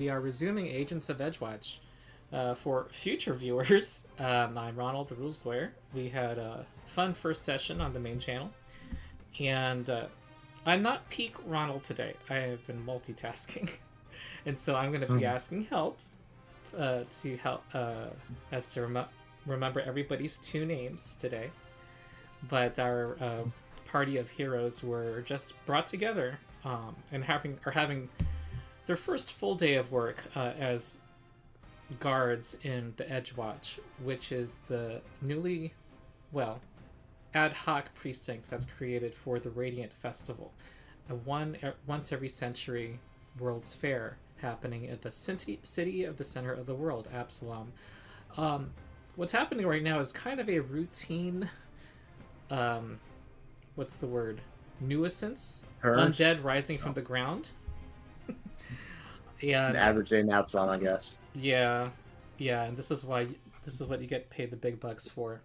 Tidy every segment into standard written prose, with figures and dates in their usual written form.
We are resuming Agents of Edgewatch. For future viewers, I'm Ronald, the rules lawyer. We had a fun first session on the main channel, and I'm not peak Ronald today. I have been multitasking, and so I'm going to be asking help to help as to remember everybody's two names today. But our party of heroes were just brought together and are having their first full day of work as guards in the Edgewatch, which is the newly, ad hoc precinct that's created for the Radiant Festival, a once every century World's Fair happening at the city of the center of the world, Absalom. What's happening right now is kind of a routine, what's the word? Nuisance? Undead rising from the ground. An average day in Absalom, I guess. Yeah, and this is what you get paid the big bucks for.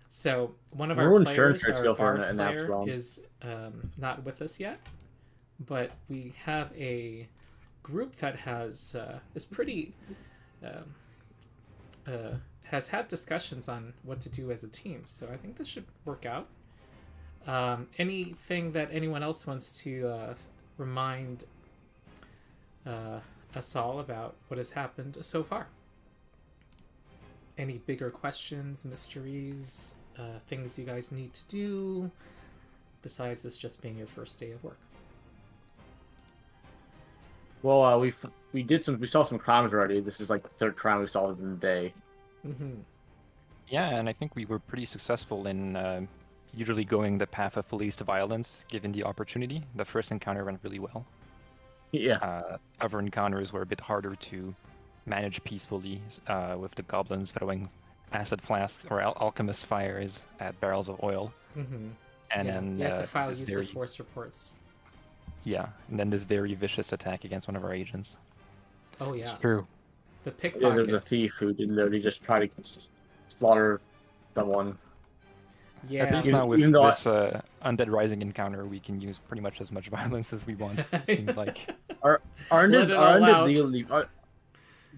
So one of our players, our bard player, is not with us yet, but we have a group that has has had discussions on what to do as a team. So I think this should work out. Anything that anyone else wants to remind us all about what has happened so far? Any bigger questions, mysteries, things you guys need to do besides this just being your first day of work? Well, we saw some crimes already. This is like the third crime we solved in the day. Mm-hmm. Yeah, and I think we were pretty successful in usually going the path of least violence given the opportunity. The first encounter went really well. Yeah. Other encounters were a bit harder to manage peacefully, with the goblins throwing acid flasks or alchemist fires at barrels of oil. Mm-hmm. And then you have to file use of force reports. Yeah, and then this very vicious attack against one of our agents. Oh yeah, true. The pickpocket. Yeah, there's a thief who did literally just try to slaughter someone. Yeah. At least now with this Undead Rising encounter, we can use pretty much as much violence as we want. It seems like. Are undead legally?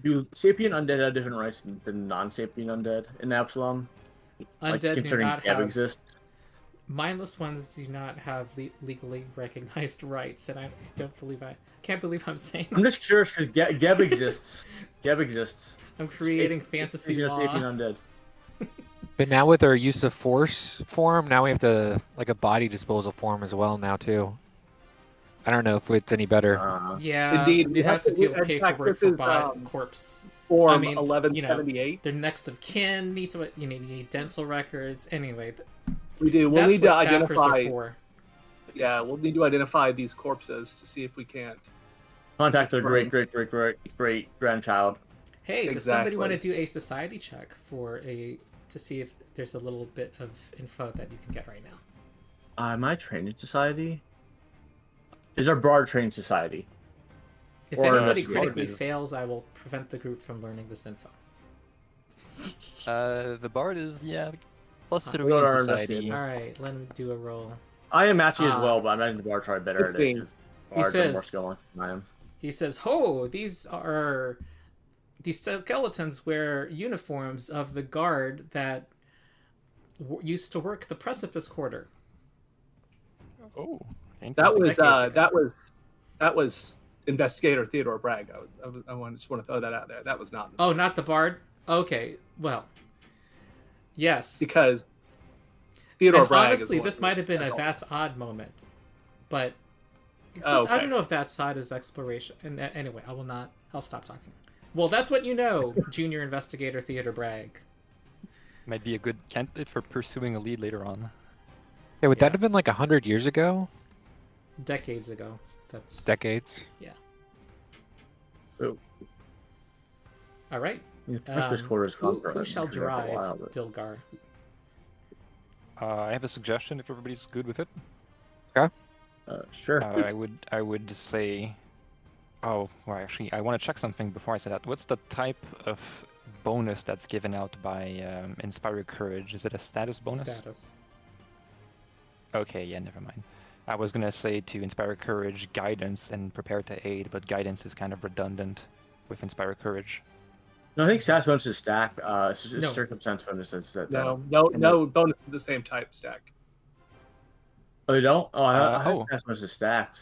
Do sapient undead have different rights than non-sapient undead in Absalom? Undead do not have. Exists? Mindless ones do not have legally recognized rights, and I can't believe I'm saying. I'm just curious because Geb exists. Geb exists. I'm creating fantasy law. Sapient undead. But now with our use of force form, now we have to like a body disposal form as well now too. I don't know if it's any better. Yeah, indeed, you have to deal with paperwork for corpse. Form 1178. Their next of kin needs you need dental records. Anyway, we do. We'll need to identify. Yeah, we'll need to identify these corpses to see if we can't contact their great grandchild. Hey, does somebody want to do a society check to see if there's a little bit of info that you can get right now? Am I trained in society? Is our bard trained society? If anybody critically fails, I will prevent the group from learning this info. The bard is plus Fedorian society. All right, let me do a roll. I am Hachi as well, but I imagine the bard's probably better at it. He says, more skill than I am. He says, "Ho, these skeletons wear uniforms of the guard that used to work the Precipice Quarter." Oh, that was Investigator Theodore Bragg. I just want to throw that out there. That was not. Not the bard. Okay, well, yes, because Theodore Bragg. Honestly, this might have been a that's odd moment, but I don't know if that's odd as exploration. And anyway, I'll stop talking. Well, that's what you know, Junior Investigator Theodore Bragg. Might be a good candidate for pursuing a lead later on. Yeah, would that have been like 100 years ago? Decades ago. That's decades. Yeah. Oh. All right. Who shall drive Dilgar? I have a suggestion if everybody's good with it. Okay. Sure. I would say. Oh, well, actually, I want to check something before I say that. What's the type of bonus that's given out by Inspire Courage? Is it a status bonus? Status. Okay, yeah, never mind. I was gonna say to inspire courage, guidance, and prepare to aid, but guidance is kind of redundant with inspire courage. No, I think stats bonus is stack. It's just No. circumstance bonus. No bonus of the same type stack. Oh, they don't? Oh, I oh. thought stats bonus is stacked.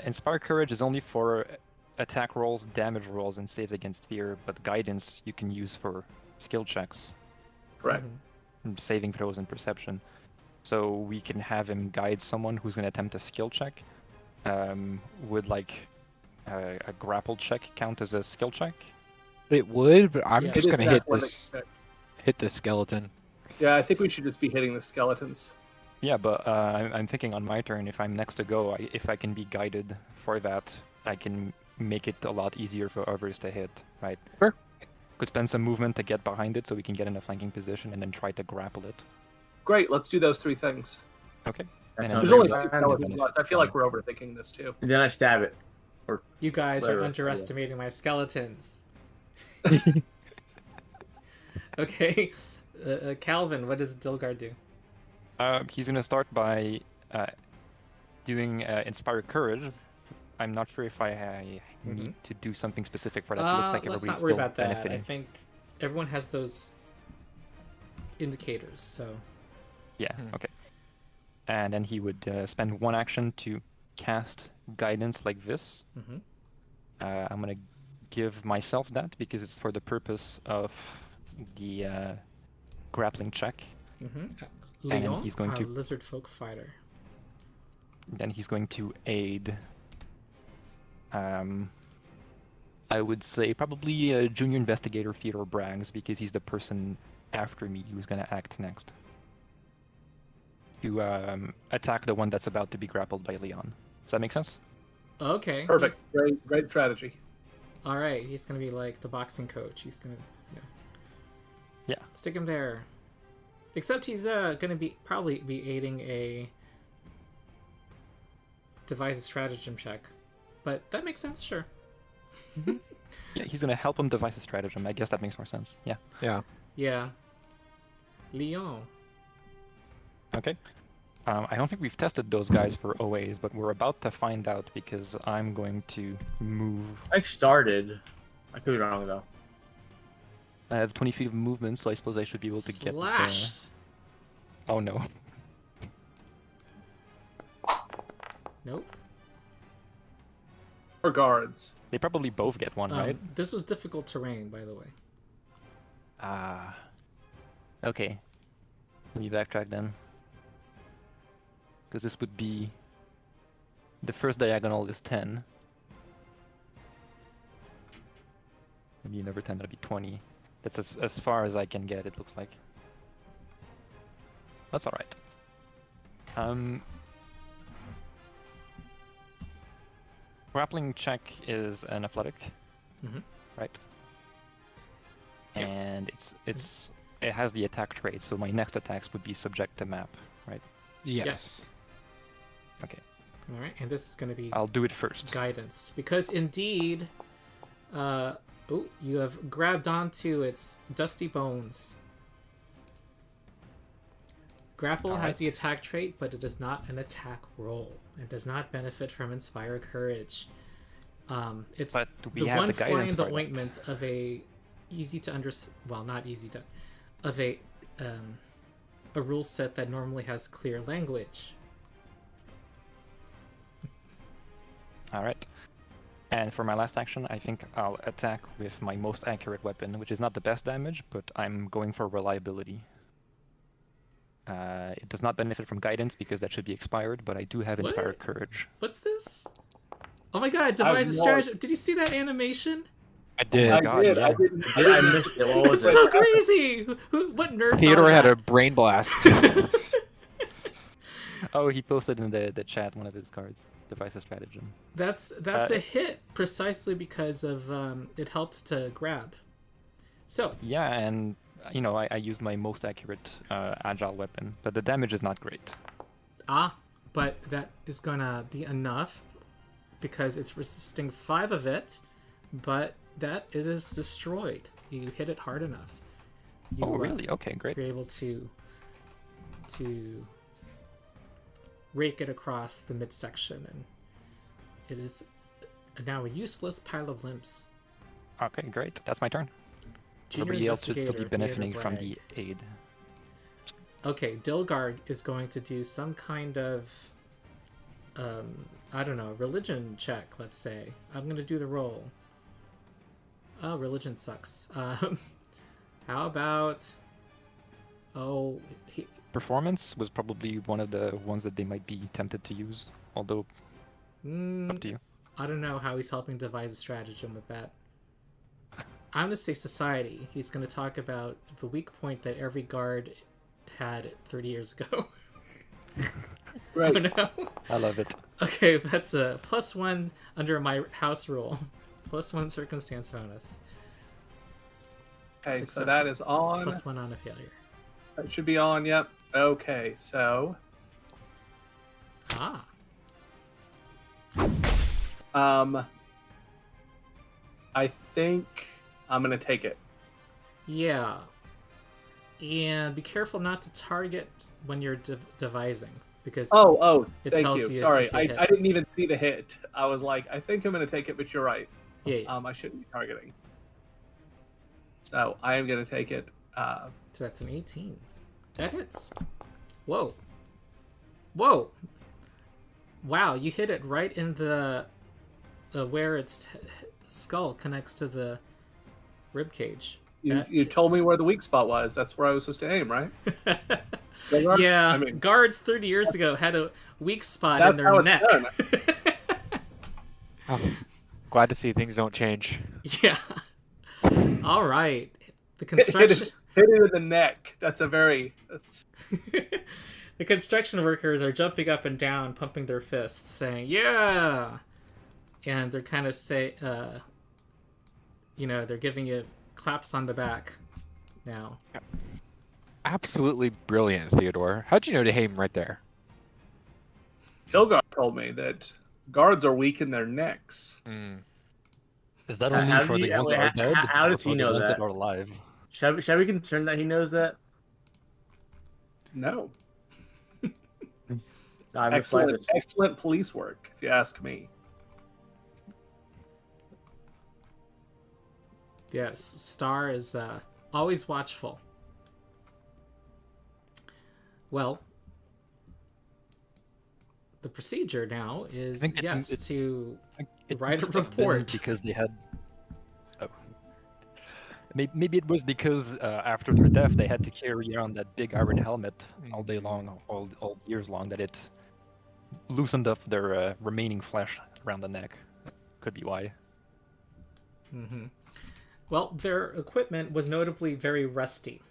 Inspire courage is only for attack rolls, damage rolls, and saves against fear, but guidance you can use for skill checks, Correct. and saving throws, and perception. So we can have him guide someone who's going to attempt a skill check. Would like a grapple check count as a skill check? It would, but I'm Yeah. just It is gonna an hit athletic this check. hit the skeleton. Yeah, I think we should just be hitting the skeletons. Yeah, but I'm thinking on my turn, if I'm next to go, if I can be guided for that, I can make it a lot easier for others to hit, right? Sure. Could spend some movement to get behind it so we can get in a flanking position and then try to grapple it. Great, let's do those 3 things. Okay. That And sounds There's then only very two bad. skeletons left. I feel like we're overthinking this too. And then I stab it. You guys are Whatever. underestimating my skeletons. Okay, Calvin, what does Dilgar do? He's gonna start by doing Inspire Courage. I'm not sure if I need to do something specific for that. It looks like Let's everybody's not worry still about that. benefiting. I think everyone has those indicators, so... Yeah, okay. And then he would spend 1 action to cast Guidance like this. Mhm. I'm gonna give myself that because it's for the purpose of the grappling check. Lyon, he's going to- lizardfolk fighter. Then he's going to aid. I would say probably Junior Investigator Theodore Bragg because he's the person after me who's gonna act next. To attack the one that's about to be grappled by Lyon. Does that make sense? Okay. Perfect. Great strategy. All right, he's gonna be like the boxing coach. He's gonna, Yeah. stick him there. Except he's gonna probably be aiding a devise a stratagem check, but that makes sense. Sure. Yeah, he's gonna help him devise a stratagem. I guess that makes more sense. Yeah. Yeah. Lyon. Okay. I don't think we've tested those guys for OAs, but we're about to find out because I'm going to move. I started. I could be wrong though. I have 20 feet of movement, so I suppose I should be able to get there. Slash. Oh no. Nope. Or guards. They probably both get one, right? This was difficult terrain, by the way. Ah. Okay. Let me backtrack then. Because this would be... The first diagonal is 10. Maybe another 10, that'd be 20. That's as far as I can get, it looks like. That's alright. Grappling check is an athletic, right? Yep. And it has the attack trait, so my next attacks would be subject to map, right? Yes. Okay. All right, and this is going to be I'll do it first. guidance because indeed, you have grabbed onto its dusty bones. Grapple has the attack trait, but it is not an attack roll. It does not benefit from Inspire Courage. It's But we the have one the fly guidance in the for that. ointment of a easy to not easy to, of a rule set that normally has clear language. Alright. And for my last action, I think I'll attack with my most accurate weapon, which is not the best damage, but I'm going for reliability. It does not benefit from guidance because that should be expired, but I do have What? Inspired Courage. What's this? Oh my god, devise a strategy. Did you see that animation? I did. Oh my God, did. yeah. I didn't. I missed it. What was It's it? so crazy! What nerd Theodore thought had of a brain blast. that? Oh, he posted in the chat one of his cards. Devise a stratagem. That's a hit precisely because of it helped to grab. So Yeah, and you know, I used my most accurate agile weapon, but the damage is not great. but that is gonna be enough because it's resisting 5 of it, but that it is destroyed. You hit it hard enough. You, Oh, really? Okay, great. You're able to rake it across the midsection, and it is now a useless pile of limbs. Okay, great. That's my turn. Junior Everybody else should still be Investigator benefiting Theodore from Bragg. the aid. Okay, Dilgar is going to do some kind of, I don't know, religion check, let's say. I'm going to do the roll. Oh, religion sucks. How about... Oh, Performance was probably one of the ones that they might be tempted to use, although up to you. I don't know how he's helping devise a stratagem with that. I'm going to say society. He's going to talk about the weak point that every guard had 30 years ago. Right. Oh, no. I love it. Okay, that's a +1 under my house rule. +1 circumstance bonus. Okay, so Success. that is on. +1 on a failure. That should be on. Yep. Okay, so Ah. I think I'm gonna take it. Yeah. And be careful not to target when you're devising, because Oh, It thank tells you. you Sorry, if you I hit. didn't even see the hit. I was like, I think I'm gonna take it, but you're right. yeah. I shouldn't be targeting. So I am gonna take it. So that's an 18. That hits. Whoa. Whoa. Wow, you hit it right in the where its skull connects to the rib cage. You told me where the weak spot was. That's where I was supposed to aim, right? Yeah, I mean, guards 30 years ago had a weak spot that's in their how it's neck. done. Oh, glad to see things don't change. Yeah. All right. The Hit construction it in the neck. That's a very. That's... the construction workers are jumping up and down, pumping their fists, saying, "Yeah!" And they're kind of they're giving you claps on the back now. Absolutely brilliant, Theodore. How'd you know to aim right there? Dilgar told me that guards are weak in their necks. Is that How only do for the you- ones that are dead? how or does he for the know ones that? are alive? Shall we concern that he knows that? No. I'm Excellent police work, if you ask me. Yes, Star is always watchful. Well, the procedure now is to write a report. Because they had. Oh. Maybe it was because after their death they had to carry around that big iron helmet all day long, all years long, that it loosened up their remaining flesh around the neck. Could be why. Mm-hmm. Well, their equipment was notably very rusty.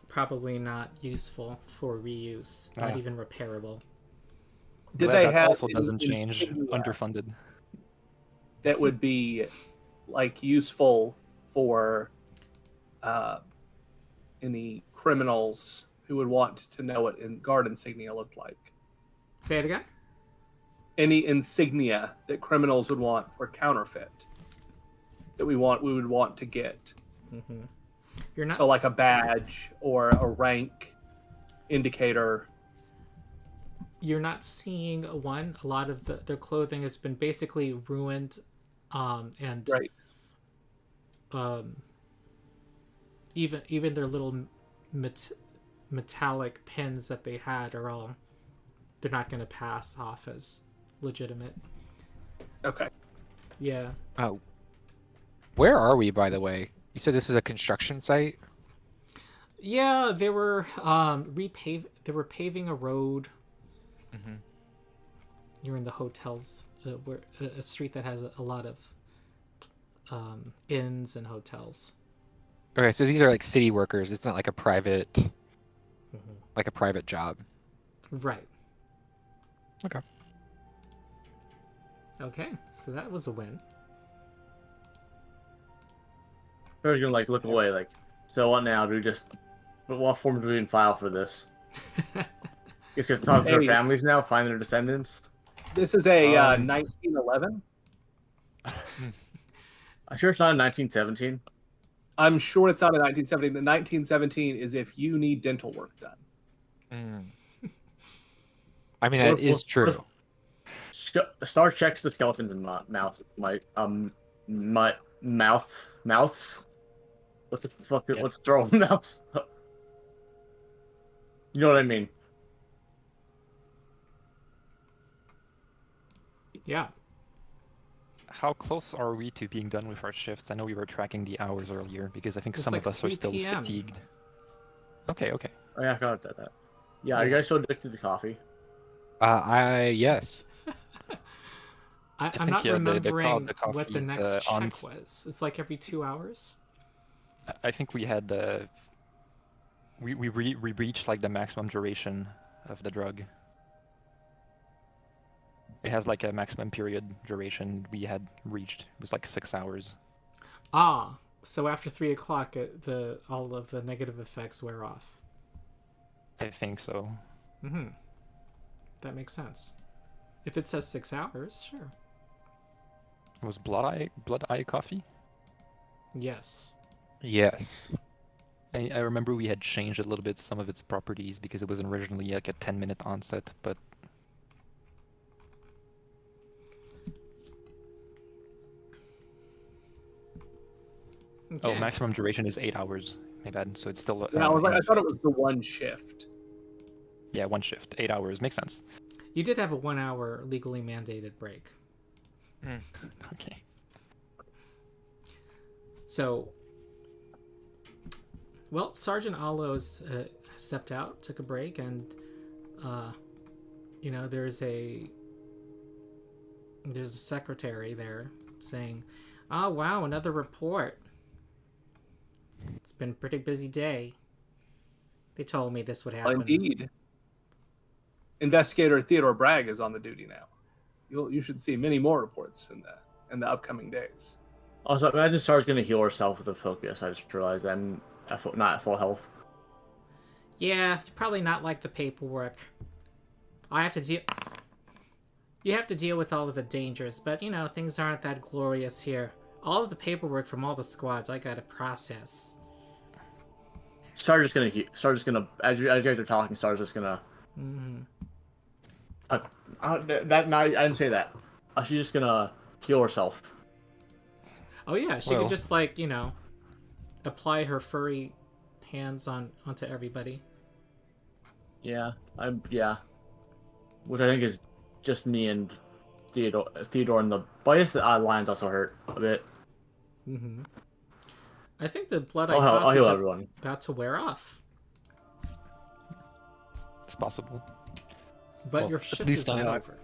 Probably not useful for reuse, not even repairable. Did Glad they that have also doesn't change? insignia Underfunded. that would be like useful for any criminals who would want to know what guard insignia looked like? Say it again? Any insignia that criminals would want for counterfeit that we would want to get. Mm-hmm. You're not So like a badge or a rank indicator. You're not seeing one. A lot of their clothing has been basically ruined, and Right. Even their little metallic pins that they had they're not going to pass off as legitimate. Okay. Yeah. Oh, where are we, by the way? You said this was a construction site? Yeah, they were They were paving a road. Mm-hmm. You're in the hotels, where a street that has a lot of inns and hotels. Okay, so these are like city workers. It's not like a private, like a private job. Right. Okay. Okay, so that was a win. I was gonna look away, so what now? What form do we even file for this? Guess you have to talk to their families now, find their descendants. This is a 1911. I'm sure it's not in 1917. I'm sure it's not in 1917. The 1917 is if you need dental work done. I mean, that is true. Star checks the skeleton and mouth. My mouth. What the fuck? Yeah. What's throwing mouse? You know what I mean? Yeah. How close are we to being done with our shifts? I know we were tracking the hours earlier because I think It's some like of us are 3 still p.m. fatigued. Okay. Oh yeah, I forgot about that. Yeah, are you guys so addicted to coffee? Yes. I'm think, not yeah, the remembering what the coffee's, next on check was. It's like every 2 hours. I think we had we reached like the maximum duration of the drug. It has like a maximum period duration we had reached. It was like 6 hours. Ah, so after 3 o'clock, all of the negative effects wear off. I think so. Mm-hmm. That makes sense. If it says 6 hours, sure. It was blood eye coffee? Yes. Yes. I remember we had changed a little bit some of its properties because it was originally like a 10-minute onset, but Okay. oh, maximum duration is 8 hours. My bad. So it's still Yeah, I thought it was the one shift. yeah, one shift, 8 hours makes sense. You did have a 1 hour legally mandated break. Okay. So, well, Sergeant Allo's stepped out, took a break, and there's a secretary there saying, "Oh wow, another report. It's been a pretty busy day. They told me this would happen." Indeed. Investigator Theodore Bragg is on the duty now. You should see many more reports in the upcoming days. Also, imagine Star's gonna heal herself with a focus. I just realized I'm not at full health. Yeah, you probably not like the paperwork. I have to deal. You have to deal with all of the dangers, but things aren't that glorious here. All of the paperwork from all the squads I gotta process. Star's just gonna as you guys are talking, Star's just gonna. Mm-hmm. I didn't say that. She's just gonna heal herself. Oh yeah, she could just apply her furry hands onto everybody. Yeah, which I think is just me and Theodore and the. But I guess the Lion's also hurt a bit. Mm-hmm. I think the blood eye I'll cough heal is everyone. about to wear off. It's possible. But Well, your at shift least is not over.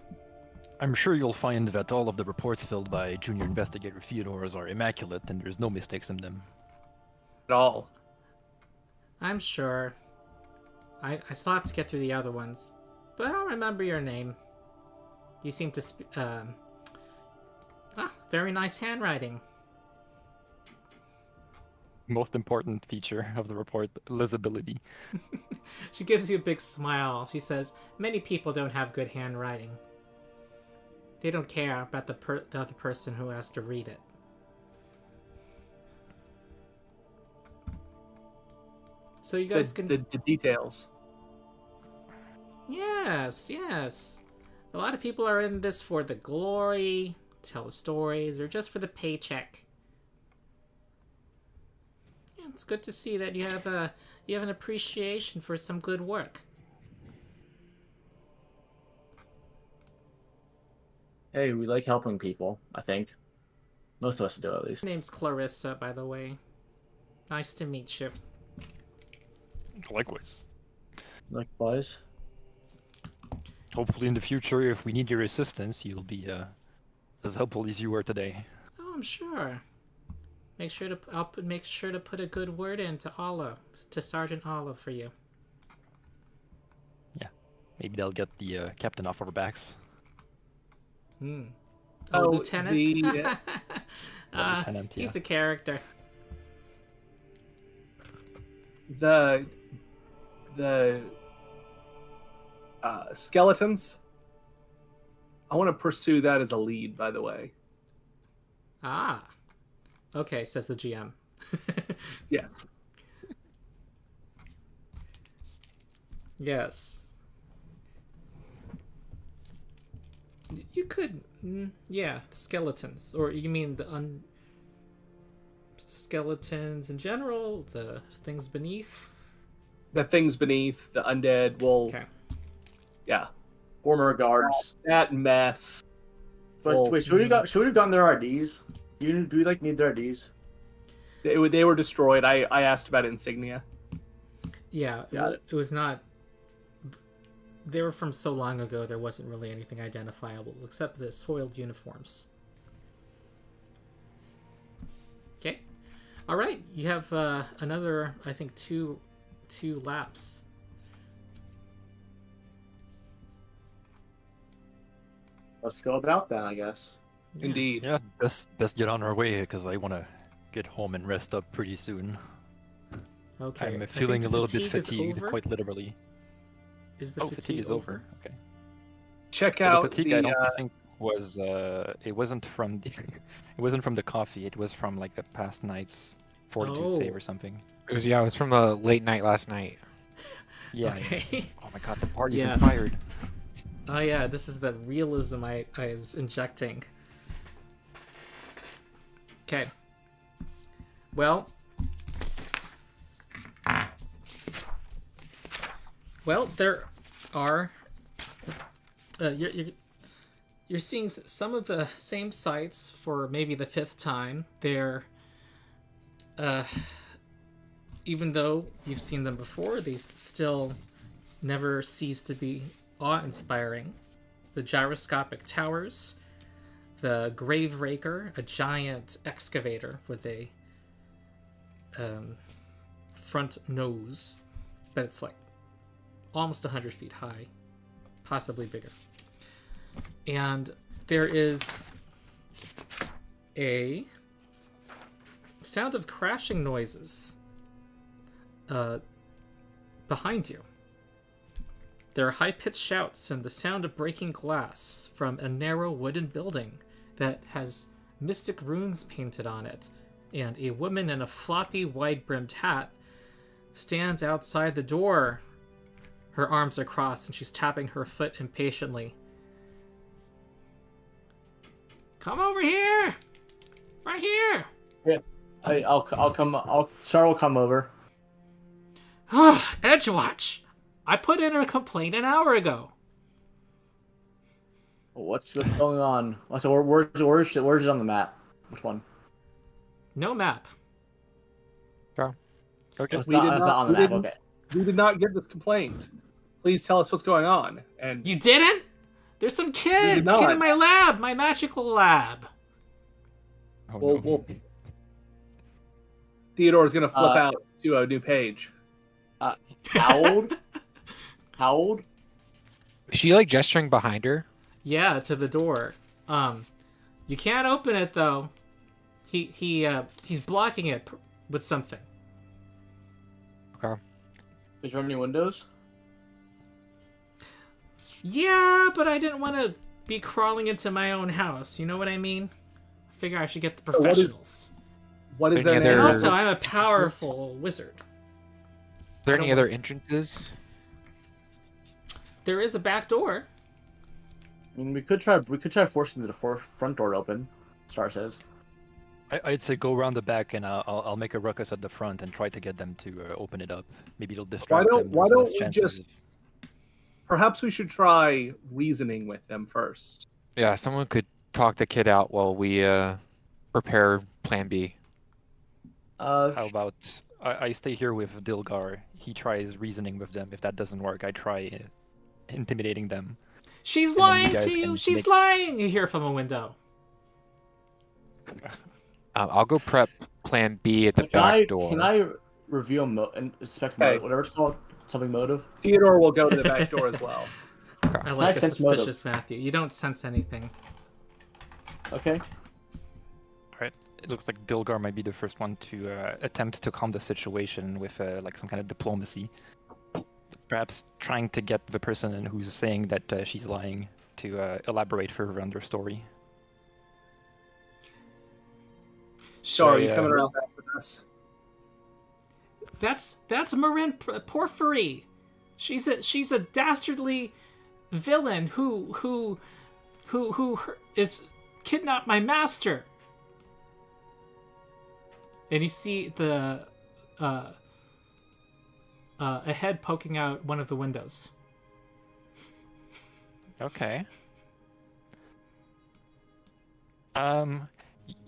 I'm sure you'll find that all of the reports filled by Junior Investigator Theodore's are immaculate and there's no mistakes in them. At all. I'm sure. I still have to get through the other ones, but I'll remember your name. You seem to very nice handwriting. Most important feature of the report, legibility. She gives you a big smile. She says, "Many people don't have good handwriting. They don't care about the other person who has to read it." So you guys can... The details. Yes. A lot of people are in this for the glory, tell the stories, or just for the paycheck. Yeah, it's good to see that you have an appreciation for some good work. Hey, we like helping people. I think most of us do, at least. My name's Clarissa, by the way. Nice to meet you. Likewise. Likewise. Hopefully in the future, if we need your assistance, you'll be as helpful as you were today. Oh, I'm sure. I'll make sure to put a good word in to Sergeant Olive for you. Yeah, maybe they'll get the captain off our backs. Oh, Lieutenant? The lieutenant, yeah. He's a character. The skeletons. I want to pursue that as a lead, by the way. Ah. Okay, says the GM. Yes. Yes. You could, yeah, skeletons, or you mean the skeletons in general, the things beneath. The things beneath, the undead. Well, Okay. yeah, Former guards. that mess. But Well, wait, should we have gotten their IDs? Do we like need their IDs? They were destroyed. I asked about insignia. Yeah, Got it. it was not. They were from so long ago, there wasn't really anything identifiable except the soiled uniforms. Okay, all right. You have another, I think, two laps. Let's go about that, I guess. Yeah. Indeed. Yeah, best get on our way because I want to get home and rest up pretty soon. Okay. I I'm think feeling the a little bit fatigue is fatigued, over. quite literally. Is the Fatigue is over. Okay. Check Well, out the fatigue the. I don't think was it wasn't from the it wasn't from the coffee. It was from like the past night's fortitude save Oh. or something. It was from a late night last night. Yeah. Okay. Oh my god, the party's Yes. inspired. Oh yeah, this is the realism I was injecting. Okay. Well, there are. You're seeing some of the same sites for maybe the 5th time. They're, even though you've seen them before, they still never cease to be awe-inspiring. The gyroscopic towers, the grave raker, a giant excavator with a front nose, but it's like almost 100 feet high, possibly bigger. And there is a sound of crashing noises behind you. There are high-pitched shouts and the sound of breaking glass from a narrow wooden building that has mystic runes painted on it, and a woman in a floppy, wide-brimmed hat stands outside the door. Her arms are crossed and she's tapping her foot impatiently. Come over here! Right here! I'll come. Char will come over. EDGEWATCH! I put in a complaint an hour ago. What's going on? So where's it on the map? Which one? No map. Okay. It's We not, did it's not- not on the we map. didn't- Okay. We did not get this complaint. Please tell us what's going on. And You didn't? There's some We kid did not. in my lab, my magical lab. Oh, no. we'll Theodore's gonna flip out to a new page. How old? How old? Is she like gesturing behind her? Yeah, to the door. You can't open it though. He's blocking it with something. Okay. Is there any windows? Yeah, but I didn't want to be crawling into my own house. You know what I mean? I figure I should get the what is- professionals. What is Any their other- And name? also, I'm a powerful wizard. Are there I any don't other entrances? There is a back door. I mean, we could try forcing the front door open. Star says. I'd say go around the back and I'll make a ruckus at the front and try to get them to open it up. Maybe it'll distract them. why there's don't less we chances just- of- Perhaps we should try reasoning with them first. Yeah, someone could talk the kid out while we prepare Plan B. How about I stay here with Dilgar. He tries reasoning with them. If that doesn't work, I try intimidating them. She's then you lying guys to you. can She's make- lying. You hear from a window. I'll go prep Plan B at the Can I back door. can I reveal and inspect Okay. whatever it's called? Something motive. Theodore will go to the back door as well. I like a sense suspicious Matthew. You don't sense anything. Okay. It looks like Dilgar might be the first one to attempt to calm the situation with like some kind of diplomacy. Perhaps trying to get the person who's saying that she's lying to elaborate further on their story. Sure, you yeah. coming around back with us? That's Marin Porphyry. She's a dastardly villain who who is kidnapped my master. And you see the a head poking out one of the windows. Okay.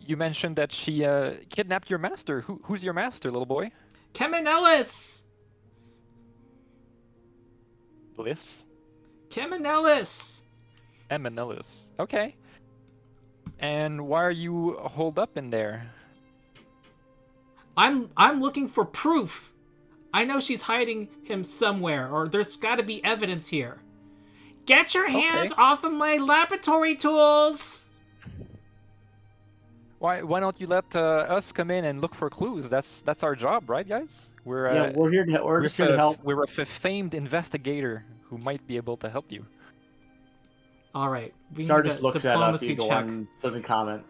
You mentioned that she kidnapped your master. Who's your master, little boy? Kemenellis! Bliss? Kemenellis! Eminellis. Okay. And why are you holed up in there? I'm looking for proof. I know she's hiding him somewhere, or there's got to be evidence here. Get your hands off of my laboratory tools! Why don't you let us come in and look for clues? That's our job, right, guys? We're here to. We're just here to help. We're a famed investigator who might be able to help you. All right. Star just looks at us, diplomacy Eagle, check. and doesn't comment.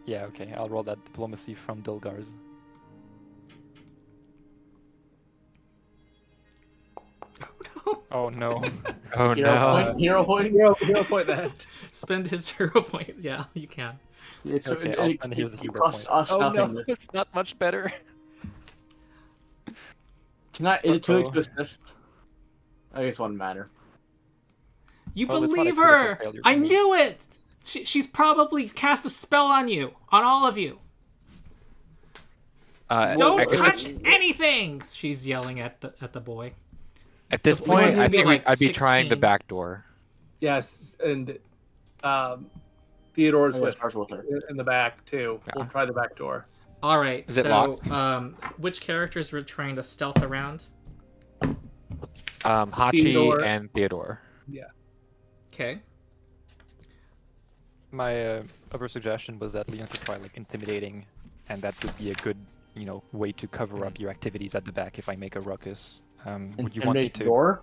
Yeah, okay. I'll roll that diplomacy from Dilgar's. Oh no. Oh Hero no. point. Hero point. Hero point that. Spend his hero point. Yeah, you can. It's, Okay, I'll spend his hero costs point. us Oh nothing. no, it's not much better. Is it too late Uh-oh. to assist? I guess it wouldn't matter. You Well, it's not a believe critical her! failure I for me. knew it! She's probably cast a spell on you. On all of you. Don't I guess touch anything! She's yelling at the boy. At this The boy point, seems to I be think like I'd be trying the 16. back door. Yes, and Theodore's Oh, yeah, with Star's with her. in the back too. We'll Yeah. try the back door. Alright, Is it so locked? which characters were trying to stealth around? Hachi Theodore. and Theodore. Okay. My other suggestion was that Leon could try like intimidating, and that would be a good, way to cover up your activities at the back if I make a ruckus. Would you want me Intimidate the to? door?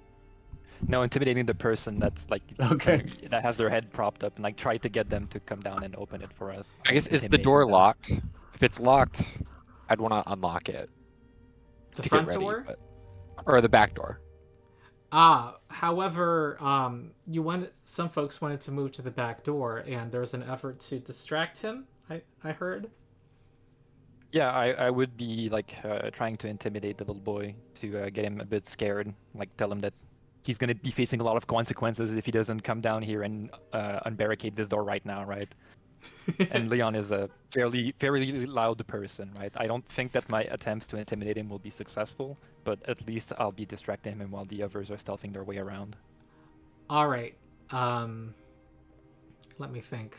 No, intimidating the person that's like Okay. that has their head propped up and like try to get them to come down and open it for us. I guess, is the Intimidating door them. locked? If it's locked, I'd want to unlock it. The to front get ready, door? but... Or the back door. However, some folks wanted to move to the back door, and there was an effort to distract him, I heard. Yeah, I would be like trying to intimidate the little boy to get him a bit scared, like tell him that he's going to be facing a lot of consequences if he doesn't come down here and unbarricade this door right now, right? And Leon is a fairly loud person, right? I don't think that my attempts to intimidate him will be successful, but at least I'll be distracting him while the others are stealthing their way around. Alright, let me think.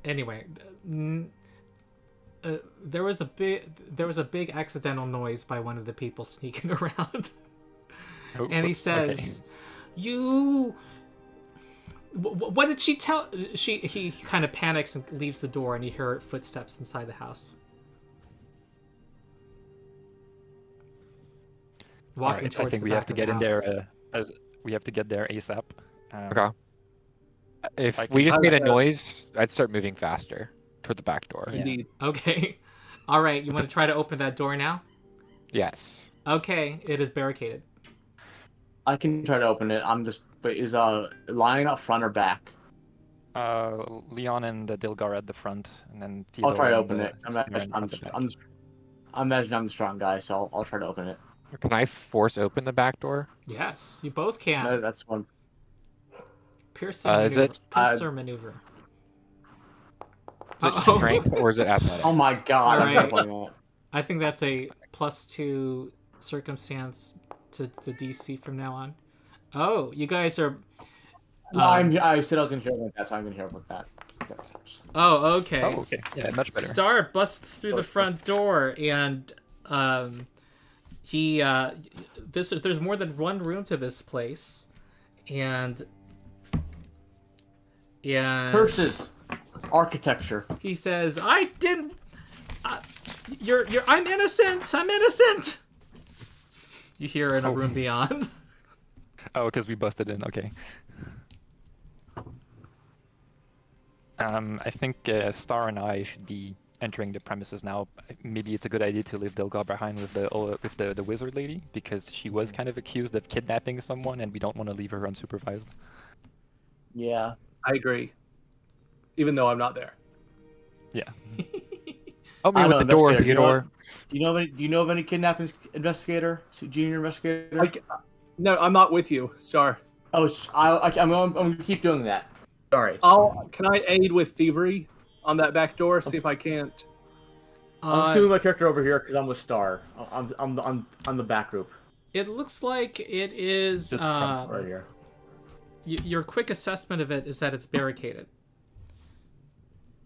Anyway, there was a big accidental noise by one of the people sneaking around, Oh, and he says, "You." What did she tell? He kind of panics and leaves the door, and you hear footsteps inside the house. Walking Alright, towards I think the we back have to of get the in house. there. We have to get there ASAP. Okay. If I we can- just made a noise, I'd start moving faster toward the back door. Yeah. Indeed. Okay. All right. You want to try to open that door now? Yes. Okay. It is barricaded. I can try to open it. But is Lyon up front or back? Leon and Dilgar at the front, and then I'll try to Theodore open and, it. Steven at the back. I imagine I'm the strong guy, so I'll try to open it. Can I force open the back door? Yes, you both can. No, that's one. Piercing is maneuver. it- Pincer maneuver. Is it Uh-oh. strength or is it athletics? Oh my god! I'm Alright. not playing that. I think that's a +2 circumstance to the DC from now on. Oh, you guys are. No, I said I was gonna hear about that, so I'm gonna hear about that. Oh, okay. Oh, okay. Yeah, much better. Star busts through the front door, and there's more than one room to this place, and Curses, architecture. he says, "I didn't. I'm innocent. I'm innocent." You hear in a room beyond. Oh, because we busted in. Okay. I think Star and I should be entering the premises now. Maybe it's a good idea to leave Dilgar behind with the wizard lady, because she was kind of accused of kidnapping someone, and we don't want to leave her unsupervised. Yeah. I agree. Even though I'm not there. Yeah. Help me I with know, the door, investigator. Theodore. Do you know of any kidnapping investigator? Junior investigator? Like, no, I'm not with you, Star. Oh, I'm gonna keep doing that. Sorry. Can I aid with thievery on that back door? See if I can't. I'm just moving my character over here because I'm with Star. I'm the back group. It looks like it is. Just the front right here. Your quick assessment of it is that it's barricaded.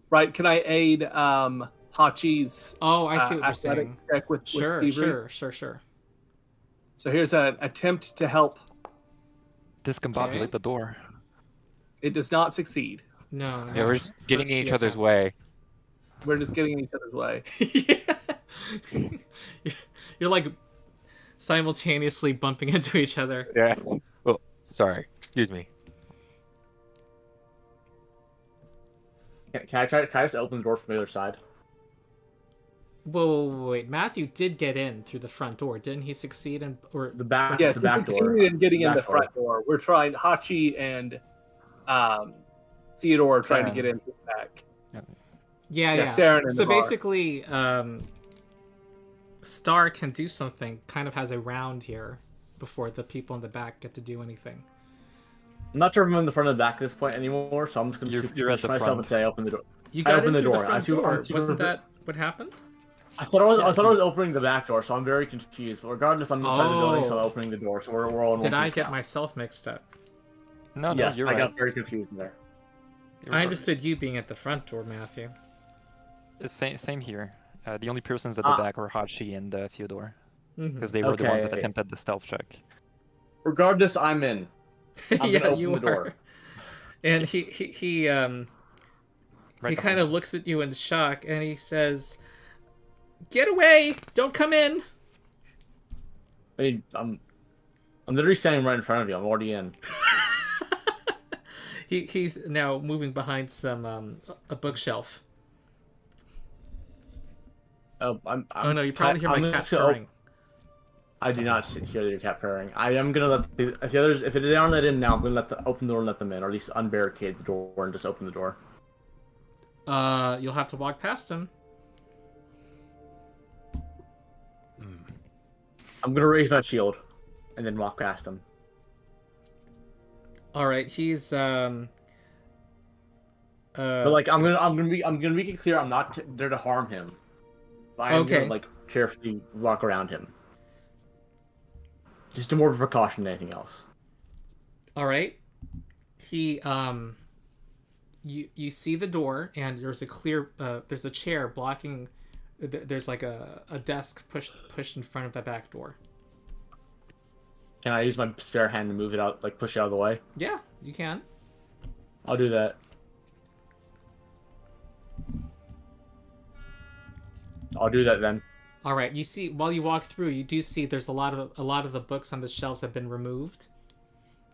Right? Can I aid Hachi's? Oh, I see what you're athletic saying. check with thievery? Sure. So here's an attempt to help. Discombobulate the door. It does not succeed. No. Yeah, we're just getting in That's each the other's attempt. way. We're just getting in each other's way. Yeah. You're like simultaneously bumping into each other. Yeah. Oh, sorry. Excuse me. Can I just open the door from the other side? Whoa, wait. Matthew did get in through the front door. Didn't he succeed in or The back. Yes, the we back door. succeeded in getting in Back the front door. We're trying. Hachi and Theodore are trying to Saren. get in the back. Yeah. Saren and So the bar. basically, Star can do something, kind of has a round here before the people in the back get to do anything. I'm not sure if I'm in the front of the back at this point anymore, so I'm just gonna You're at the myself front. and say open the door. You I got opened in the through door. the front I'm super- door. I'm super- Wasn't that what happened? I thought I was opening the back door, so I'm very confused. But regardless, I'm inside the building, so Oh. I'm opening the door. So we're all in Did one I piece get now. myself mixed up? No, Yes, you're I right. got very confused in there. You're I right. understood you being at the front door, Matthew. Same here. The only persons at the back were Hachi and Theodore, Mhm. because they were the ones that Okay. attempted the stealth check. Regardless, I'm in. I'm Yeah, gonna open you the door. are. And he Right kind of looks at you in shock, and he says, "Get away! Don't come in!" I mean, I'm literally standing right in front of you. I'm already in. He's now moving behind some a bookshelf. Oh No, you probably hear my cat purring. I do not hear your cat purring. I am gonna let the others, if they aren't let in now, I'm gonna open the door and let them in, or at least unbarricade the door and just open the door. You'll have to walk past him. I'm gonna raise my shield, and then walk past him. All right, he's But like, I'm gonna make it clear I'm not there to harm him. But I'm Okay. gonna like carefully walk around him. Just more of a precaution than anything else. all right. He you see the door, and there's a clear there's a chair blocking. There's like a desk pushed in front of the back door. Can I use my spare hand to move it out, like push it out of the way? Yeah, you can. I'll do that. I'll do that then. All right. You see, while you walk through, you do see there's a lot of the books on the shelves have been removed,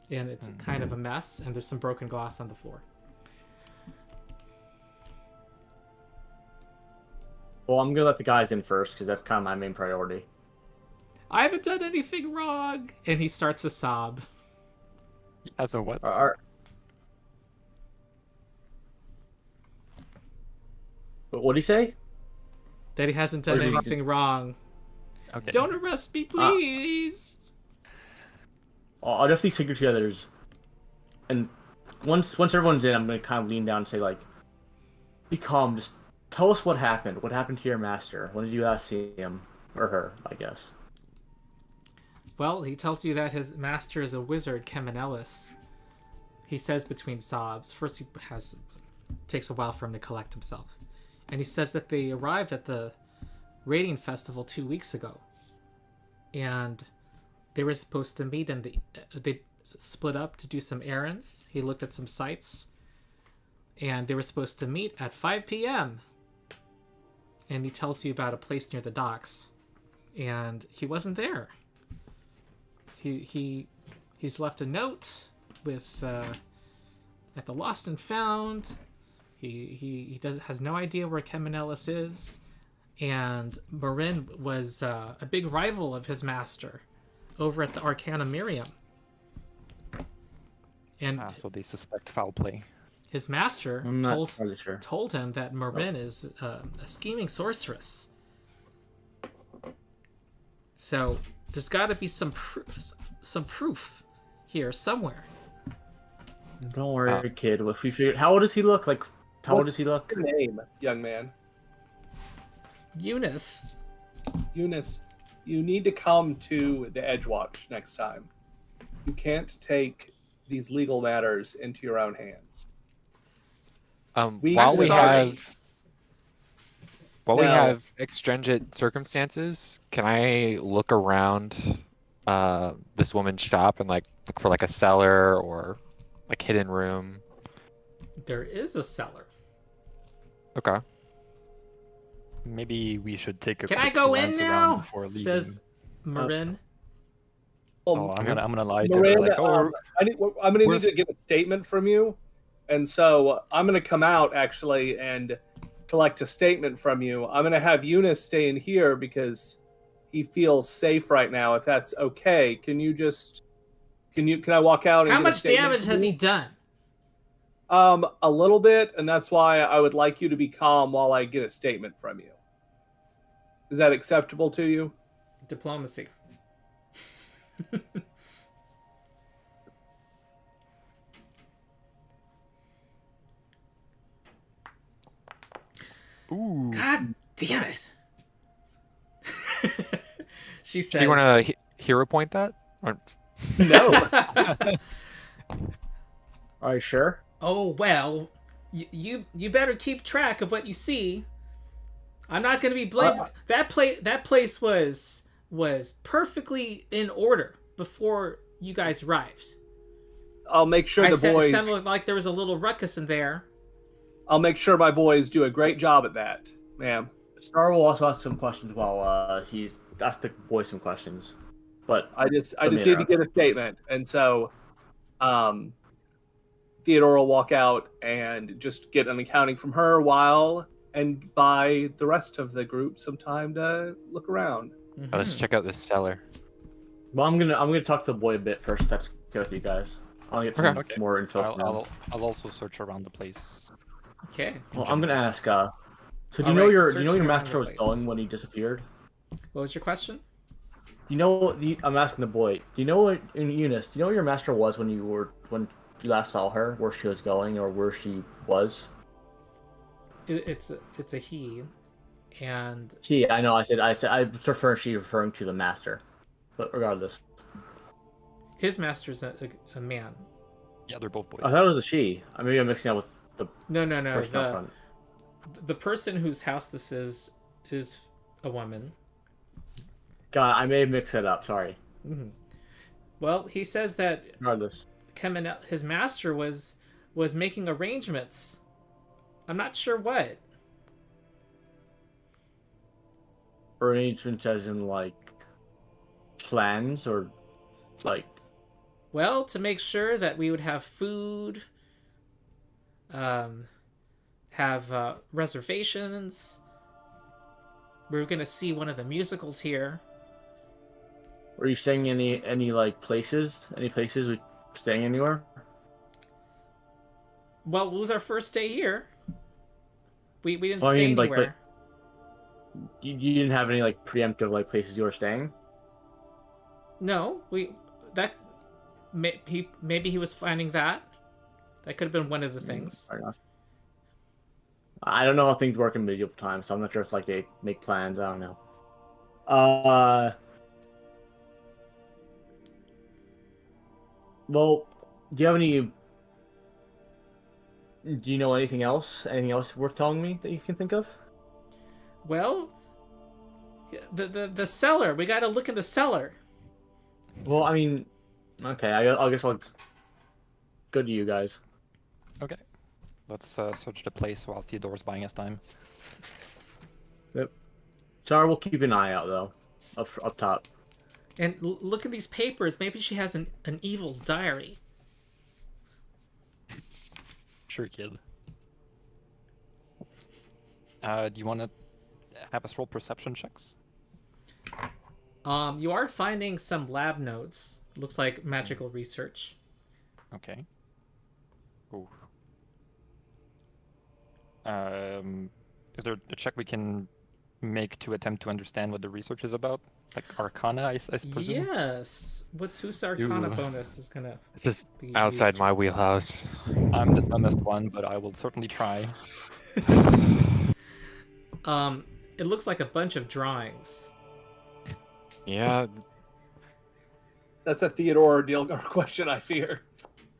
and it's kind of a mess. And there's some broken glass on the floor. Well, I'm gonna let the guys in first because that's kind of my main priority. I haven't done anything wrong, and he starts to sob. As a what? What'd he say? That he hasn't done Or did he anything wrong. Okay. Don't arrest me, please. I'll definitely take to the others. And once everyone's in, I'm gonna kind of lean down and say like, "Be calm. Just tell us what happened. What happened to your master? When did you last see him or her? I guess." Well, he tells you that his master is a wizard, Kemenellis. He says between sobs. First, he takes a while for him to collect himself, and he says that they arrived at the raiding festival 2 weeks ago, and they were supposed to meet in they split up to do some errands. He looked at some sites, and they were supposed to meet at 5 p.m. And he tells you about a place near the docks, and he wasn't there. He's left a note with at the lost and found. He has no idea where Kemenellis is, and Marin was a big rival of his master over at the Arcana Miriam. And So they suspect foul play. his master I'm not entirely sure. told him that Marin is a scheming sorceress. So there's got to be some proof here somewhere. Don't worry, kid. If we figured, how old does he look? Like, how old does he look? What's your name, young man? Eunice. Eunice, you need to come to the Edgewatch next time. You can't take these legal matters into your own hands. I'm While we sorry. have extringent circumstances, can I look around this woman's shop and like look for like a cellar or like hidden room? There is a cellar. Okay. Maybe we should take a Can quick I go in glance around now? before leaving. Says Marin. Oh, I'm gonna lie to Marin, her. Like, oh, I'm gonna need where's- to get a statement from you, and so I'm gonna come out actually and collect a statement from you. I'm gonna have Eunice stay in here because he feels safe right now. If that's okay, can I walk out? And How get a much statement damage from has you? he done? A little bit, and that's why I would like you to be calm while I get a statement from you. Is that acceptable to you? Diplomacy. ooh. God damn it. She says. Do you want to hero point that? Or... No. Are you sure? Oh well, you better keep track of what you see. I'm not going to be blamed. That place was perfectly in order before you guys arrived. I'll make sure It boys. sounded like there was a little ruckus in there. I'll make sure my boys do a great job at that, ma'am. Star will also ask some questions while he's asked the boys some questions. But I just need to get a statement, and so, Theodore will walk out and just get an accounting from her and buy the rest of the group some time to look around. Let's check out this cellar. well, I'm gonna talk to the boy a bit first. That's okay with you guys. I'll get some Okay. more info from him. I'll also search around the place. Okay. Well, I'm gonna ask. So do you All know right, do you know searching your around master the was place. going when he disappeared? What was your question? Do you know? I'm asking the boy. Do you know what Eunice? Do you know where your master was when you last saw her? Where she was going or where she was? It's a he, and She. I know. I said. I prefer she referring to the master, but regardless, his master's a man. Yeah, they're both boys. I thought it was a she. Maybe I'm mixing up with the No. person up front. The person whose house this is a woman. God, I may have mixed it up. Sorry. Mm-hmm. Well, he says that Regardless. his master was making arrangements. I'm not sure what. Arrangements as in like plans or like. Well, to make sure that we would have food, have reservations. We were gonna see one of the musicals here. Were you staying any like places? Any places? We staying anywhere? Well, it was our first day here. We didn't Well, I stay mean, like, anywhere. You didn't have any like preemptive like places you were staying? No, maybe he was finding that. That could have been one of the things. Fair enough. I don't know how things work in medieval times, so I'm not sure if like they make plans. I don't know. Well, do you have any? Do you know anything else? Anything else worth telling me that you can think of? Well, the cellar. We got to look in the cellar. Well, I mean, okay. I guess I'll go to you guys. Okay. Let's search the place while Theodore's buying us time. Sorry, we'll keep an eye out though, up top. And look at these papers. Maybe she has an evil diary. Sure, kid. Do you want to have us roll perception checks? You are finding some lab notes. Looks like magical research. Okay. Ooh. Is there a check we can make to attempt to understand what the research is about? Like Arcana, I presume? Yes. Whose Arcana Ooh. bonus is gonna It's just be outside used? my wheelhouse. I'm the dumbest one, but I will certainly try. It looks like a bunch of drawings. Yeah, That's a Theodore or Dilgar question, I fear.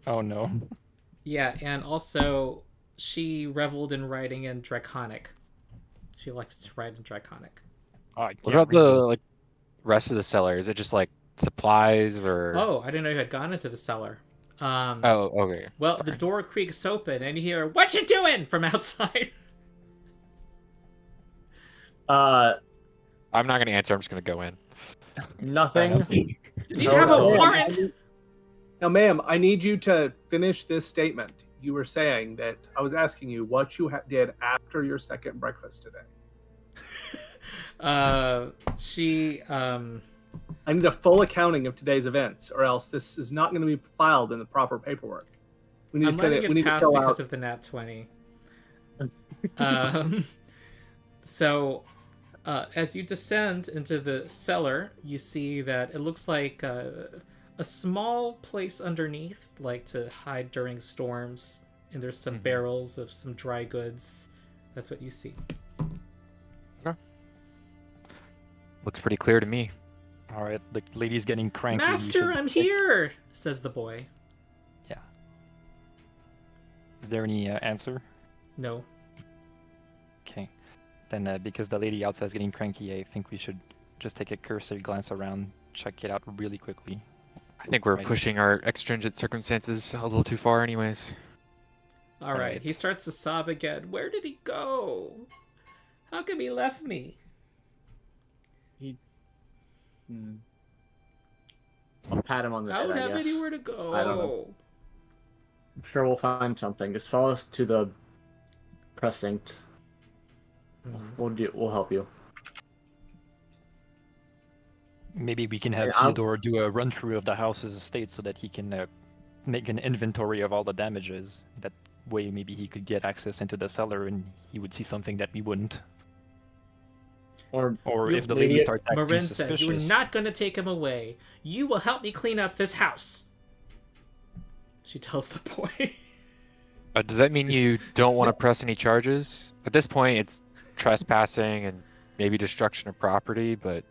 Oh no. Yeah, and also she reveled in writing in Draconic. She likes to write in Draconic. Oh, I what can't about read the those. like rest of the cellar? Is it just like supplies or? Oh, I didn't know you had gone into the cellar. Oh, okay. Well, the Sorry. door creaks open, and you hear "What you doing?" from outside. I'm not gonna answer. I'm just gonna go in. Nothing. Do you have a Oh, warrant? Now, ma'am, I need you to finish this statement. You were saying that I was asking you what you did after your second breakfast today. She I need a full accounting of today's events, or else this is not going to be filed in the proper paperwork. We need I'm to finish. letting We it need to pass fill because out. of the nat 20. So, as you descend into the cellar, you see that it looks like a small place underneath, like to hide during storms. And there's some barrels of some dry goods. That's what you see. Looks pretty clear to me. All right, the lady's getting cranky. You Master, should I'm take- here, says the boy. Yeah. Is there any answer? No. Okay. Then, because the lady outside is getting cranky, I think we should just take a cursory glance around, check it out really quickly. I think we're Right. pushing our extrinsic circumstances a little too far, anyways. All right. Alright. He starts to sob again. Where did he go? How come he left me? I'll pat him on the I head, don't I have guess. anywhere to go. I don't know. I'm sure we'll find something. Just follow us to the precinct. We'll help you. Maybe we can have Yeah, I'll- Theodore do a run through of the house's estate so that he can make an inventory of all the damages. That way, maybe he could get access into the cellar and he would see something that we wouldn't. Or Or You- if the maybe lady starts acting Marin suspicious. says, "You are not going to take him away. You will help me clean up this house." She tells the boy. Does that mean you don't want to press any charges? At this point, it's trespassing and maybe destruction of property, but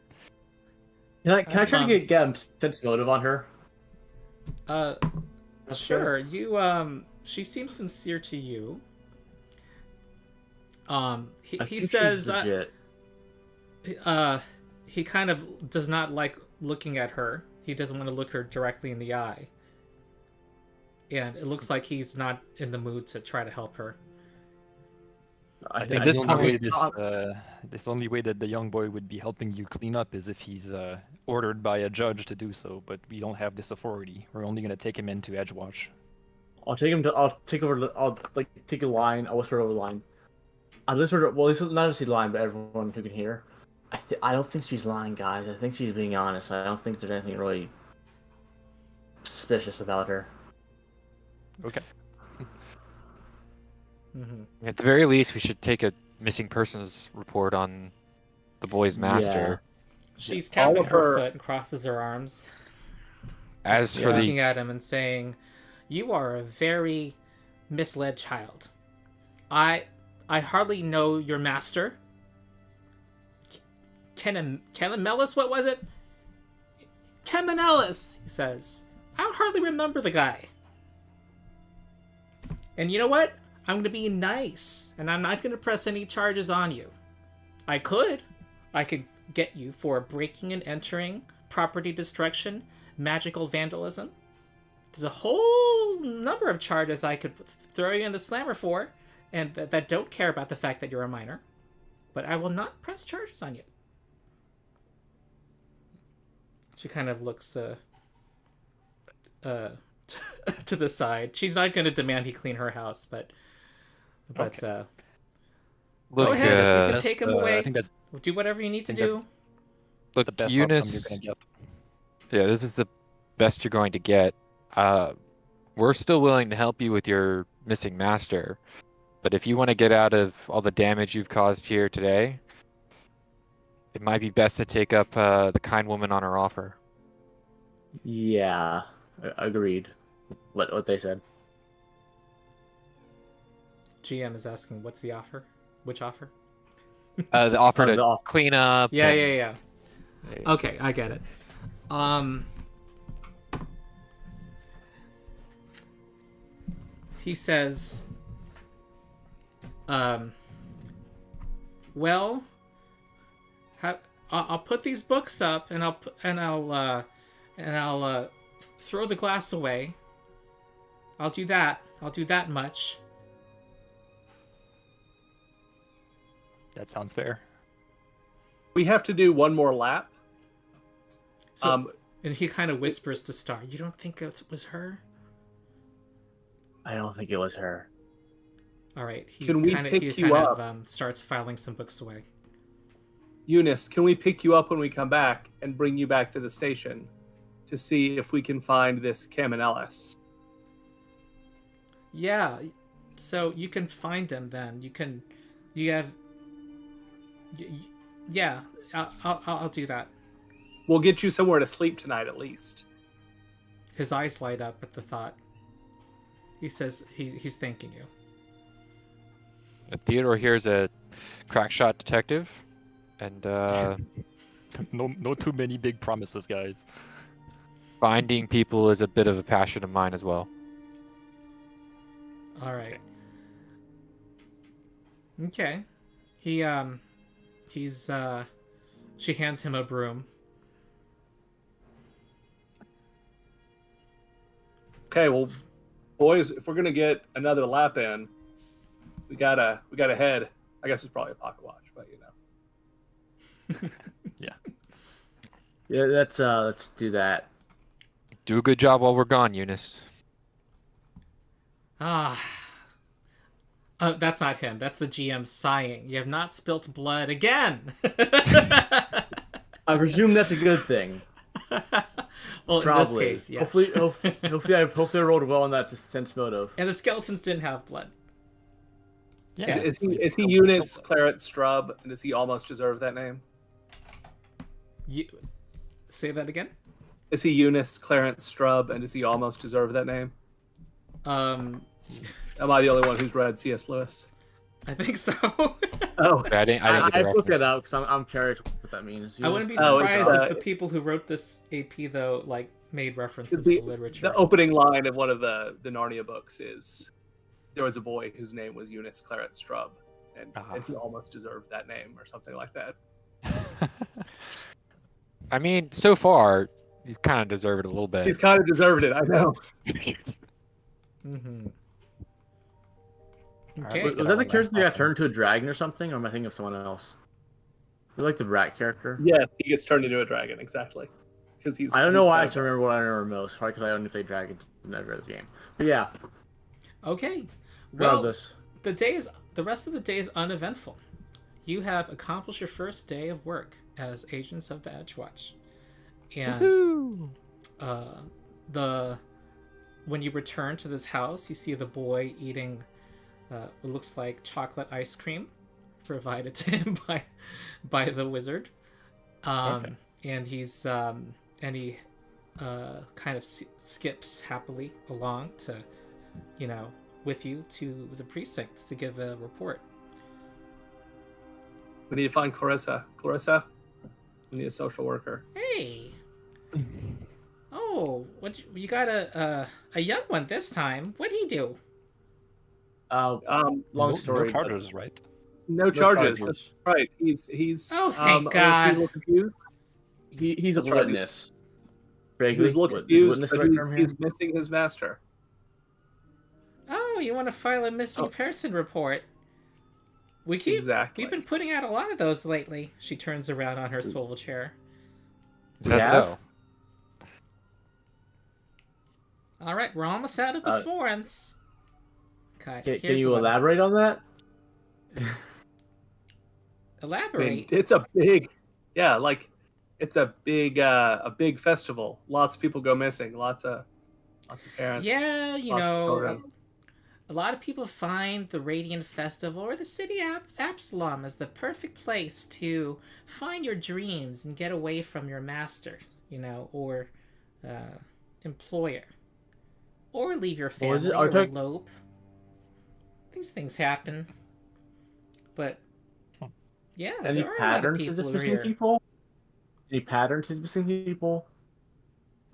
can I try to get a sense motive on her? Sure. You she seems sincere to you. I He think she's says legit. he kind of does not like looking at her. He doesn't want to look her directly in the eye. And it looks like he's not in the mood to try to help her. I At think this the only way point- this only way that the young boy would be helping you clean up is if he's ordered by a judge to do so. But we don't have this authority. We're only going to take him into EDGEWATCH. I'll take over. I'll like take a line. I'll whisper over the line. I whispered. Well, not just the line, but everyone who can hear. I don't think she's lying, guys. I think she's being honest. I don't think there's anything really suspicious about her. Okay. Mm-hmm. at the very least, we should take a missing persons report on the boy's master. She's All tapping of her her- foot and crosses her arms. As Just for looking the at him and saying, "You are a very misled child. I hardly know your master. Kenamelis, what was it? Kemenellis," he says. "I hardly remember the guy. And you know what? I'm going to be nice, and I'm not going to press any charges on you. I could get you for breaking and entering, property destruction, magical vandalism. There's a whole number of charges I could throw you in the slammer for, and that don't care about the fact that you're a minor. But I will not press charges on you." She kind of looks to the side. She's not going to demand he clean her house, but Okay. Go Look, ahead. You can That's, take him I away. think that's Do whatever you need to think that's- do. look, the best outcome you're Eunice. gonna get. Yeah, this is the best you're going to get. We're still willing to help you with your missing master, but if you want to get out of all the damage you've caused here today, it might be best to take up the kind woman on her offer. Yeah, agreed. What they said. GM is asking, what's the offer? Which offer? The offer to The off- clean up. Yeah, and- yeah. Okay, I get it. He says, well, I'll put these books up, and I'll throw the glass away. I'll do that. I'll do that much. That sounds fair. We have to do one more lap. So, and he kind of whispers to Star, "You don't think it was her?" I don't think it was her. All right. He Can we pick you up? Starts filing some books away. Eunice, can we pick you up when we come back and bring you back to the station to see if we can find this Caminellis? Yeah. So you can find him then. Yeah. I'll do that. We'll get you somewhere to sleep tonight at least. His eyes light up at the thought. He says he's thanking you. Theodore here is a crackshot detective, and No too many big promises, guys. finding people is a bit of a passion of mine as well. All right. Okay. She hands him a broom. Okay, well, boys, if we're gonna get another lap in, we gotta head. I guess it's probably a pocket watch, but you know. Yeah, let's do that. Do a good job while we're gone, Eunice. Ah. Oh, that's not him. That's the GM sighing. You have not spilt blood again. I presume that's a good thing. Well, Probably. in this case, yes. Hopefully I rolled well on that sense motive. And the skeletons didn't have blood. Yeah. Is he Eunice Clarence Strub, and does he almost deserve that name? You say that again? Is he Eunice Clarence Strub, and does he almost deserve that name? Um, Am I the only one who's read C.S. Lewis? I think so. Oh, I didn't get the I looked reference. it up because I'm curious what that means. I wouldn't be Oh, surprised it's, if the people who wrote this AP though made references The- to literature. the opening line of one of the Narnia books is, "There was a boy whose name was Eunice Clarence Strub, and he almost deserved that name," or something like that. I mean, so far, he's kind of deserved it a little bit. He's kind of deserved it, I know. Mm-hmm. All right, Okay. let's Was get that on the that. character that got turned into a dragon or something, or am I thinking of someone else? I like the rat character. Yes, he gets turned into a dragon, exactly. Because he's. I don't know he's why I kind just remember what I remember most. Probably because I only played dragons in every other game. But yeah, Okay. Well, regardless. the rest of the day is uneventful. You have accomplished your first day of work as agents of the EDGEWATCH, and when you return to this house, you see the boy eating what looks like chocolate ice cream provided to him by the wizard. Okay. And he kind of skips happily along to, with you to the precinct to give a report. We need to find Clarissa. Clarissa, we need a social worker. Hey. Oh, you got a young one this time. What'd he do? Long story. No charges, right? No charges. That's right. He's. Oh, thank a God. little confused. He's a That's right. witness. He was a little Is confused, witness but the right term here? he's missing his master. Oh, you want to file a missing person report? Exactly. We've been putting out a lot of those lately. She turns around on her swivel chair. That's Yes. so. All right, we're almost out of the forums. Okay, Can you elaborate on that? I mean, Elaborate. it's a big, yeah, like it's a big festival. Lots of people go missing. Lots of parents. Yeah, Lots of children. a lot of people find the Radiant Festival or the city of Absalom as the perfect place to find your dreams and get away from your master, or employer. Or leave your family or elope. These things happen. But, yeah, Any there are a lot of patterns to people this who are missing here. people? Any patterns to missing people?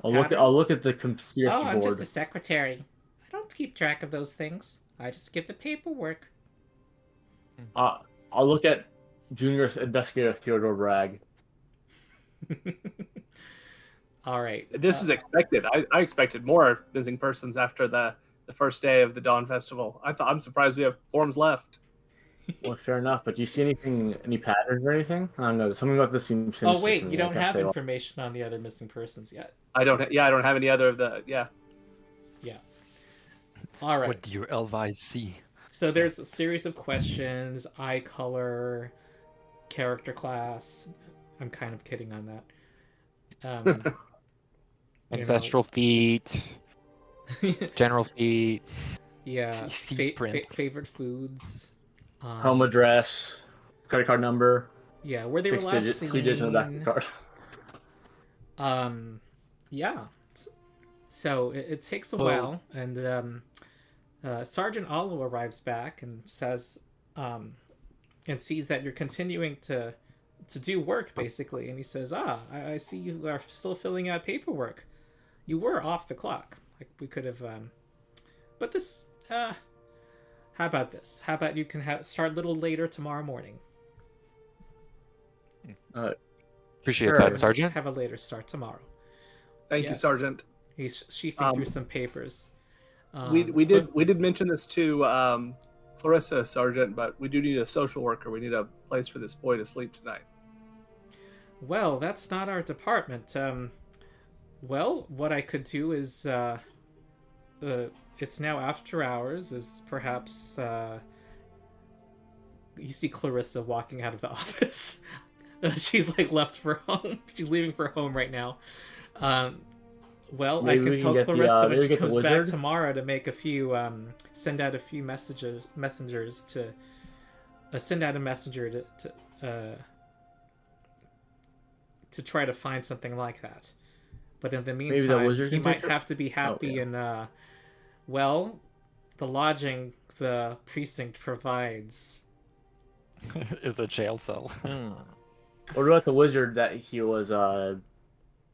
I'll Patterns? look at the conspiracy Oh, I'm board. just a secretary. I don't keep track of those things. I just give the paperwork. I'll look at Junior Investigator Theodore Bragg. All right. This is expected. I expected more missing persons after the first day of the Dawn Festival. I'm surprised we have forms left. Well, fair enough. But do you see any patterns or anything? I don't know. Something about this seems. Oh sinister wait, to me. you I don't can't have say what. information on the other missing persons yet. I don't have any other of the All right. What do your elf eyes see? So there's a series of questions: eye color, character class. I'm kind of kidding on that. Ancestral feet, general feet. Yeah. Feet print. Favorite foods. Home address, credit card number, Yeah, where they were 6 last digits, seen. 3 digits on the back of the card. Yeah. So it takes a Oh. while, and Sergeant Olo arrives back and says, and sees that you're continuing to do work, basically, and he says, I see you are still filling out paperwork. You were off the clock. Like, we could have, but this, how about this? How about you can start a little later tomorrow morning? Appreciate Sure. that, Sergeant. Have a later start tomorrow. Thank you, Yes. Sergeant. He's sheafing through some papers. We did mention this to Clarissa, Sergeant, but we do need a social worker. We need a place for this boy to sleep tonight. Well, that's not our department. Well, what I could do is, it's now after hours, is perhaps, you see Clarissa walking out of the office. She's, like, left for home. She's leaving for home right now. Well, Maybe I can we tell can get Clarissa when maybe she get the comes back wizard? tomorrow to make a few, send out a few messengers to, send out a messenger to try to find something like that. But in the Maybe the meantime, wizard he can might take her? have to be happy yeah. in, well, the lodging the precinct provides. Is a jail cell. What about the wizard that he was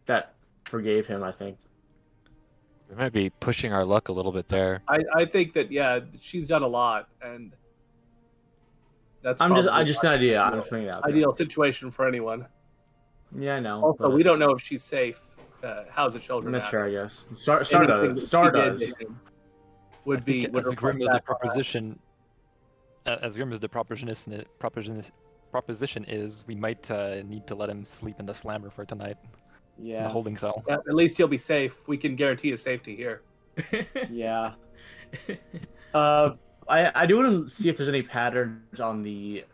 that forgave him? I think. We might be pushing our luck a little bit there. I think that she's done a lot, and that's I probably just an idea. I'm ideal- just putting it out there. ideal situation for anyone. Yeah, I know. Also, but we don't know if she's safe. How's the children? That's at? fair, I guess. Star Anything does. that Star she did does. to him would be would as grim as reflect the back on that. proposition is, we might need to let him sleep in the slammer for tonight, in the Yeah. holding cell. Yeah, at least he'll be safe. We can guarantee his safety here. Yeah. I do want to see if there's any patterns on the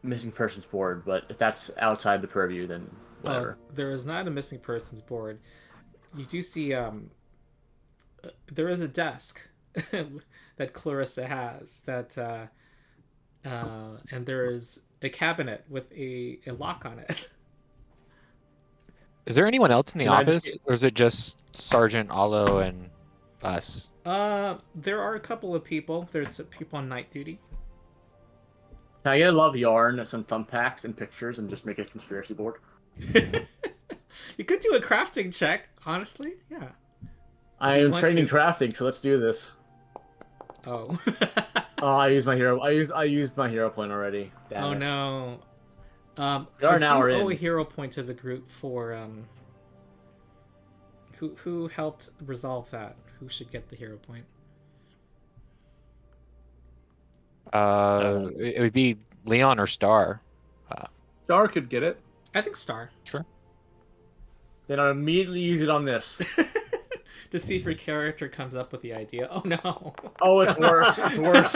missing persons board, but if that's outside the purview, then whatever. There is not a missing persons board. You do see there is a desk that Clarissa has that and there is a cabinet with a lock on it. Is there anyone else in the Can I just office, get- or is it just Sergeant Olo and us? There are a couple of people. There's people on night duty. Can I get a love yarn, some thumbtacks, and pictures, and just make a conspiracy board? You could do a crafting check, honestly. Yeah. I You am want training to- crafting, so let's do this. Oh. Oh, I used my hero. I used my hero point already. Damn Oh it. no. We are I an hour do owe in. a hero point to the group for who helped resolve that. Who should get the hero point? It would be Leon or Star. Star could get it. I think Star. Then I'll immediately use it on this. To see if your character comes up with the idea. Oh no. Oh, it's worse. It's worse.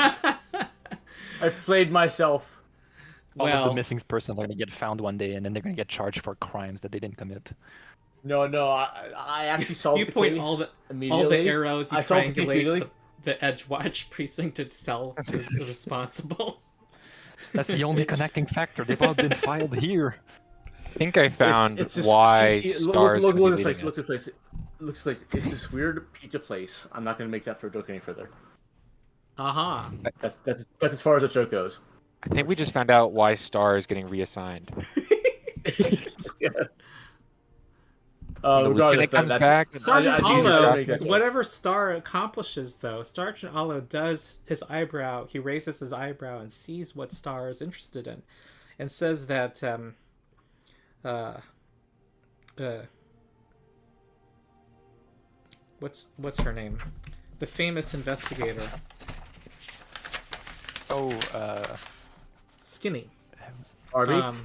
I played myself. All of the Well, missing persons are gonna get found one day, and then they're gonna get charged for crimes that they didn't commit. No, I actually solved you the point case all the immediately. arrows. You I solved the case triangulate immediately. the Edgewatch precinct itself is responsible. That's the only connecting factor. They've all been filed here. I think I found It's just- why see, Stars look gonna at be this place. leaving Look us. at this place. Look at this place. It's this weird pizza place. I'm not gonna make that for a joke any further. Aha. That's as far as the joke goes. I think we just found out why Star is getting reassigned. Yes. The Regardless, lieutenant comes that- back. Sergeant I see Allo, you drafting. whatever Star accomplishes, though, Sergeant Allo does his eyebrow. He raises his eyebrow and sees what Star is interested in, and says that what's her name? The famous investigator, Oh, Skinny. Harvey.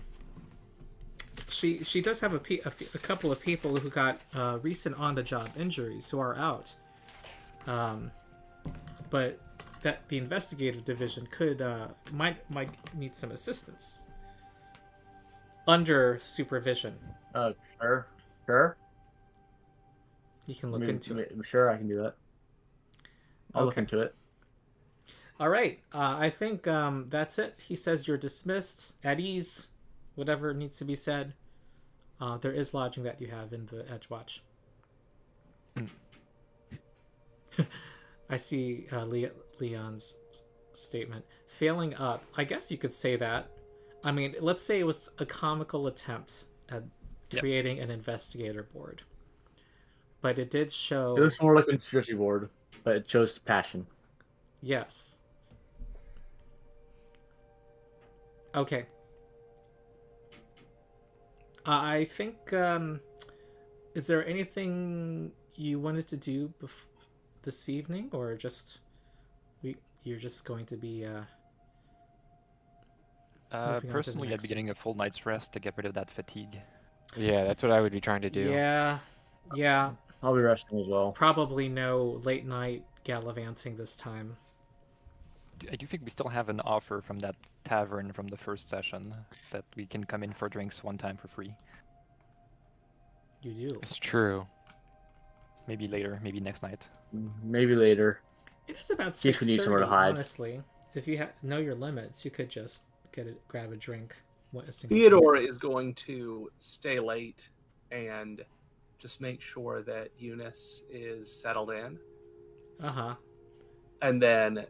She does have a couple of people who got recent on-the-job injuries who are out, but that the investigative division could might need some assistance under supervision. Sure. You can look into it. I'm sure I can do that. I'll look Okay. into it. All right, I think that's it. He says you're dismissed, at ease, whatever needs to be said. There is lodging that you have in the Edgewatch. I see Leon's statement. Failing up. I guess you could say that. I mean, let's say it was a comical attempt at creating an investigator board. But it did show... It looks more like a conspiracy board, but it shows passion. Yes. Okay. I think, is there anything you wanted to do this evening, or just you're just going to be moving on to the personally, I'd next be getting a full night's rest to get rid of that fatigue. Yeah, that's what I would be trying to do. Yeah, I'll be resting as well. probably no late night gallivanting this time. I do think we still have an offer from that tavern from the first session that we can come in for drinks one time for free. You do. It's true. Maybe later, maybe next night. Maybe later. It is about case we need somewhere to 6:30, hide. honestly. If you know your limits, you could just grab a drink. A single Theodore is going to stay late and just make sure that Eunice is settled in, Uh-huh. and then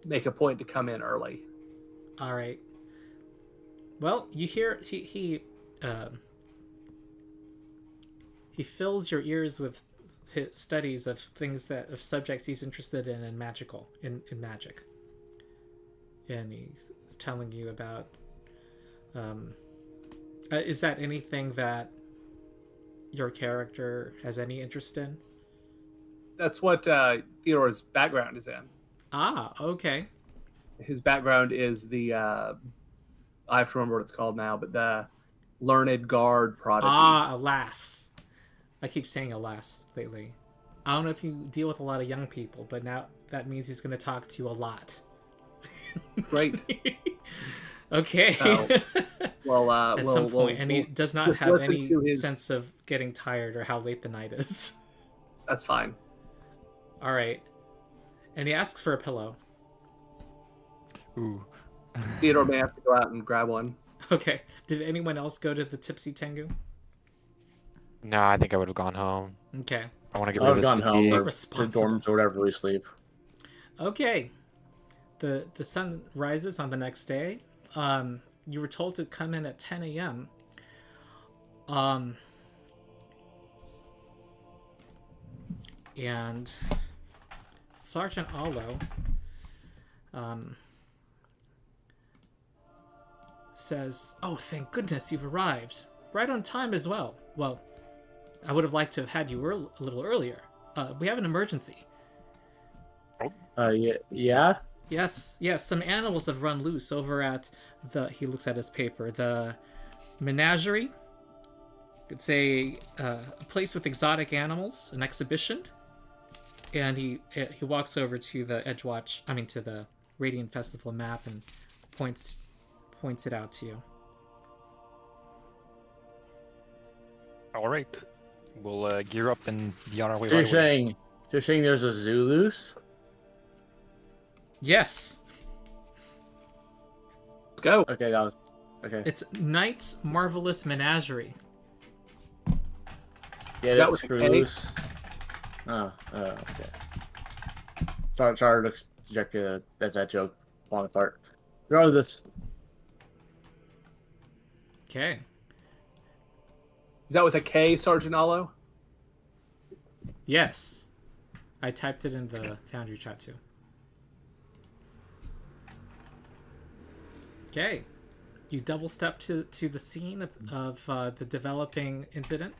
make a point to come in early. All right. Well, you hear he fills your ears with his studies of of subjects he's interested in magic, and he's telling you about. Is that anything that your character has any interest in? That's what Theodore's background is in. Ah, okay. His background is the I have to remember what it's called now, but the learned guard prodigy. Ah, alas. I keep saying alas lately. I don't know if you deal with a lot of young people, but now that means he's going to talk to you a lot. Great. Okay. So, well, At some point, and he does not let's have listen any to his- sense of getting tired or how late the night is. That's fine. All right. And he asks for a pillow. Ooh. Theodore may have to go out and grab one. Okay. Did anyone else go to the Tipsy Tengu? No, I think I would have gone home. Okay. I want to get I rid would of have this gone home fatigue. So or to responsible. dorms or whatever we sleep. Okay. The sun rises on the next day. You were told to come in at 10 a.m. And Sergeant Allo says, "Oh, thank goodness you've arrived. Right on time as well. Well, I would have liked to have had you a little earlier. We have an emergency. Yeah. Yes, some animals have run loose over at he looks at his paper, the menagerie. It's a place with exotic animals, an exhibition. And he walks over to the to the Radiant Festival map and points points it out to you. All right. We'll gear up and be on our way. So right away. you're saying there's a zoo loose? Yes, Let's go. Okay, that was okay. it's Knight's Marvelous Menagerie. Yeah, Is that that's with a K? loose. Oh, okay. Sorry to project that joke falling apart. Regardless, Okay. Is that with a K, Sergeant Allo? Yes. I typed it in the Foundry chat too. Okay. You double step to the scene of the developing incident.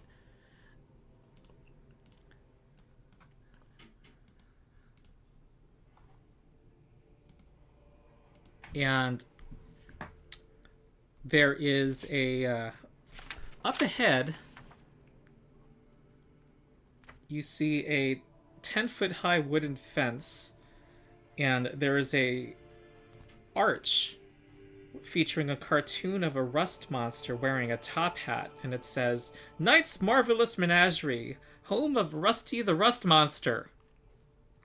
And there is a up ahead you see a 10-foot high wooden fence, and there is a arch featuring a cartoon of a rust monster wearing a top hat, and it says Knight's Marvelous Menagerie, home of Rusty the Rust Monster,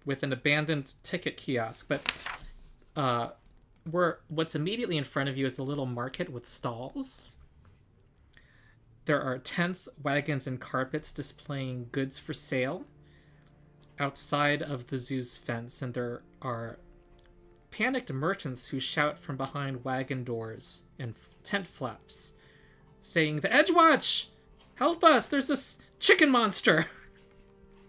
with an abandoned ticket kiosk. But what's immediately in front of you is a little market with stalls. There are tents, wagons, and carpets displaying goods for sale outside of the zoo's fence, and there are panicked merchants who shout from behind wagon doors and tent flaps, saying, "The Edgewatch! Help us! There's this chicken monster!"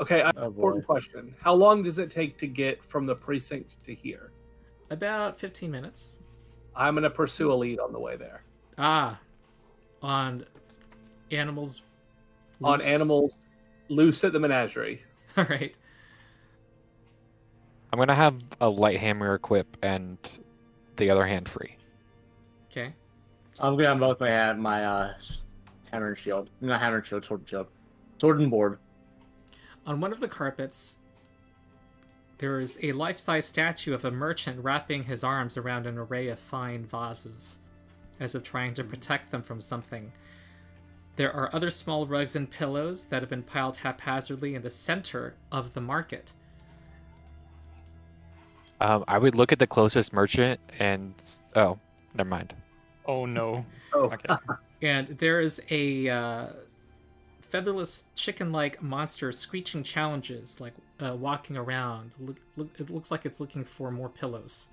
Okay, Oh, important boy. question. How long does it take to get from the precinct to here? About 15 minutes. I'm going to pursue a lead on the way there. On animals. On loose. animals loose at the menagerie. All right. I'm gonna have a light hammer equip and the other hand free. Okay. I'm gonna have both my hammer and shield. Not hammer and shield, sword and shield. Sword and board. On one of the carpets, there is a life-size statue of a merchant wrapping his arms around an array of fine vases, as if trying to protect them from something. There are other small rugs and pillows that have been piled haphazardly in the center of the market. I would look at the closest merchant and oh, never mind. Oh no. Oh, Okay. And there is a featherless chicken-like monster screeching challenges, like walking around. It looks like it's looking for more pillows.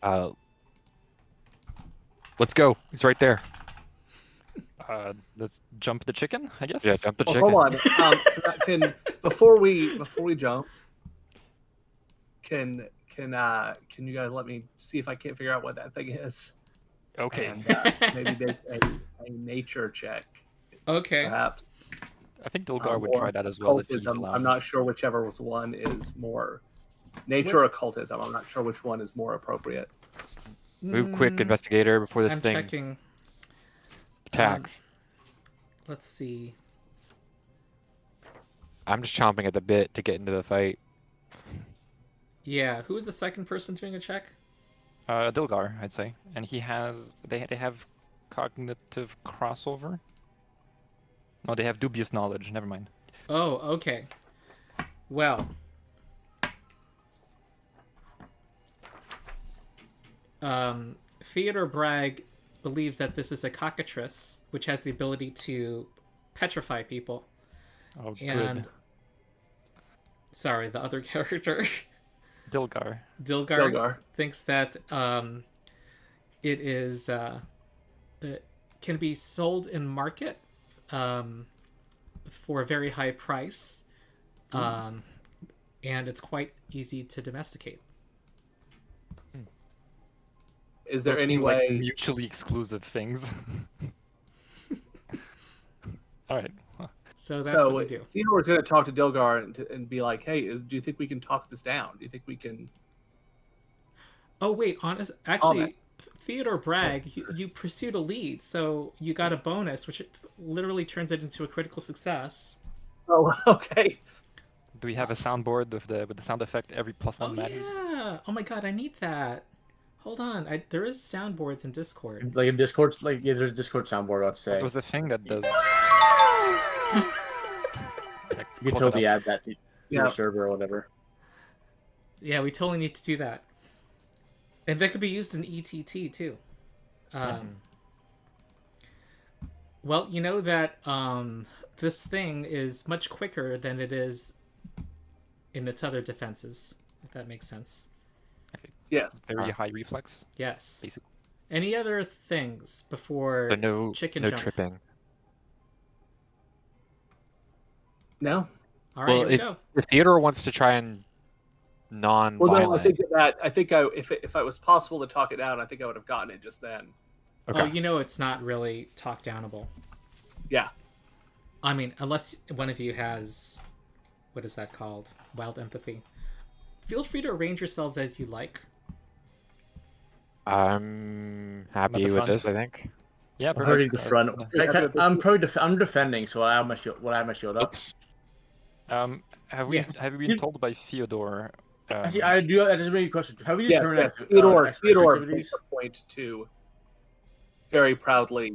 Let's go. He's right there. Let's jump the chicken, I guess. Yeah, jump the well, chicken. hold on. Can before we jump, can you guys let me see if I can't figure out what that thing is? Okay. And maybe make a nature check, Okay. perhaps. I think Dilgar would Or try that as well if he's occultism. allowed. I'm not sure whichever one is more nature or occultism. I'm not sure which one is more appropriate. Move quick, investigator, before this I'm thing checking. attacks. Let's see. I'm just chomping at the bit to get into the fight. Yeah, who is the second person doing a check? Dilgar, I'd say, and he has. They have cognitive crossover. No, they have dubious knowledge. Never mind. Oh, okay. Well. Theodore Bragg believes that this is a cockatrice, which has the ability to petrify people. Oh, And good. sorry, the other character, Dilgar. Dilgar, thinks that it is it can be sold in market for a very high price, and it's quite easy to domesticate. Is there Those any seem like way? mutually exclusive things? All right. So that's So what we do. Theodore's going to talk to Dilgar and be like, "Hey, do you think we can talk this down? Do you think we can?" Oh wait, actually, Theodore Bragg, you pursued a lead, so you got a bonus, which literally turns it into a critical success. Oh, okay. Do we have a soundboard with the sound effect? Every +1 Oh matters. yeah! Oh my god, I need that. Hold on, there is soundboards in Discord. Like in Discord, like yeah, there's a Discord soundboard. I'd say What was the thing that does? you can Close totally enough. add that to Yeah. your server or whatever. Yeah, we totally need to do that. And that could be used in ETT too. Well, you know that this thing is much quicker than it is in its other defenses, if that makes sense. Yes. Very high reflex, Yes. basically. Any other things before But no chicken no jump? tripping. No. All right, Well, here we go. if Theodore wants to try and Well, non-violent, no. I think if it was possible to talk it down, I think I would have gotten it just then. okay. Oh, you know it's not really talk downable. Yeah. I mean, unless one of you has, what is that called? Wild empathy. Feel free to arrange yourselves as you like. I'm happy the with front. this. I think. Yeah, I'm hurting the front. I'm defending, so I have my shield. I have my shield up. Oops. Have we been told by Theodore? Actually, I do. That doesn't make a question. Have we Yeah. determined Theodore activities? makes a point to very proudly.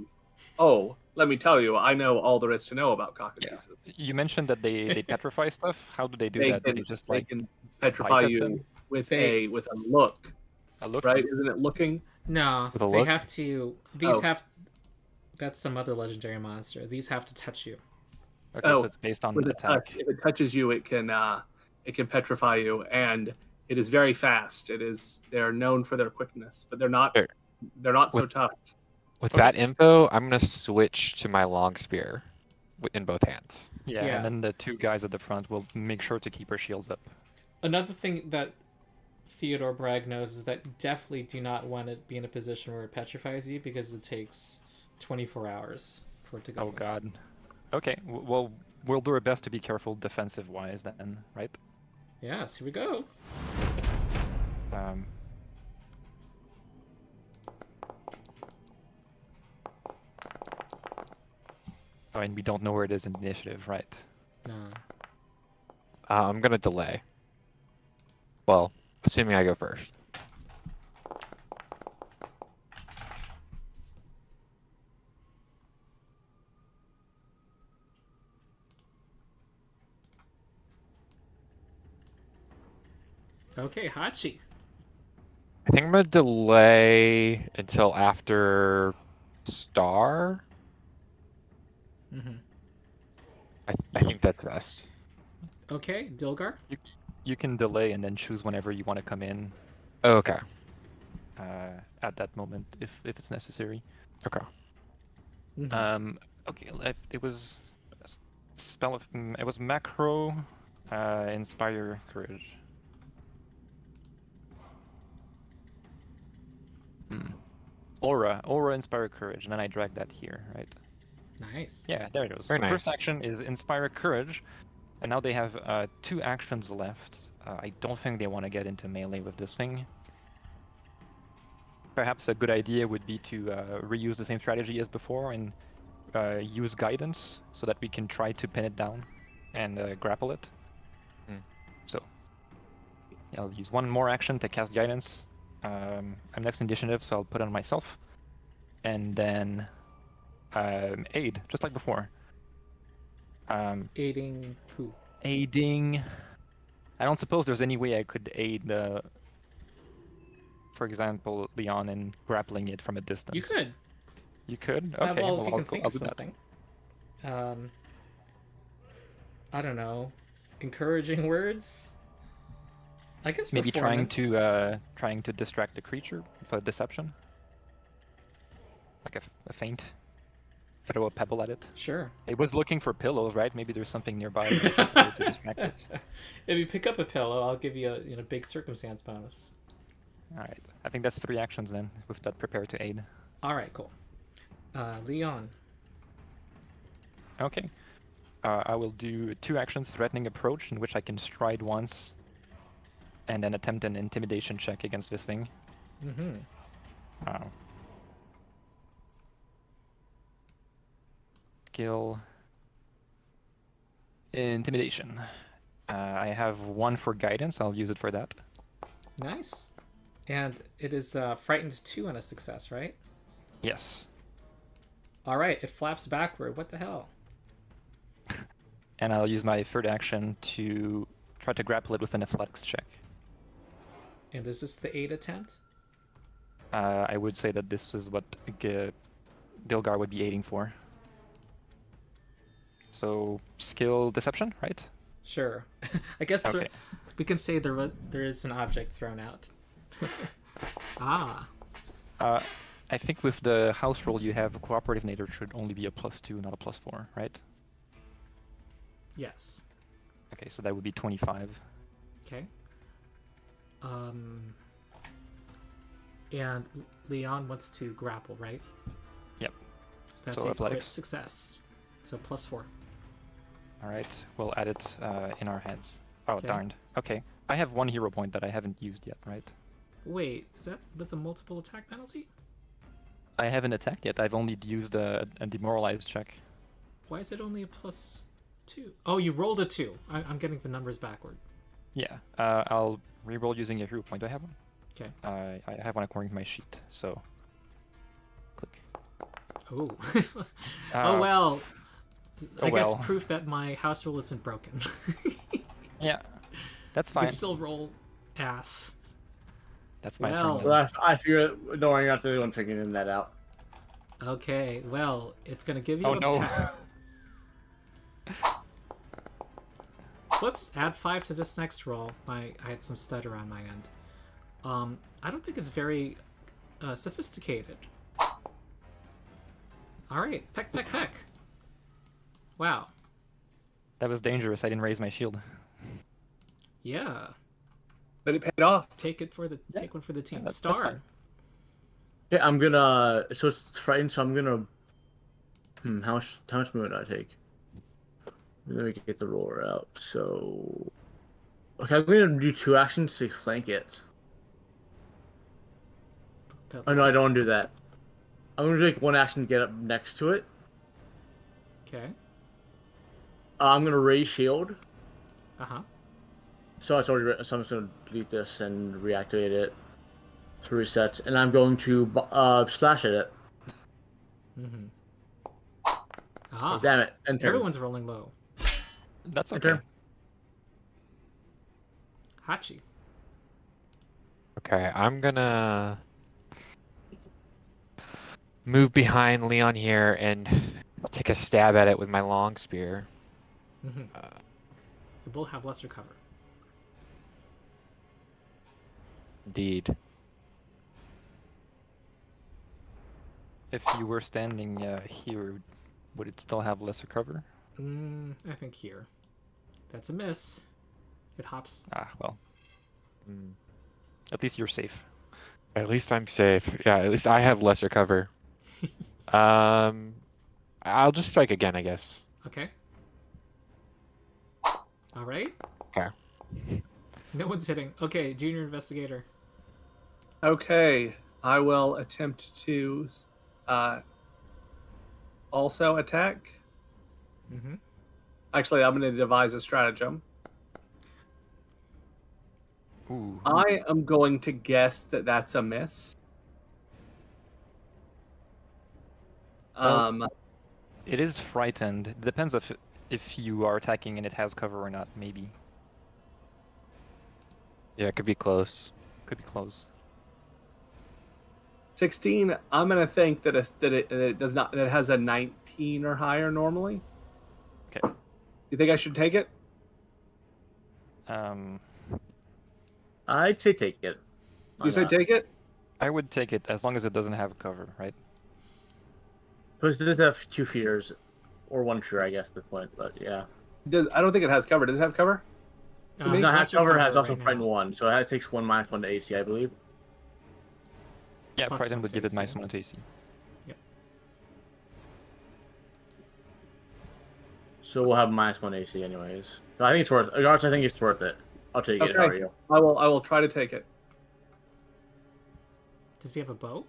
Oh, let me tell you, I know all there is to know about cockatrices. You mentioned that they petrify stuff. How do they do that? Do they just they like can petrify bite at you them? with a look, a look? right? Isn't it looking? No, With a they look? have to. These Oh. have. That's some other legendary monster. These have to touch you. Okay, Oh, so it's based on With a attack. touch. If it touches you, it can petrify you, and it is very fast. They're known for their quickness, but they're not Sure. so tough. With that info, I'm gonna switch to my long spear in both hands. Yeah, Yeah. and then the two guys at the front will make sure to keep our shields up. Another thing that Theodore Bragg knows is that you definitely do not want to be in a position where it petrifies you because it takes 24 hours for it to go. Oh god. Okay, well, we'll do our best to be careful defensive-wise then, right? Yes, here we go. Oh, and we don't know where it is in initiative, right? No. I'm gonna delay. Well, assuming I go first. Okay, Hachi. I think I'm gonna delay until after Star. Mm-hmm. I think that's best. Okay, Dilgar. You can delay and then choose whenever you want to come in Oh, okay. at that moment if it's necessary. Okay. Mm-hmm. Okay, it was a spell of it was macro, inspire courage. Aura inspire courage, and then I drag that here, right? Nice. Yeah, there it goes. Very So first nice. action is inspire courage, and now they have 2 actions left. I don't think they want to get into melee with this thing. Perhaps a good idea would be to reuse the same strategy as before and use guidance so that we can try to pin it down and grapple it. So I'll use one more action to cast guidance. I'm next initiative, so I'll put it on myself, and then aid, just like before. Aiding who? Aiding. I don't suppose there's any way I could aid for example, Lyon in grappling it from a distance. You could. You could? Okay, Well, if you I'll can think I'll of do that. something. I don't know. Encouraging words. I guess Maybe trying performance. to distract the creature for deception, like a feint. Throw a pebble at it. Sure. It was looking for pillows, right? Maybe there's something nearby to distract it. If you pick up a pillow, I'll give you a big circumstance bonus. All right, I think that's 3 actions then. With that, prepare to aid. All right, cool. Lyon. Okay. I will do 2 actions: threatening approach, in which I can stride once, and then attempt an intimidation check against this thing. Mm-hmm. Skill. Intimidation. I have 1 for guidance. I'll use it for that. Nice. And it is frightened 2 on a success, right? Yes. All right, it flaps backward. What the hell? And I'll use my third action to try to grapple it with an athletics check. And is this the 8 attempt? I would say that this is what Dilgar would be aiding for. So, skill deception, right? Sure. I guess Okay. we can say there is an object thrown out. Ah. I think with the house roll you have, cooperative nature should only be a +2, not a +4, right? Yes. Okay, so that would be 25. Okay. And Lyon wants to grapple, right? Yep. That's So a crit athletics. success. So +4. All right, we'll add it in our heads. Oh, Okay. darned. Okay, I have 1 hero point that I haven't used yet, right? Wait, is that with a multiple attack penalty? I haven't attacked yet. I've only used a demoralized check. Why is it only a +2? Oh, you rolled a 2. I'm getting the numbers backward. Yeah, I'll reroll using a hero point. Do I have one? Okay. I have one according to my sheet, so... Click. Oh. Uh, Oh well. I guess well. proof that my house rule isn't broken. Yeah, that's You fine. can still roll ass. That's my Well. turn. Well, I figure, don't worry, you're not the only one figuring that out. Okay, well, it's gonna give you Oh, a no. pack. Whoops, add 5 to this next roll. I had some stutter on my end. I don't think it's very sophisticated. Alright, peck, peck, peck. Wow. That was dangerous. I didn't raise my shield. Yeah. But it paid off. Take one for the team. that's Star. fine. Yeah, I'm gonna. So it's frightened, so I'm gonna. How much movement do I take? Let me get the roller out. So. Okay, I'm gonna do 2 actions to flank it. Oh no, I don't want to do that. I'm gonna take 1 action to get up next to it. Okay. I'm gonna raise shield. Uh-huh. So it's already. So I'm just gonna delete this and reactivate it. To reset, and I'm going to slash at it. Mm-hmm. Ah. Damn it! And turn. Everyone's rolling low. That's And okay. turn. Hachi. Okay, I'm gonna move behind Leon here and take a stab at it with my long spear. Mm-hmm. You both have lesser cover. Indeed. If you were standing here, would it still have lesser cover? I think here. That's a miss. It hops. Ah, well. Mm. At least you're safe. At least I'm safe. Yeah, at least I have lesser cover. I'll just strike again, I guess. Okay. All right. Okay. No one's hitting. Okay, junior investigator. Okay, I will attempt to also attack. Mm-hmm. Actually, I'm going to devise a stratagem. Ooh. I am going to guess that that's a miss. Well, It is frightened. It depends if you are attacking and it has cover or not, maybe. Yeah, it could be close. Could be close. 16. I'm going to think that it does not. That it has a 19 or higher normally. Okay. You think I should take it? I'd say take it. You say take it? I would take it as long as it doesn't have cover, right? Because does it have 2 fears, or 1 fear, I guess, at this point. But yeah, I don't think it has cover. Does it have cover? Uh, no, has lesser cover has also right frightened now. 1, so it takes 1 -1 to AC, I believe. Yeah, Plus frightened one would to give it AC. minus 1 to AC. So we'll have -1 AC anyways. So I think it's worth. Regardless, I think it's worth it. I'll take it. How Okay. are you? I will try to take it. Does he have a bow?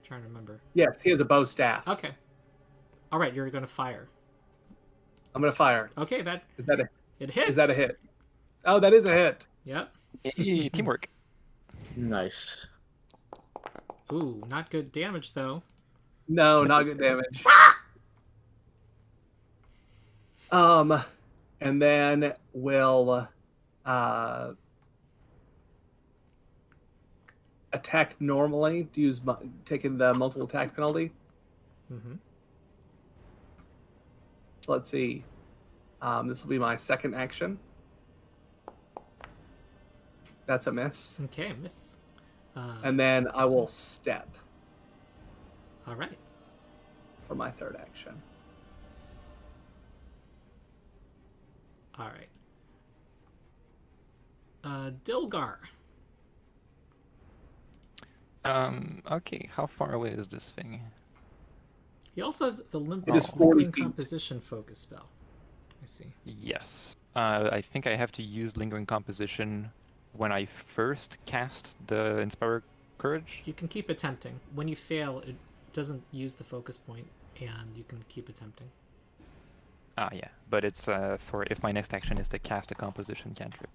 Trying to remember. Yes, he has a bow staff. Okay. All right, you're going to fire. I'm going to fire. Okay, that Is that a it hits. is that a hit? Oh, that is a hit. Yep. Hey, teamwork. Nice. Ooh, not good damage though. No, not good damage. And then we'll attack normally. Taking the multiple attack penalty. Mm-hmm. So let's see. This will be my second action. That's a miss. Okay, miss. And then I will step All right. for my third action. All right. Dilgar. Okay, how far away is this thing? He also has the It is 40 lingering feet. composition focus spell. I see. Yes. I think I have to use Lingering Composition when I first cast the Inspire Courage. You can keep attempting. When you fail, it doesn't use the focus point, and you can keep attempting. Ah, yeah. But it's for if my next action is to cast a Composition cantrip.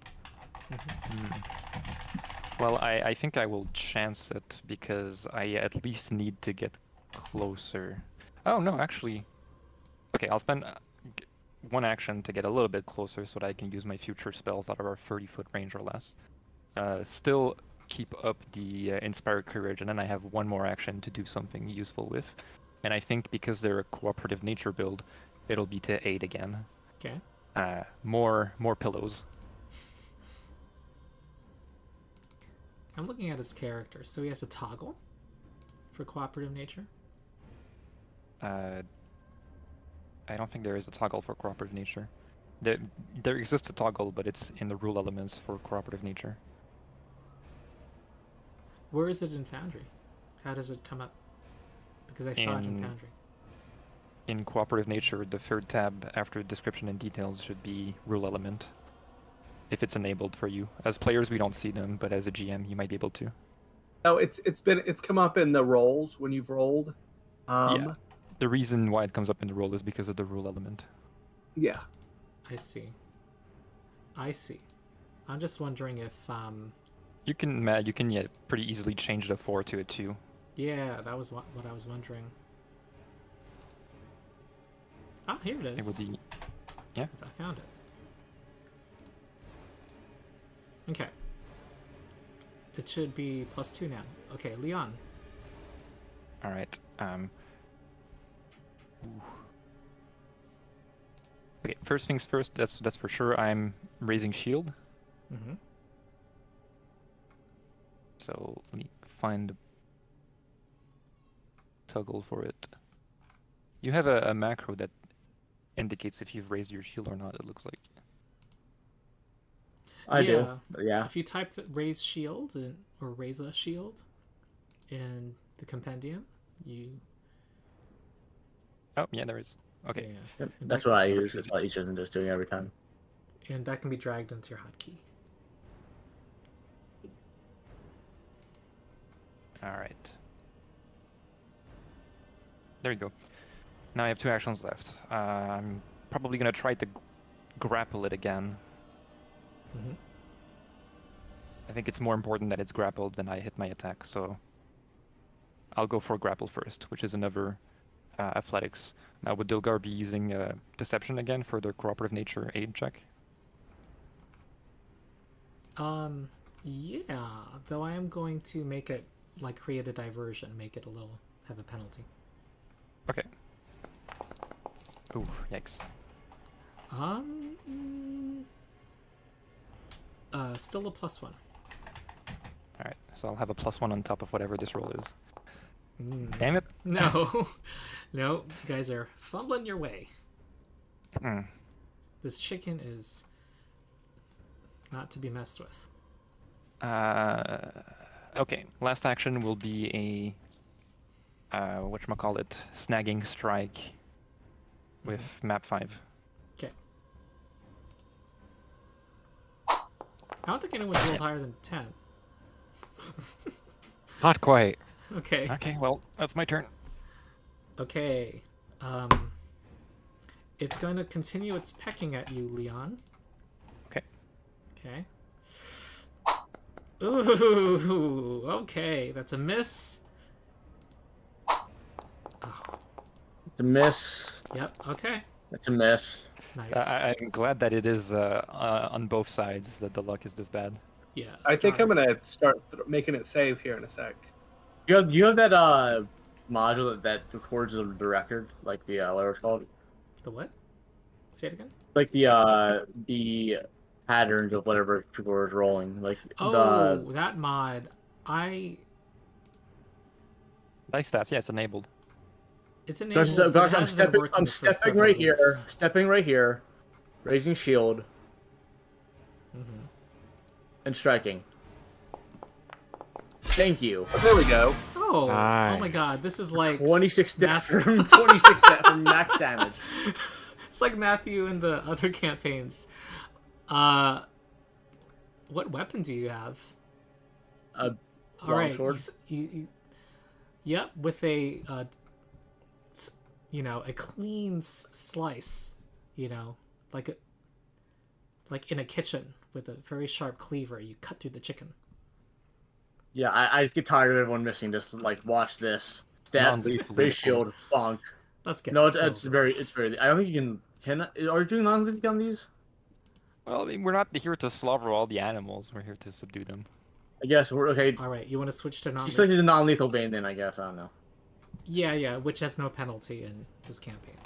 Well, I think I will chance it because I at least need to get closer. Oh, no, actually. Okay, I'll spend one action to get a little bit closer so that I can use my future spells that are 30-foot range or less. Still keep up the Inspire Courage, and then I have one more action to do something useful with. And I think because they're a cooperative nature build, it'll be to aid again. Okay. More pillows. I'm looking at his character. So he has a toggle for cooperative nature. I don't think there is a toggle for cooperative nature. There exists a toggle, but it's in the rule elements for cooperative nature. Where is it in Foundry? How does it come up? Because I saw it in Foundry. In cooperative nature, the third tab after description and details should be rule element. If it's enabled for you. As players, we don't see them, but as a GM, you might be able to. Oh, it's come up in the rolls when you've rolled. Yeah. The reason why it comes up in the roll is because of the rule element. Yeah. I see. I'm just wondering if You can pretty easily change the 4 to a 2. yeah, that was what I was wondering. Ah, here it is. It would be, yeah. I found it. Okay. It should be +2 now. Okay, Lyon. All right. Okay, first things first. That's for sure. I'm raising shield. Mm-hmm. So let me find the toggle for it. You have a macro that indicates if you've raised your shield or not. It looks like. I do. Yeah. If you type the raise shield or raise a shield in the compendium, you. Oh yeah, there is. Okay. Yeah. Yep. And That's that, what I use. It's a lot easier than just doing it every time. and that can be dragged into your hotkey. All right. There you go. Now I have 2 actions left. I'm probably gonna try to grapple it again. Mm-hmm. I think it's more important that it's grappled than I hit my attack, so I'll go for grapple first, which is another athletics. Now, would Dilgar be using deception again for their cooperative nature aid check? Yeah, though I am going to make it, like, create a diversion, make it have a penalty. Okay. Ooh, yikes. Still a +1. Alright, so I'll have a +1 on top of whatever this roll is. Mm. Damn it! No, no, you guys are fumbling your way. Hmm. This chicken is not to be messed with. Okay, last action will be a whatchamacallit, snagging strike with map 5. Okay. I don't think anyone's rolled higher than 10. Not quite. Okay. Okay, well, that's my turn. Okay. It's going to continue its pecking at you, Lyon. Okay. Okay. Ooh, okay, that's a miss. Oh, It's a miss. yep, okay, It's a miss. nice. I'm glad that it is on both sides that the luck is this bad. Yeah, I think I'm star. gonna start making it save here in a sec. You have that module that records the record, like the whatever it's called, The what? Say it again. like the patterns of whatever people are rolling, like Oh, the. that mod. Dice stats, yeah, it's enabled. It's enabled, Gosh, but it gosh, I'm hasn't been stepping. working I'm for stepping several right here. weeks. Stepping right here, raising shield Mhm. and striking. Thank you. There we go. Oh, oh my Nice. god, this is like 26 math- from 26 from max damage. It's like Matthew in the other campaigns. What weapon do you have? A All right. longsword. Yep, with a a clean slice, like in a kitchen with a very sharp cleaver, you cut through the chicken. Yeah, I just get tired of everyone missing. Just like watch this. Stab, Non-lethal base weapon. shield, bonk. Let's get No, this it's over very, with. it's very. I don't think you can. Are you doing non-lethal on these? Well, I mean, we're not here to slaughter all the animals. We're here to subdue them. I guess we're okay. All right, you want to switch to non? She selected the non-lethal vein, then I guess I don't know. Yeah, which has no penalty in this campaign.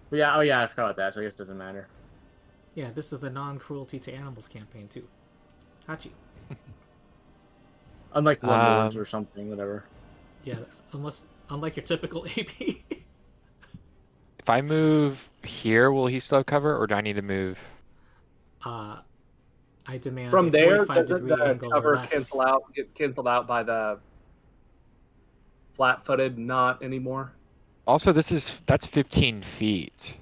But yeah, oh yeah, I forgot about that. So I guess it doesn't matter. Yeah, this is the non-cruelty to animals campaign too. Hachi. Unlike Warlords Um, or something, whatever. Yeah, unlike your typical AP. If I move here, will he still have cover, or do I need to move? I demand From a there, 45 doesn't degree the angle or cover less. get canceled out by the flat-footed not anymore? Also, that's 15 feet.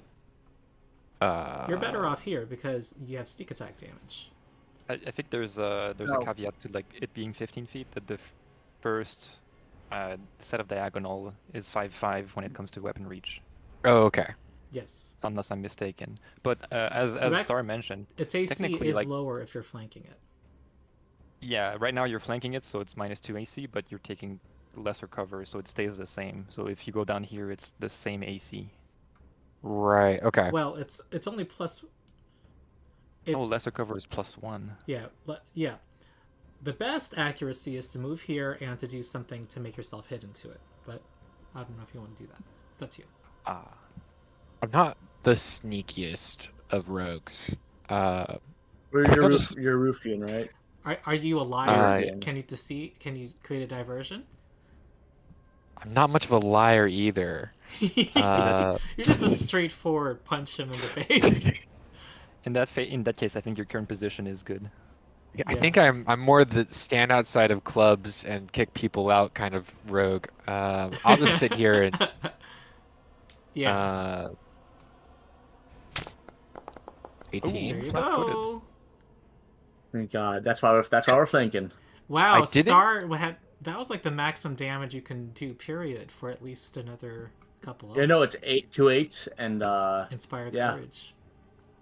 You're better off here because you have sneak attack damage. I think there's a No. caveat to like it being 15 feet that the first set of diagonal is 5/5 when it comes to weapon reach, Oh, okay. Yes. unless I'm mistaken. But as act- Star mentioned, Its AC Technically, is like- lower if you're flanking it. yeah, right now you're flanking it, so it's -2 AC, but you're taking lesser cover, so it stays the same. So if you go down here, it's the same AC. Right. Okay. Well, it's only plus. It's, Oh, lesser cover is +1. yeah. The best accuracy is to move here and to do something to make yourself hit into it. But I don't know if you want to do that. It's up to you. Ah, I'm not the sneakiest of rogues. You're I'll just- you're ruffian, right? Are you a liar? yeah. Can you create a diversion? I'm not much of a liar either. Uh, You're just a straightforward punch him in the face. in that case, I think your current position is good. I Yeah. think I'm more the stand outside of clubs and kick people out kind of rogue. I'll just sit here and Yeah. 18. There you flat-footed. go. Thank God. That's why we're thinking. Wow, I didn't- that was like the maximum damage you can do, period, for at least another couple of Yeah, no, it's 2 8s and Inspired yeah. Courage.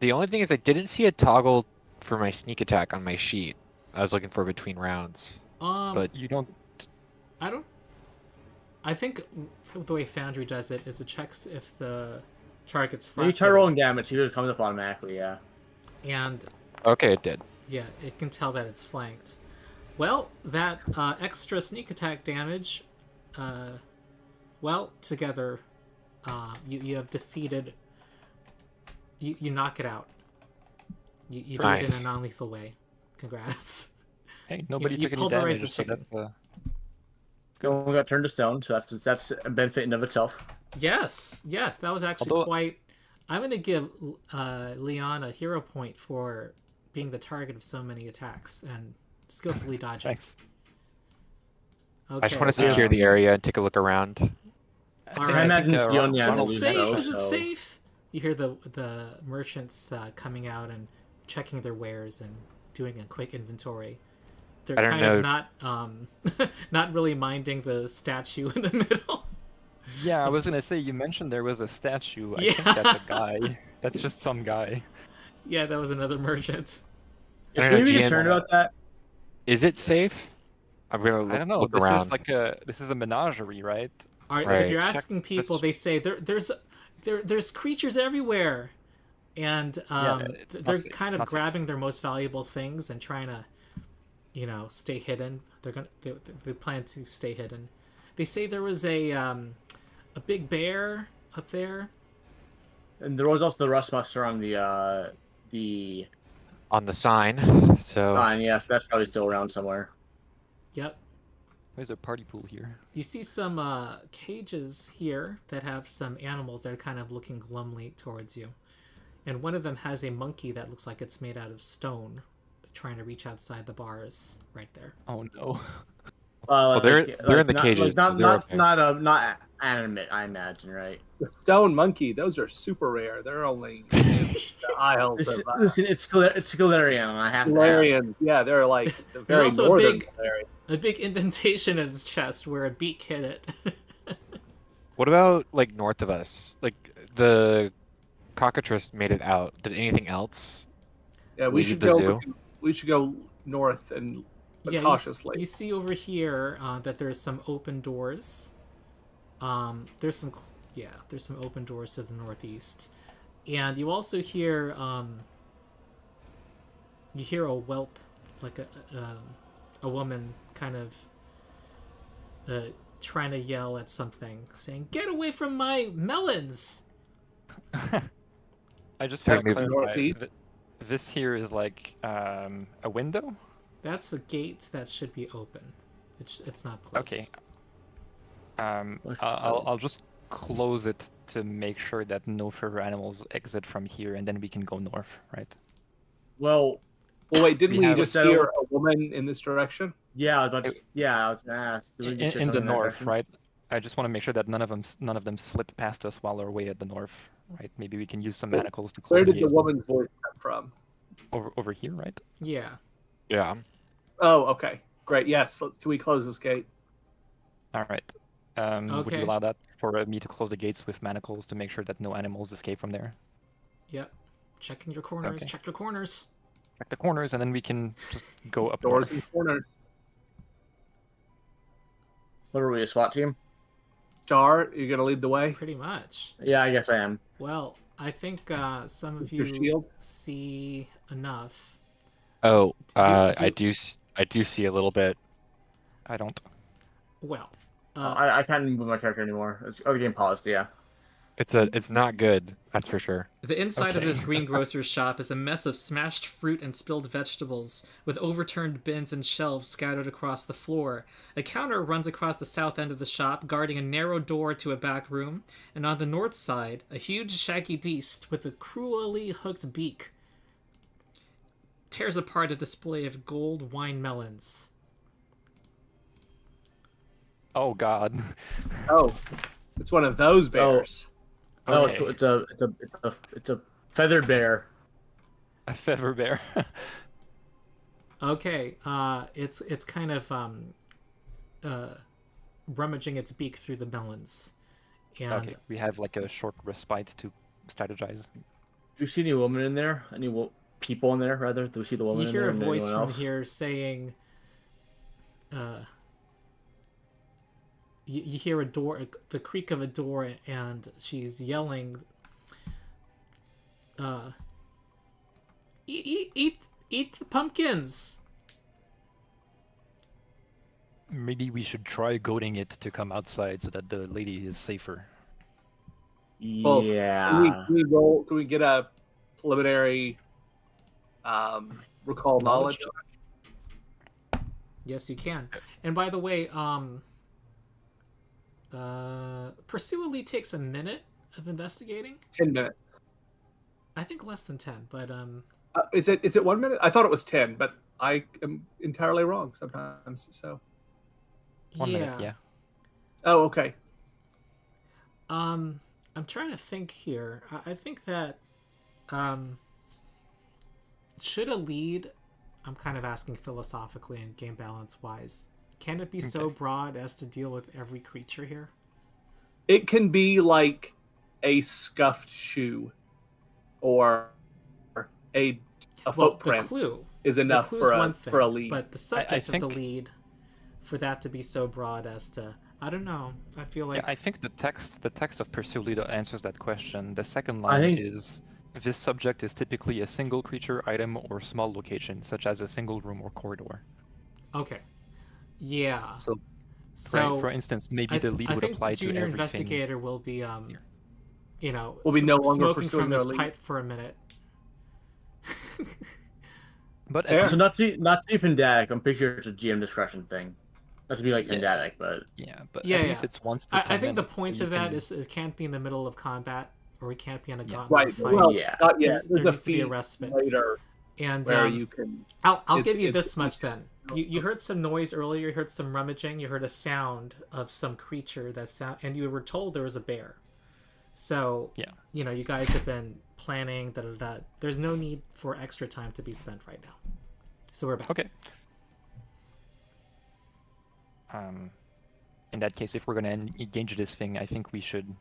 The only thing is I didn't see a toggle for my sneak attack on my sheet. I was looking for between rounds. But- You don't. I think the way Foundry does it is it checks if the target's when you flat. try rolling damage, it comes up automatically. Yeah. And Okay, it did. yeah, it can tell that it's flanked. Well, that extra sneak attack damage, together, you have defeated. You knock it out. You do it in Nice. a non-lethal way. Congrats. Hey, nobody you took any pulverize the damage, so chicken. that's Someone got turned to stone, so that's a benefit in of itself. Yes, that was actually Although- quite. I'm gonna give Lyon a hero point for being the target of so many attacks and skillfully dodging. thanks. Okay. I just want to secure the area and take a look around. All I right. imagine Sion has Is a it lead safe? though, Is it so- safe? You hear the merchants coming out and checking their wares and doing a quick inventory. They're I don't kind know. of not not really minding the statue in the middle. Yeah, I was gonna say you mentioned there was a statue. I Yeah. think that's a guy. That's just some guy. Yeah, that was another merchant. I Should don't we know, be GM concerned about that? Is it safe? I'm gonna I don't know. look This around. is like this is a menagerie, right? If Right. you're Check asking this- people, they say there's creatures everywhere, and they're safe, kind of not safe. grabbing their most valuable things and trying to, stay hidden. They plan to stay hidden. They say there was a big bear up there. And there was also the rust muster on the On the sign. So sign. Yes, that's probably still around somewhere. Yep. There's a party pool here. You see some cages here that have some animals that are kind of looking glumly towards you. And one of them has a monkey that looks like it's made out of stone, trying to reach outside the bars right there. Oh no. Well, they're in the cages, so they're okay. Not animate, I imagine, right? The stone monkey, those are super rare. They're only in the aisles of Listen, it's Galarian. I have to ask. Galarian. Yeah, they're like the very also a northern big- Galarian. A big indentation in his chest where a beak hit it. What about like north of us? Like the cockatrice made it out. Did anything else? Yeah, we leave should the go. zoo? We should go north and but Yeah, cautiously. you see over here that there's some open doors. There's some open doors to the northeast, and you also hear a whelp, like a woman kind of trying to yell at something, saying, "Get away from my melons!" I just Sorry, want to maybe- clarify. Northeast. This here is like a window. That's a gate that should be open. It's not closed. Okay. I'll just close it to make sure that no further animals exit from here, and then we can go north, right? Well, Well, wait, didn't We we have just set hear up- a woman in this direction? yeah, I was gonna ask. Did we In, just say in the something in that north, direction? right? I just want to make sure that none of them slip past us while we're way at the north, right? Maybe we can use some manacles to close Where the did the gates. woman's voice come from? Over here, right? Yeah. Yeah. Oh, okay, great. Yes, can we close this gate? All right. Would Okay. you allow that for me to close the gates with manacles to make sure that no animals escape from there? Yep. Checking your corners. Okay. Check your corners. Check the corners, and then we can just go up Doors north. and corners. What are we, a SWAT team? Star, you're gonna lead the way. Pretty much. Yeah, I guess I am. Well, I think some of With your you shield? see enough. Oh, do- I do see a little bit. I don't. Well, I can't move my character anymore. The game paused. Yeah. It's not good. That's for sure. the inside of Okay. this greengrocer's shop is a mess of smashed fruit and spilled vegetables, with overturned bins and shelves scattered across the floor. A counter runs across the south end of the shop, guarding a narrow door to a back room, and on the north side, a huge shaggy beast with a cruelly hooked beak tears apart a display of gold wine melons. Oh God. Oh, it's one of those bears. No, Okay. it's a feathered bear. A feather bear. Okay, it's kind of rummaging its beak through the melons, and Okay, we have like a short respite to strategize. Do you see any woman in there? Any people in there, rather? Do we see the woman you in hear there? a and voice anyone from else? here saying, you hear a door, the creak of a door, and she's yelling, eat the pumpkins. Maybe we should try goading it to come outside so that the lady is safer. Well, Yeah. Can we roll? Can we get a preliminary recall knowledge? Yes, you can. And by the way, Pursue Elite takes a minute of investigating. 10 minutes. I think less than 10, but Is it 1 minute? I thought it was 10, but I am entirely wrong sometimes. So. 1 minute, yeah. Oh, okay. I'm trying to think here. I think that should a lead, I'm kind of asking philosophically and game balance wise, can it be so Okay. broad as to deal with every creature here? It can be like a scuffed shoe or a Well, footprint. the clue is enough clue's for a one thing, for a lead. but the subject think- of the lead, for that to be so broad as to, I don't know. I feel like Yeah, I think the text of Pursue Leader answers that question. The second I line think- is, this subject is typically a single creature, item, or small location, such as a single room or corridor. okay, yeah. So, So for instance, maybe the lead I would think apply to junior everything. investigator will be Will be no longer smoking pursuing from their his lead. pipe for a minute. But Fair. at So least, not to be pedantic, I'm pretty sure it's a GM discretion thing. Not to be like Yeah. pedantic, but yeah, but Yeah, at least yeah. it's once per I 10 think the minutes, so point you of that can- is it can't be in the middle of combat, or it can't be in a Yeah. gauntlet Right. fight. Well, Yeah. not yet. There There's a needs to be a feat respite. later And where you can. I'll it's- give you it's- this much then. You heard some noise earlier. You heard some rummaging. You heard a sound of some creature and you were told there was a bear. So Yeah. you know, you guys have been planning. There's no need for extra time to be spent right now. So we're back. Okay. In that case, if we're gonna engage this thing, I think we should,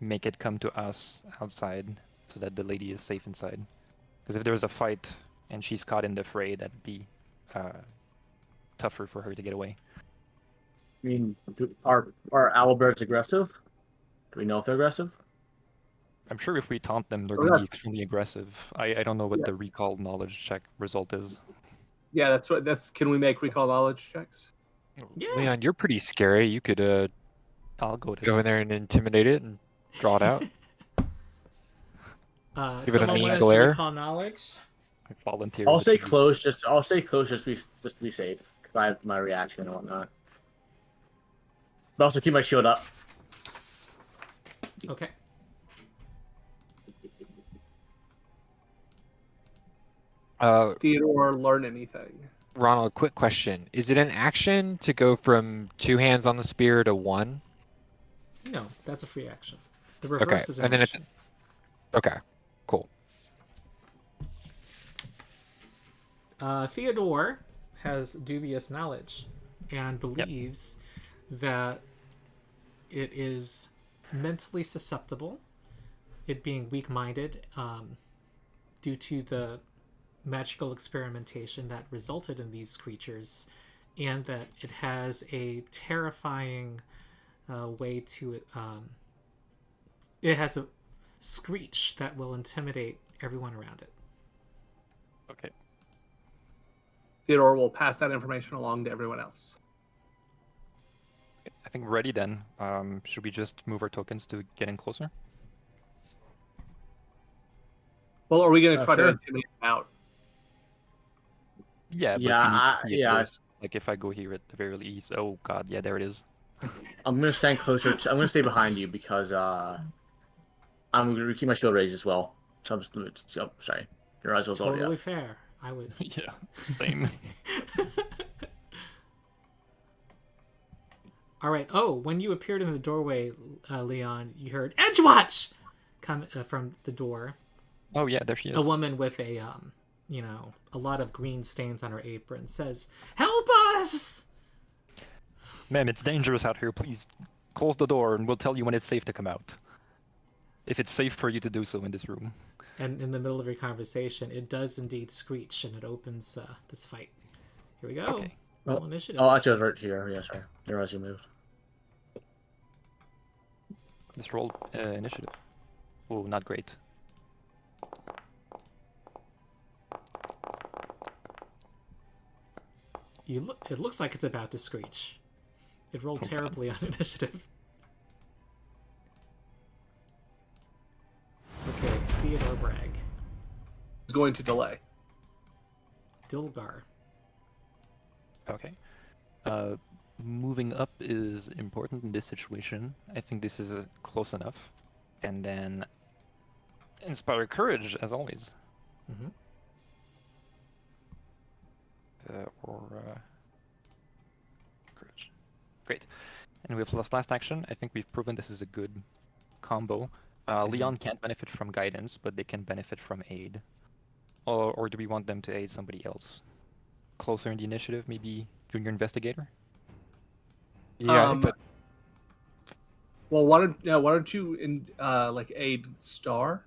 make it come to us outside so that the lady is safe inside. Because if there's a fight and she's caught in the fray, that'd be tougher for her to get away. I mean, are owlbears aggressive? Do we know if they're aggressive? I'm sure if we taunt them, they're Oh, going to be that's- extremely aggressive. I don't know what Yeah. the recall knowledge check result is. Yeah, that's. Can we make recall knowledge checks? Yeah. Leon, you're pretty scary. You could I'll go to go in there and intimidate it and draw it out. Give it a Someone mean want us glare. to recall knowledge? I volunteer. I'll as a stay tribute. close. I'll stay close just to be safe. 'Cause I have my reaction and whatnot. But also keep my shield up. Okay. Theodore, learn anything? Ronald, quick question: is it an action to go from 2 hands on the spear to 1? No, that's a free action. The reverse is an and then it's- action. Okay, cool. Theodore has dubious knowledge and believes that it is mentally susceptible, it being weak-minded, due to the magical experimentation that resulted in these creatures, and that it has a terrifying way to it has a screech that will intimidate everyone around it. Okay. Theodore will pass that information along to everyone else. I think we're ready then. Should we just move our tokens to get in closer? Well, are we going to try to sure. intimidate him out? Yeah, but Yeah, we need to be yeah. close. Like if I go here at the very least. Oh god, yeah, there it is. I'm gonna stand closer. I'm gonna stay behind you because I'm gonna keep my shield raised as well. So I'm just, oh, sorry, your eyes was all Totally yeah. fair. I would. Yeah, same. All right. Oh, when you appeared in the doorway, Leon, you heard "EDGEWATCH" come from the door. Oh yeah, there she is. A woman with a a lot of green stains on her apron says, "Help us!" Ma'am, it's dangerous out here. Please close the door and we'll tell you when it's safe to come out. If it's safe for you to do so in this room. And in the middle of your conversation, it does indeed screech, and it opens this fight. Here we go. Okay. Roll initiative. Oh, actually, I was right here. Yeah, sorry. Your eyes you moved. Let's roll initiative. Oh, not great. It looks like it's about to screech. It rolled terribly on initiative. Okay, Theodore Bragg. Is going to delay. Dilgar. Okay. Moving up is important in this situation. I think this is close enough. And then inspire courage, as always. Mhm. Courage. Great. And with last action, I think we've proven this is a good combo. Leon can't benefit from guidance, but they can benefit from aid. Or do we want them to aid somebody else? Closer in the initiative, maybe junior investigator? Yeah, I think that, Well, why don't you aid Star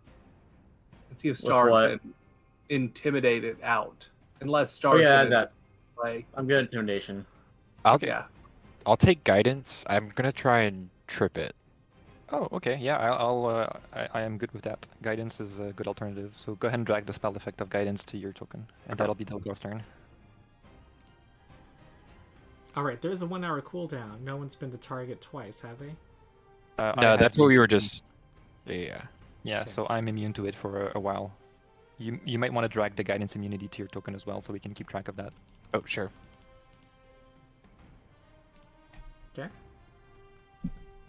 and see if Star what? can intimidate it out. Unless Oh Star's yeah, gonna that. play. I'm good at intimidation. Yeah. I'll take guidance. I'm gonna try and trip it. Oh, okay. Yeah, I am good with that. Guidance is a good alternative. So go ahead and drag the spell effect of guidance to your token, and that'll be Dilgar's turn. All right, there's a 1 hour cooldown. No one's been the target twice, have they? I No, have that's what we were immune- just. Yeah. Yeah, Okay. so I'm immune to it for a while. You might want to drag the guidance immunity to your token as well, so we can keep track of that. Oh, sure. Okay.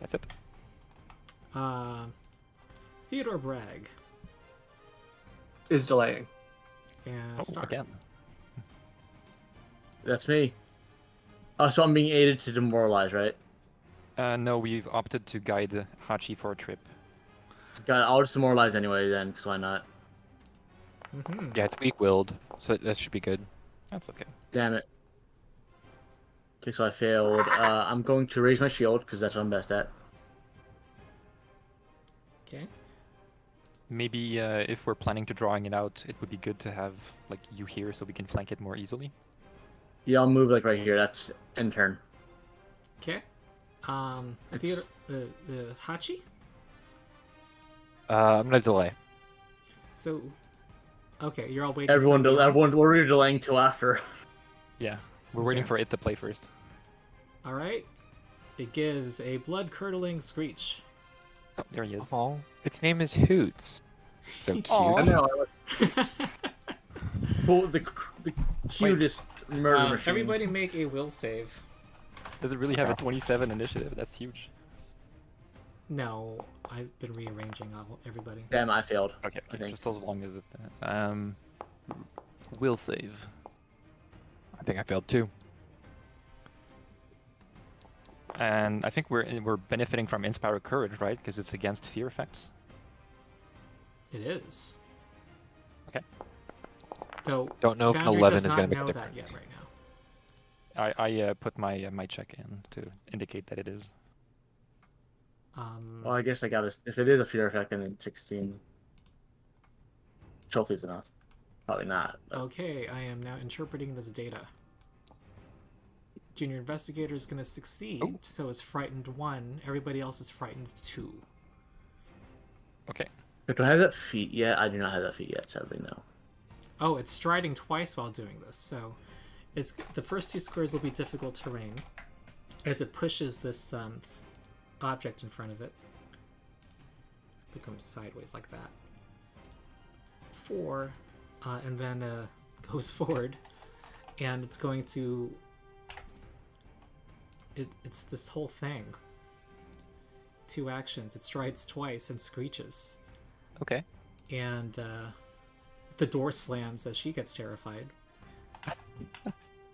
That's it. Theodore Bragg Is delaying. and Oh, Star. again. That's me. So I'm being aided to demoralize, right? No, we've opted to guide Hachi for a trip. God, I'll just demoralize anyway then, because why not? Mm-hmm. Yeah, it's weak-willed, so that should be good. That's okay. Damn it. Okay, so I failed. I'm going to raise my shield, because that's what I'm best at. Okay. Maybe if we're planning to drawing it out, it would be good to have like you here so we can flank it more easily. Yeah, I'll move like right here. That's end turn. Okay. Theodore, Hachi? I'm gonna delay. So, okay, you're all waiting Everyone, for Leon? we're delaying till after. Yeah, we're waiting Okay. for it to play first. All right. It gives a blood-curdling screech. Oh, there he is. Oh, its name is Hoots. So cute. Aw. I know. Well, the cutest murder machine. Everybody make a will save. Does it really have a 27 initiative? That's huge. No, I've been rearranging everybody. Damn, I failed. Okay, I think. just as long as it. Will save. I think I failed too. And I think we're benefiting from Inspire Courage, right? Because it's against fear effects. It is. Okay. Though Don't know if an Foundry 11 does is not gonna make a know that difference. yet right now. I put my check in to indicate that it is. Well, I guess I got if it is a fear effect, then 16 trophies enough. Probably not. But... Okay, I am now interpreting this data. Junior Investigator is going to succeed, Oh. so is frightened 1. Everybody else is frightened 2. Okay. Do I have that feat yet? I do not have that feat yet, sadly, no. Oh, it's striding twice while doing this, so it's the first 2 squares will be difficult terrain as it pushes this object in front of it. It becomes sideways like that. 4, and then goes forward, and it's going to. It's this whole thing. 2 actions. It strides twice and screeches. Okay. And the door slams as she gets terrified.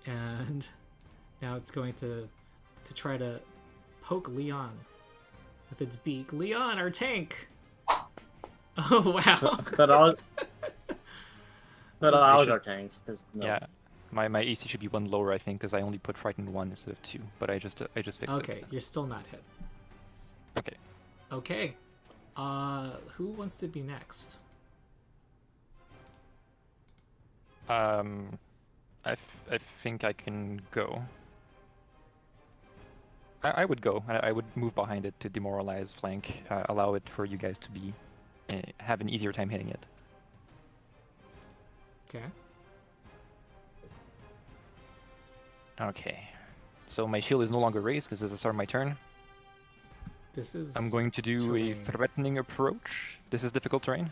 And now it's going to try to poke Leon with its beak. Leon, our tank! Oh, wow. But I was our tank. No. Yeah. My AC should be 1 lower, I think, because I only put frightened 1 instead of 2. But I just fixed it. Okay, you're still not hit. Okay. Okay. Who wants to be next? I think I can go. I would go. I would move behind it to demoralize flank, allow it for you guys to be have an easier time hitting it. Okay. Okay. So my shield is no longer raised because this is the start of my turn. This is. I'm going to do terrain. a threatening approach. This is difficult terrain.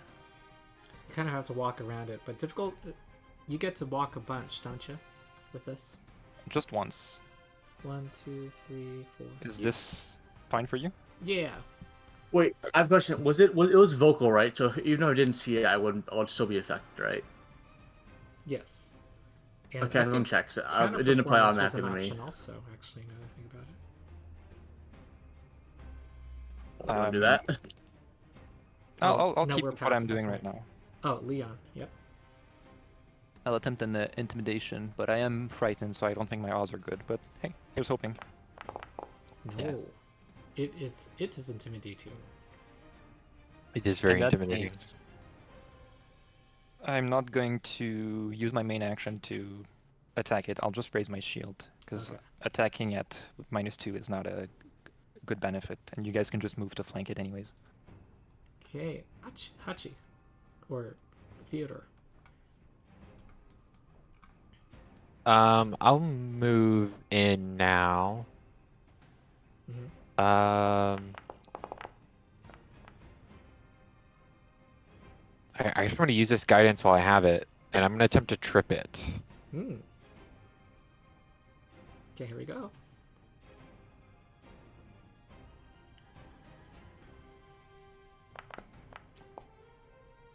You kind of have to walk around it, but difficult. You get to walk a bunch, don't you? With this. Just once. 1, 2, 3, 4. Is this fine for you? Yeah. Wait, I have a question. It was vocal, right? So even though I didn't see it, I would still be affected, right? Yes. And Okay, I everyone think checks it. counter It didn't apply performance was automatically to an me. option also, actually, now that I think about it. I want to do that. I'll no, keep we're with what past I'm that doing point. right now. Oh, Leon. Yep. I'll attempt an intimidation, but I am frightened, so I don't think my odds are good. But hey, here's hoping. No. Yeah. It is intimidating. It is very In that intimidating. case, I'm not going to use my main action to attack it. I'll just raise my shield, because Okay. attacking at -2 is not a good benefit, and you guys can just move to flank it anyways. Okay, Hachi, or Theodore. I'll move in now. Mhm. I just want to use this guidance while I have it, and I'm gonna attempt to trip it. Hmm. Okay, here we go.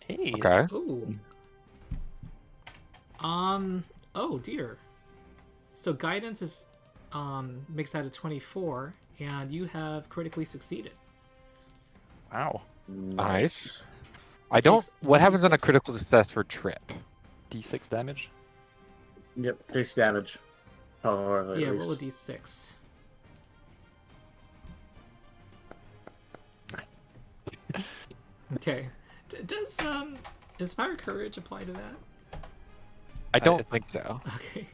Hey. Okay. Ooh. Oh dear. So guidance is makes that a 24, and you have critically succeeded. Wow. Nice. I don't. Takes What happens on a 1d6. critical success for trip? D6 damage. Yep, takes damage. Oh, or at Yeah, least. roll a d6. Okay. Does Inspire Courage apply to that? I don't it's- think so. Okay.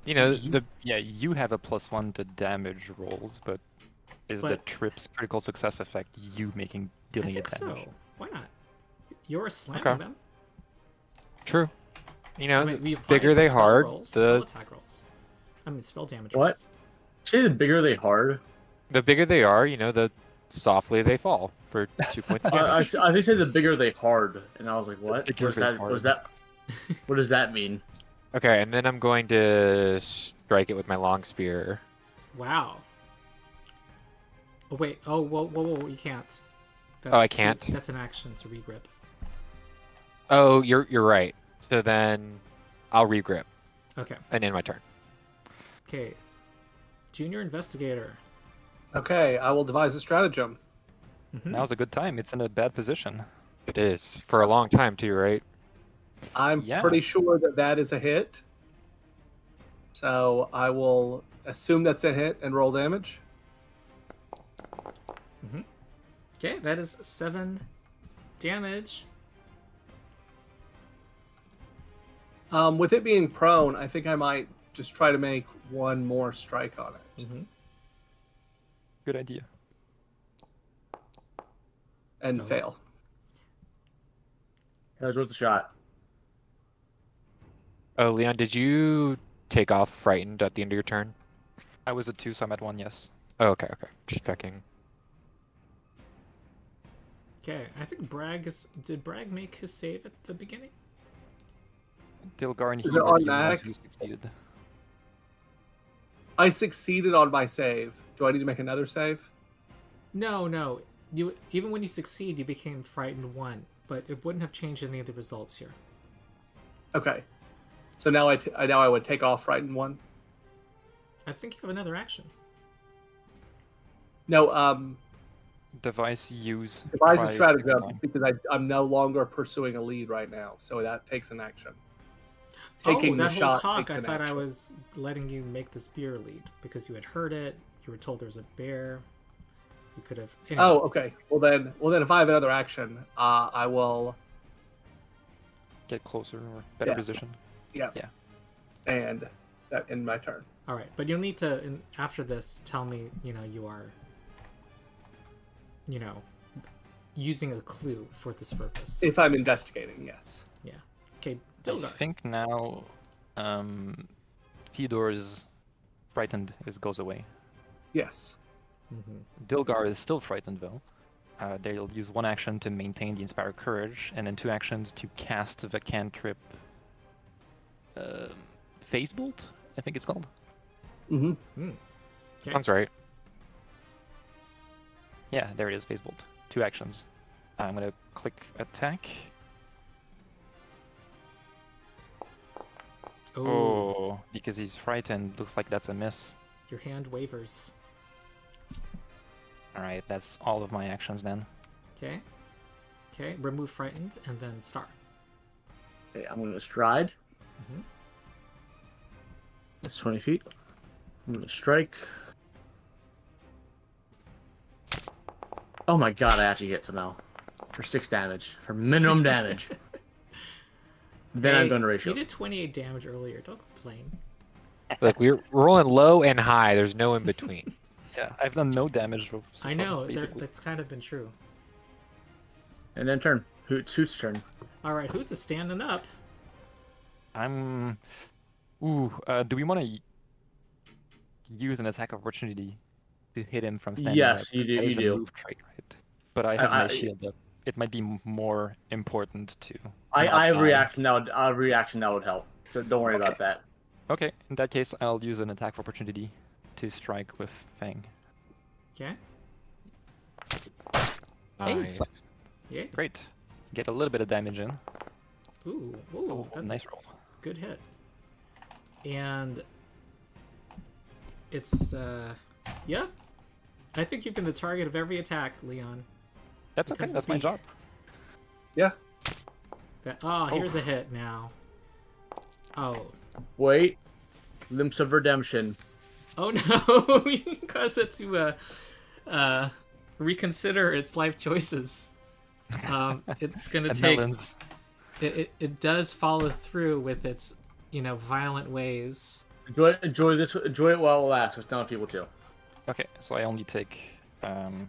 You know, Yeah, you have a +1 to damage rolls, but is the But- trip's critical success effect you making I dealing think it damage? so. Why not? You're slamming Okay. them. true. You know, I mean, we the apply it bigger to they spell hard, rolls, spell attack rolls. I mean, spell damage What? rolls. Say the bigger they hard. the bigger they are, you know, the softly they fall for 2 points of I damage. think say the bigger they hard, and I was like, what? bigger What is they that? hard. What is that? What does that mean? Okay, and then I'm going to strike it with my long spear. Wow. Oh wait. Oh whoa! You can't. That's Oh, I can't? That's an action to regrip. Oh, you're right. So then I'll regrip Okay. and end my turn. Okay. Junior Investigator. Okay, I will devise a stratagem. Mhm. Now's a good time. It's in a bad position. It is for a long time too, right? I'm Yeah. pretty sure that that is a hit. So I will assume that's a hit and roll damage. Okay, that is 7 damage. With it being prone, I think I might just try to make one more strike on it. Mm-hmm. Good idea. And Oh. fail. That was worth a shot. Oh, Leon, did you take off frightened at the end of your turn? I was at 2, so I'm at 1, yes. Oh, okay. Just checking. Okay, I think Bragg is. Did Bragg make his save at the beginning? Dilgar and Is it he were the ones automatic? who succeeded. I succeeded on my save. Do I need to make another save? No. You even when you succeed, you became frightened 1, but it wouldn't have changed any of the results here. Okay. So now I would take off frightened 1. I think you have another action. No, Device use. devise a tries stratagem line. because I'm no longer pursuing a lead right now, so that takes an action. Oh, Taking that the whole shot talk, takes I an thought I action. was letting you make this beer lead because you had heard it. You were told there was a bear. You could have. Anyway. Oh, okay. Well then, if I have another action, I will. Get closer or better Yeah. position. And that in my turn. All right, but you'll need to after this tell me. You are. Using a clue for this purpose. If I'm investigating, yes. Okay, I Dilgar. think now Theodore's frightened goes away. Yes. Mm-hmm. Dilgar is still frightened though. They'll use 1 action to maintain the Inspire Courage, and then 2 actions to cast the cantrip Phase Bolt, I think it's called. Mm-hmm. Okay. Sounds right. Yeah, there it is, Phase Bolt. 2 actions. I'm gonna click attack. Oh, because he's frightened, looks like that's a miss. Your hand wavers. Alright, that's all of my actions then. Okay, remove frightened and then star. Okay, I'm gonna stride. Mhm. That's 20 feet. I'm gonna strike. Oh my god, I actually hit somehow. for 6 damage, for minimum damage. Then I'm going to ratio. You did 28 damage earlier. Don't complain. Look, we're rolling low and high. There's no in between. Yeah, I've done no damage so I far, know. basically. That's kind of been true. And then turn. Hoot's turn. All right, Hoots is standing up. I'm. Ooh, do we want to use an attack opportunity to hit him from standing Yes, up? you do. That You is a do. move trait, right? But I have my shield up. It might be more important to. I have a reaction that would help. So don't worry about that. Okay, in that case, I'll use an attack opportunity to strike with Fang. Okay. Nice. Yeah. Great. Get a little bit of damage in. Ooh, Oh, that's nice roll. good hit. And it's yeah. I think you've been the target of every attack, Leon. That's okay. Because That's the my beak. job. Yeah. Here's a hit now. Oh. Wait. Limps of Redemption. Oh no! You can cause it to reconsider its life choices. It's gonna And take. melons. It does follow through with its violent ways. Enjoy it while it lasts. It's not people too. Okay, so I only take.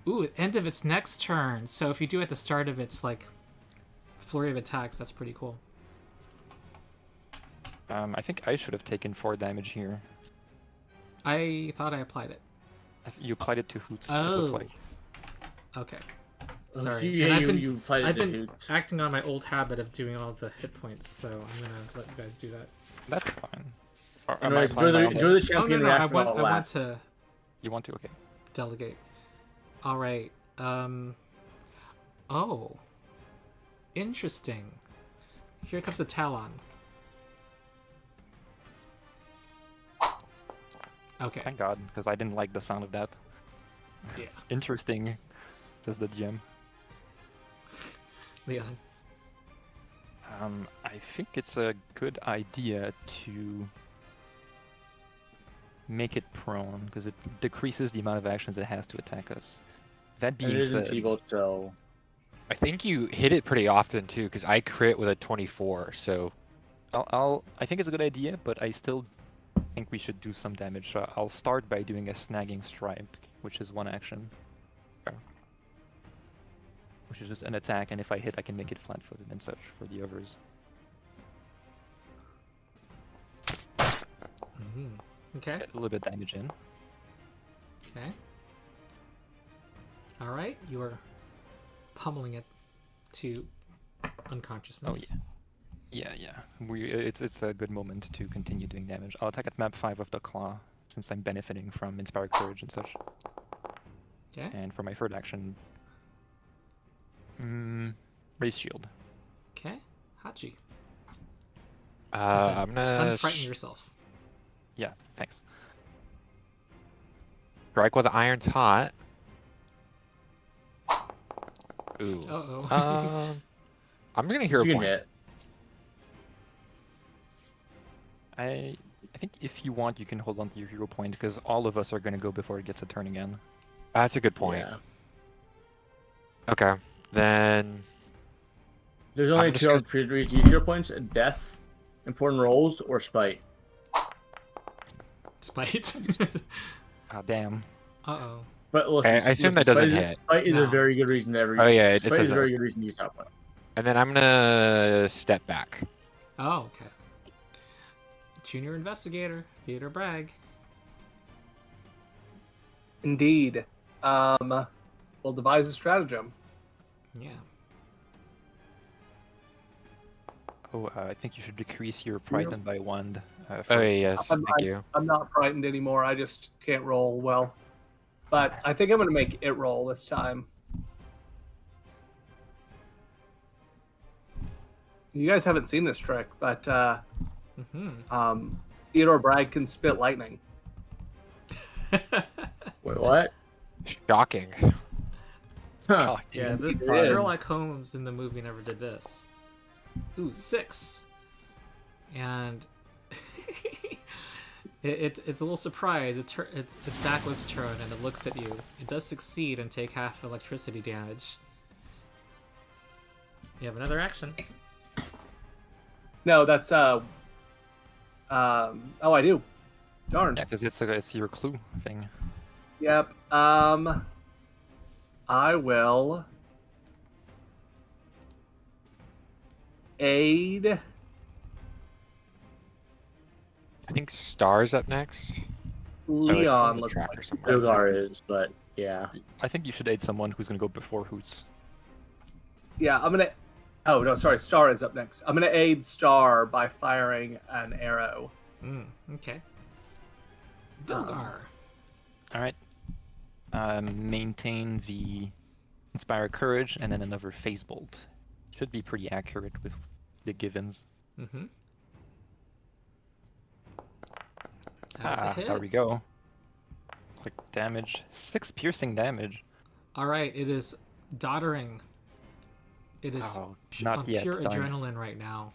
Ooh, end of its next turn. So if you do at the start of its flurry of attacks, that's pretty cool. I think I should have taken 4 damage here. I thought I applied it. You applied it to Hoots. It Oh. looks like. Okay. So Sorry. yeah, And you played it I've to been Hoot. acting on my old habit of doing all the hit points, so I'm gonna let you guys do that. That's fine. Or, am I Anyways, applying my own enjoy the damage? Oh no, champion no, I reaction want while it I want lasts. to You want to? Okay. delegate. All right. Oh. Interesting. Here comes a Talon. Okay. Thank God, because I didn't like the sound of that. Yeah. Interesting, says the GM. Leon. I think it's a good idea to make it prone, because it decreases the amount of actions it has to attack us. That And being it isn't said, feeble, so I think you hit it pretty often too, because I crit with a 24. So I think it's a good idea, but I still think we should do some damage. So I'll start by doing a snagging strike, which is 1 action. Okay. Which is just an attack, and if I hit, I can make it flat-footed and such for the others. Okay. Get a little bit of damage in. Okay. All right. You are pummeling it to unconsciousness. Oh yeah. Yeah. It's a good moment to continue doing damage. I'll attack at map 5 with the claw, since I'm benefiting from Inspire Courage and such. Okay. And for my third action, raise shield. Okay. Hachi. I'm gonna Unfrighten yourself. Yeah, thanks. strike while the iron's hot. Ooh. Uh-oh. I'm gonna hero you can point. hit. I think if you want, you can hold on to your hero point, because all of us are going to go before it gets a turn again. That's a good point. Yeah. Okay, then There's only I'm just 2 gonna- opportunities to use hero points: death, important rolls, or spite. Spite. Ah, damn. Uh-oh. But listen, I assume that doesn't spite hit. Spite is No. a very good reason to ever. Oh yeah, it Spite is says a very that. good reason to use hero point. And then I'm gonna step back. Oh, okay. Junior Investigator Theodore Bragg. Indeed. We'll devise a stratagem. Yeah. Oh, I think you should decrease your frightened by 1. Oh yes, I'm- thank you. I'm not frightened anymore. I just can't roll well. But I think I'm going to make it roll this time. You guys haven't seen this trick, but Theodore Bragg can spit lightning. Wait, what? Shocking. Huh. Yeah, the did. Sherlock Holmes in the movie never did this. Ooh, 6. And it's a little surprised. Its back was turned and it looks at you. It does succeed and take half electricity damage. You have another action. No, that's oh, I do. Darn. Yeah, because it's your clue thing. Yep. I will aid. I think Star's up next. Oh, wait, it's on Leon the looks track like or something. Dilgar is, but yeah. I think you should aid someone who's gonna go before Hoots. Yeah, I'm gonna. Oh no, sorry. Star is up next. I'm gonna aid Star by firing an arrow. Okay. Dilgar. All right. Maintain the Inspire Courage and then another Phase Bolt. Should be pretty accurate with the givens. Mm-hmm. That is a hit. There we go. Quick damage. 6 piercing damage. All right, it is doddering. It is Oh, not on yet. pure Darn. adrenaline right now.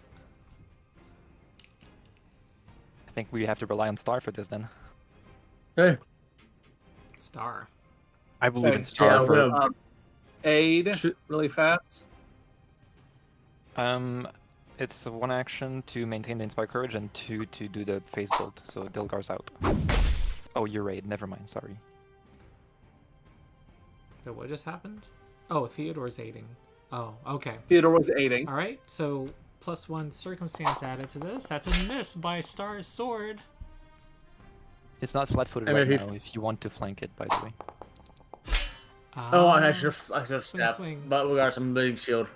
I think we have to rely on Star for this then. Hey. Star. I believe in Okay, Star so, for. Aid really fast. It's one action to maintain the Inspire Courage and 2 to do the Phase Bolt. So Dilgar's out. Oh, you're right. Never mind. Sorry. So what just happened? Oh, Theodore's aiding. Oh, okay. Theodore was aiding. All right, so +1 circumstance added to this. That's a miss by Star's sword. It's not flat-footed I right mean, now. If you want to flank it, by the way. Oh, I should have swing, snapped. swing. But we got some big shield.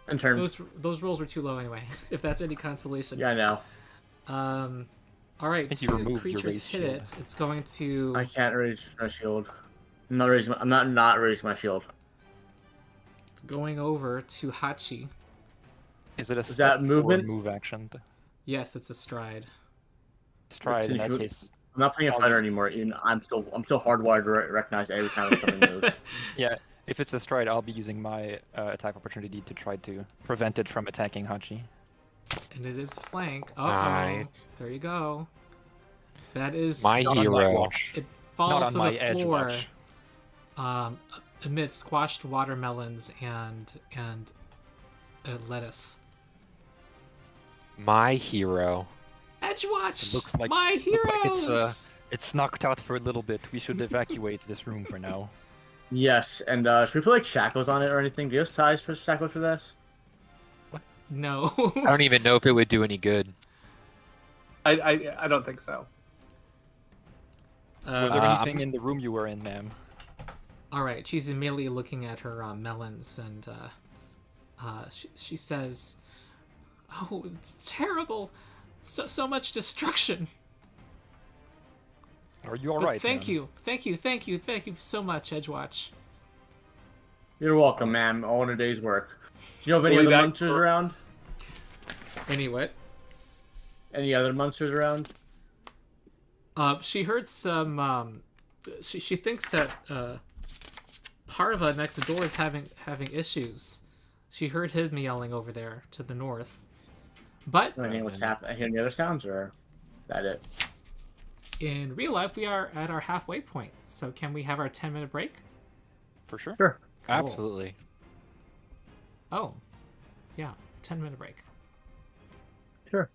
In turn. Those rolls were too low anyway. If that's any consolation. Yeah, I know. All right, think you 2 removed your creatures raised hit shield. it. It's going to. I can't raise my shield. I'm not raising my shield. Going over to Hachi. Is it a that step or movement? move action? Yes, it's a stride. Stride in If that you- case. I'm not playing a fighter anymore. I'm still hardwired to recognize every time something moves. Yeah, if it's a stride, I'll be using my attack opportunity to try to prevent it from attacking Hachi. And it is flank. Oh, Nice. there you go. That is. My Not on my hero. watch. It Not falls on to my the edge floor. watch. Amid squashed watermelons and lettuce. My hero. EDGEWATCH! It looks like- my looks like heroes! It's knocked out for a little bit. We should evacuate this room for now. Yes, and should we put like shackles on it or anything? Do you have size for shackles for this? No. I don't even know if it would do any good. I don't think so. Was there Uh, anything in the room you were in, ma'am? all right, she's immediately looking at her melons, and she says, "Oh, it's terrible! So much destruction." Are you all But right? thank ma'am? you so much, EDGEWATCH. You're welcome, ma'am. All in a day's work. Do you know of any Fully other back- monsters around? Anyway, Any other monsters around? she heard some. She thinks that Parva next door is having issues. She heard him yelling over there to the north. But I mean, what's happening? Any other sounds, or is that it? in real life, we are at our halfway point. So can we have our 10-minute break? For sure. Sure. Cool. Absolutely. Oh, yeah, 10-minute break. Sure.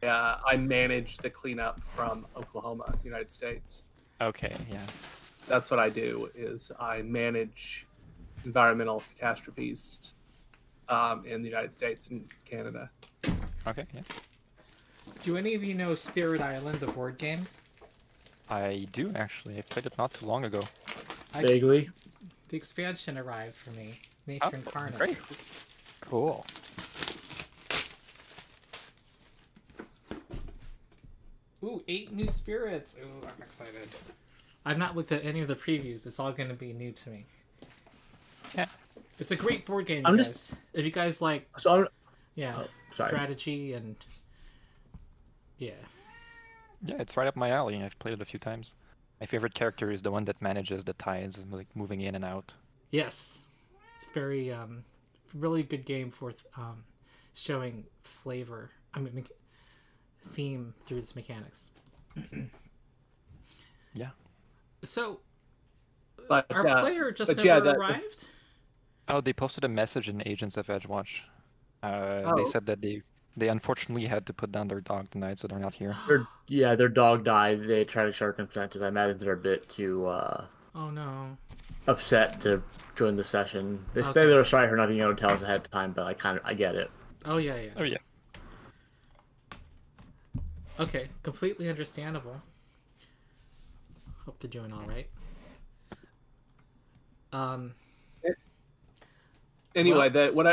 I manage the cleanup from Oklahoma, United States. Okay, yeah. That's what I do. Is I manage environmental catastrophes in the United States and Canada. Okay, yeah. Do any of you know Spirit Island, the board game? I do actually. I played it not too long ago. Vaguely. The expansion arrived for me. Nature Incarnate. Great. Cool. Ooh, 8 new spirits. Ooh, I'm excited. I've not looked at any of the previews. It's all going to be new to me. Yeah. It's a great board game, I'm you just- guys. If you guys like, So yeah, sorry. strategy and yeah. Yeah, it's right up my alley. I've played it a few times. My favorite character is the one that manages the tides, like moving in and out. Yes. It's very really good game for showing flavor. I mean theme through its mechanics. Yeah. So But our player just but never yeah, arrived? Oh, they posted a message in Agents of EDGEWATCH. They Oh. said that they unfortunately had to put down their dog tonight, so they're not here. their dog died. They tried to circumstances. I imagine they're a bit too Oh no. upset to join the session. They say Okay. they're sorry for not being able to tell us ahead of time, but I get it. Oh yeah. Oh yeah. Okay, completely understandable. Hope they're doing all right. Anyway, what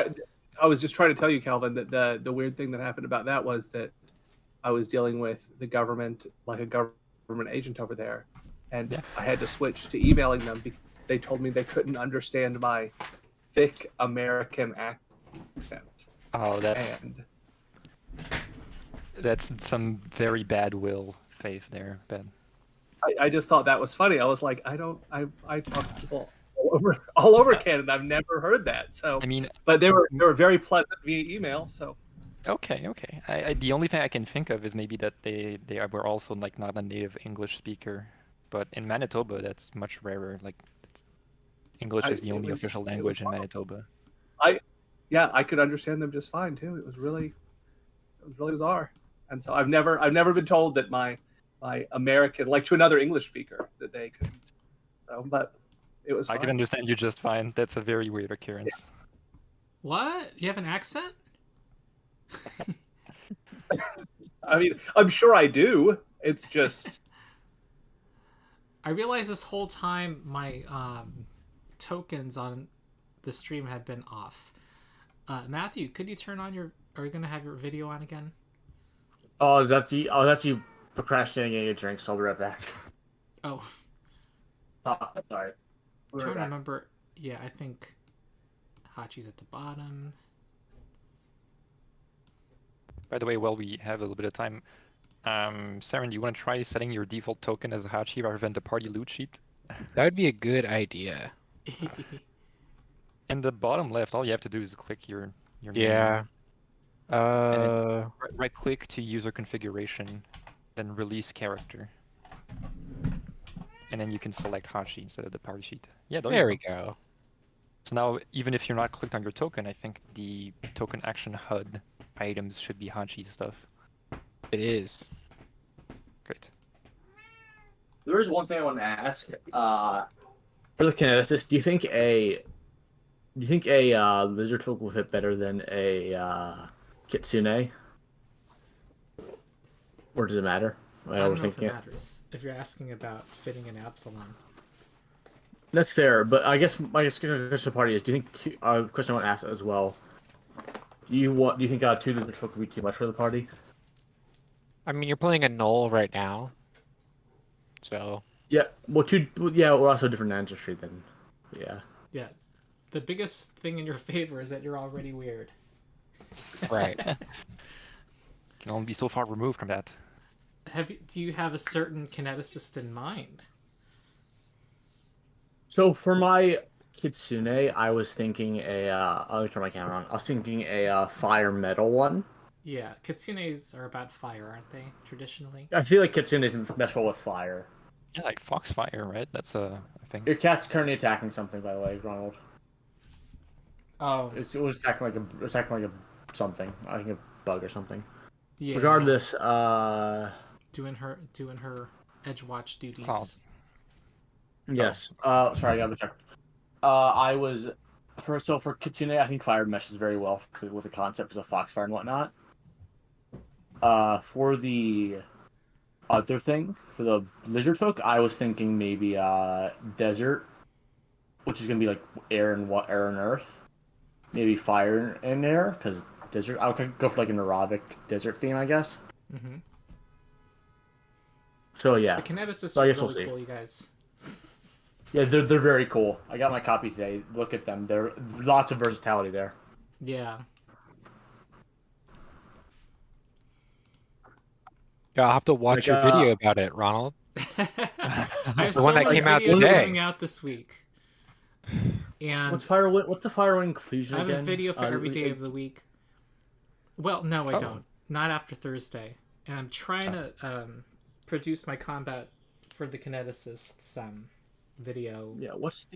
I was just trying to tell you, Calvin, that the weird thing that happened about that was that I was dealing with the government, like a government agent over there, and Yeah. I had to switch to emailing them because they told me they couldn't understand my thick American accent. Oh, And that's some very bad will faith there, Ben. I just thought that was funny. I was like, I talk to people all over Canada. I've never heard that. So I mean, but they were very pleasant via email. So okay. The only thing I can think of is maybe that they were also like not a native English speaker, but in Manitoba that's much rarer. Like English is the only official language in Manitoba. I could understand them just fine too. It was really bizarre. And so I've never been told that my American, like to another English speaker, that they couldn't. So, but it was fine. I can understand you just fine. That's a very weird occurrence. What? You have an accent? I mean, I'm sure I do. It's just I realized this whole time my tokens on the stream have been off. Matthew, could you turn on your... Are you going to have your video on again? Oh, that's you procrastinating getting a drink, so I'll be right back. Oh, Sorry. I'm trying to remember. Yeah, I think Hachi's at the bottom. By the way, while we have a little bit of time, Saren, do you want to try setting your default token as a Hachi rather than the party loot sheet? That would be a good idea. In the bottom left, all you have to do is click your name. Yeah. Right click to user configuration, then release character. And then you can select Hachi instead of the party sheet. Yeah, There we go. So now, even if you're not clicked on your token, I think the token action HUD items should be Hachi stuff. It is. Great. There is one thing I want to ask. For the kineticist, do you think a lizardfolk will fit better than a kitsune? Or does it matter? I don't know if it matters. If you're asking about fitting in Absalom. That's fair, but I guess my question to the party is: do you think question I want to ask as well? Do you think 2 lizardfolk would be too much for the party? I mean, you're playing a gnoll right now, so Yeah, well, we're also a different ancestry then. Yeah. Yeah. The biggest thing in your favor is that you're already weird. right. Can only be so far removed from that. Do you have a certain kineticist in mind? So for my kitsune, I was thinking I'll turn my camera on. I was thinking a fire metal one. Yeah, kitsunes are about fire, aren't they? Traditionally. I feel like kitsune isn't mesh well with fire. Yeah, like Foxfire, right? That's a thing. Your cat's currently attacking something, by the way, Ronald. Oh. It was attacking like a something. I think a bug or something. Yeah. Regardless, doing her EDGEWATCH duties. Cloud. yes. Sorry, I gotta check. I was for Kitsune, I think fire meshes very well with the concept of foxfire and whatnot. For the other thing, for the lizard folk, I was thinking maybe desert, which is gonna be like air and earth, maybe fire and air, because desert. I would go for like an aerobic desert theme, I guess. Mm-hmm. So yeah, The kineticists so I are guess we'll really see. cool, you guys. Yeah, they're very cool. I got my copy today. Look at them. There lots of versatility there. Yeah. Yeah, I'll have to watch Like, your video about it, Ronald. I have The one that many came out videos today. coming out this week. And What's the Firewing conclusion I have again? a video for every day of the week. Well, no, I Oh. don't. Not after Thursday. And I'm trying to produce my combat for the kineticists video. Yeah, what's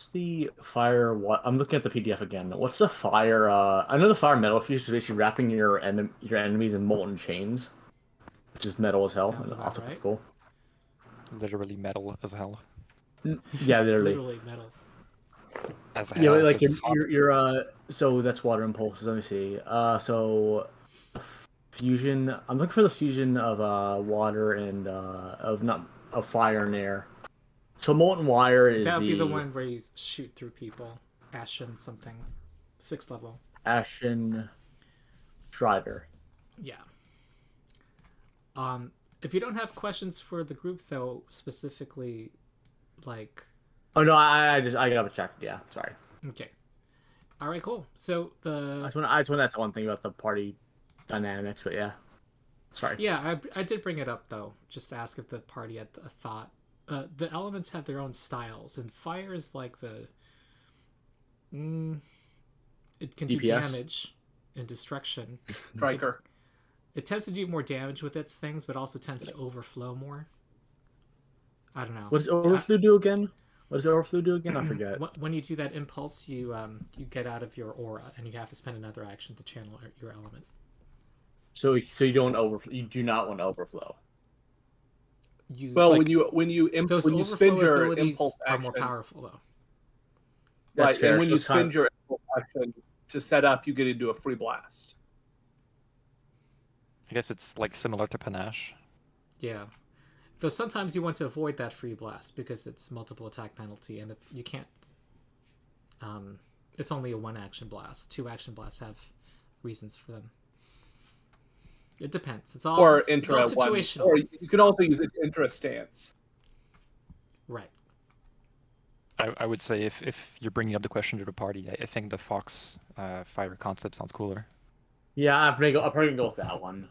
the fire? What I'm looking at the PDF again. What's the fire? I know the fire metal fuse is basically wrapping your enemies in molten chains, which is metal as hell Sounds and about also right. cool. Literally metal as hell. Yeah, literally. Literally metal. As hell. Yeah, but like this is hot. your so that's water impulses. Let me see. So fusion. I'm looking for the fusion of water and of fire and air. So molten wire is That would be the one where you shoot through people. Ashen something. 6th level. Ashen Strider. Yeah. If you don't have questions for the group though, specifically, like. Oh no, I gotta check. Yeah, sorry. Okay. All right, cool. So I just want that's one thing about the party dynamics, but yeah. Sorry. Yeah, I did bring it up though, just to ask if the party had a thought. The elements have their own styles, and fire is like the. It can do DPS? damage and destruction. Striker. It tends to do more damage with its things, but also tends to overflow more. I don't know. What does overflow do again? What does overflow do again? I forget. When you do that impulse, you get out of your aura, and you have to spend another action to channel your element. So you don't overflow. You do not want to overflow. Well, Like, when you those spend overflow your abilities impulse are action, more powerful, though. That's right? fair. And when So you it's kind spend your impulse action to set up, you get into a free blast. I guess it's like similar to Panache. Yeah. Though sometimes you want to avoid that free blast because it's multiple attack penalty, and you can't. It's only a 1 action blast. 2 action blasts have reasons for them. It depends. It's all Or it's all enter one. situational. Or you can also use it to enter a stance. Right. I would say if you're bringing up the question to the party, I think the Fox fire concept sounds cooler. Yeah, I'm probably gonna go with that one.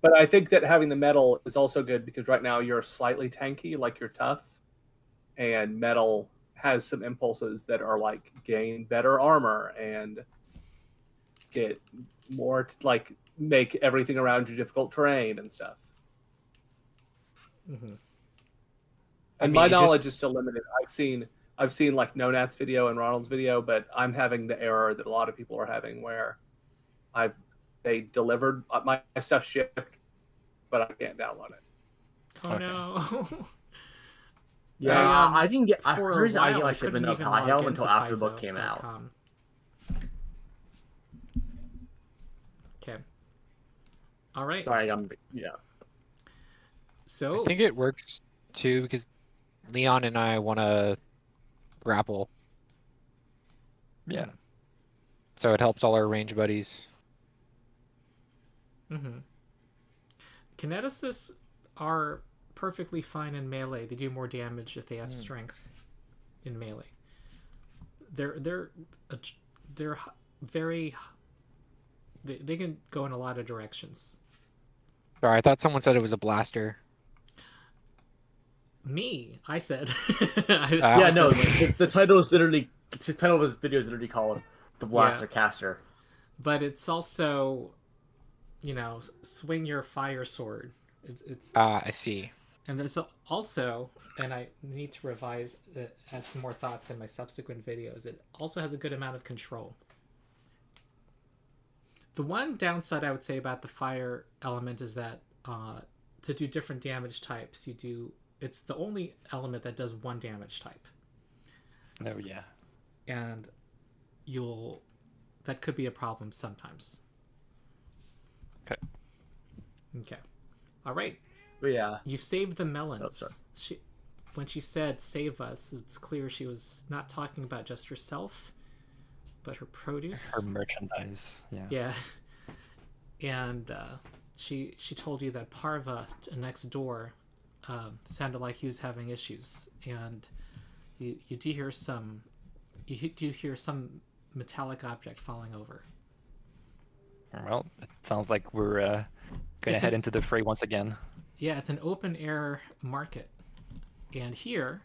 But I think that having the metal is also good because right now you're slightly tanky, like you're tough, and metal has some impulses that are like gain better armor and get more like make everything around you difficult terrain and stuff. Mm-hmm. And my knowledge is still limited. I've seen like Nonat's video and Ronald's video, but I'm having the error that a lot of people are having where they delivered my stuff shipped, but I can't download it. Oh Okay. no. Yeah, I didn't get. For For a some reason, I while, didn't I like shipment couldn't of even High log Helm into until after the book came out. paizo.com. Okay. All right. Sorry, yeah. So I think it works too because Leon and I want to grapple, Yeah. so it helps all our range buddies. Mm-hmm. Kineticists are perfectly fine in melee. They do more damage if they have strength in melee. They're very. They can go in a lot of directions. Sorry, I thought someone said it was a blaster. Me, I said. Yeah, no. The title is literally the title of his video is literally called "The Blaster Caster." But it's also, swing your fire sword. It's I see. and there's also, and I need to revise, add some more thoughts in my subsequent videos. It also has a good amount of control. The one downside I would say about the fire element is that to do different damage types, it's the only element that does one damage type. Oh yeah. And that could be a problem sometimes. Okay. Okay. All right. But yeah. You've saved the melons. Oh, sorry. When she said save us, it's clear she was not talking about just herself, but her produce. Her merchandise. Yeah. Yeah. And she told you that Parva next door sounded like he was having issues, and you do hear some metallic object falling over. Well, it sounds like we're gonna head into the fray once again. Yeah, it's an open air market, and here,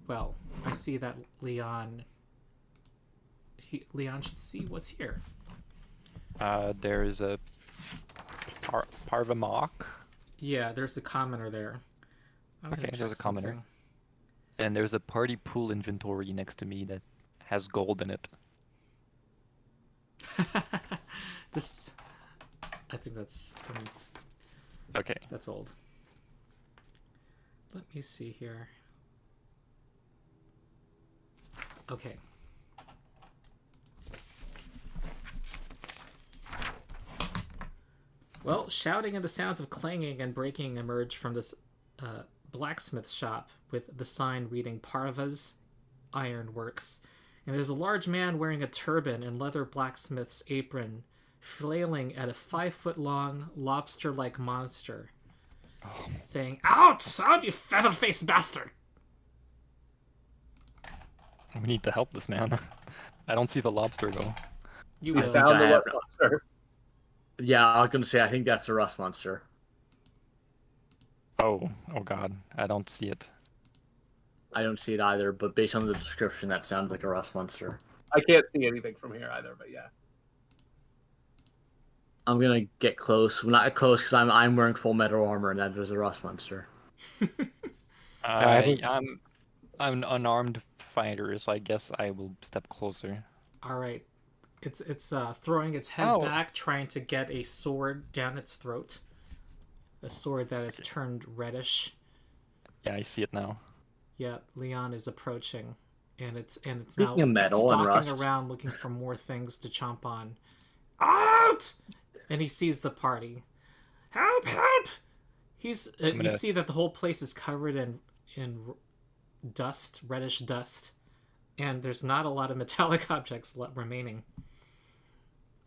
well, I see that Lyon should see what's here. There's a Parva mock. Yeah, there's a commoner there. Okay, there's a commoner. And there's a party pool inventory next to me that has gold in it. I think that's Okay. That's old. Let me see here. Okay. Well, shouting and the sounds of clanging and breaking emerge from this blacksmith shop with the sign reading Parva's Iron Works. And there's a large man wearing a turban and leather blacksmith's apron, flailing at a 5-foot-long, lobster-like monster, saying, "Out! Out, you feather-faced bastard!" We need to help this man. I don't see the lobster though. You We will. found the I have- what monster. Yeah, I was gonna say I think that's the rust monster. Oh god, I don't see it. I don't see it either, but based on the description, that sounds like a rust monster. I can't see anything from here either, but yeah. I'm gonna get close. Well, not close because I'm wearing full metal armor, and that is a rust monster. I think- I'm an unarmed fighter, so I guess I will step closer. All right. It's throwing its head Ow. back, trying to get a sword down its throat. A sword that has turned reddish. Yeah, I see it now. Yeah, Lyon is approaching, and it's now Speaking of metal and stalking rust. around looking for more things to chomp on. Out! And he sees the party. Help! Help! He's you see that the whole place is covered in dust, reddish dust, and there's not a lot of metallic objects remaining.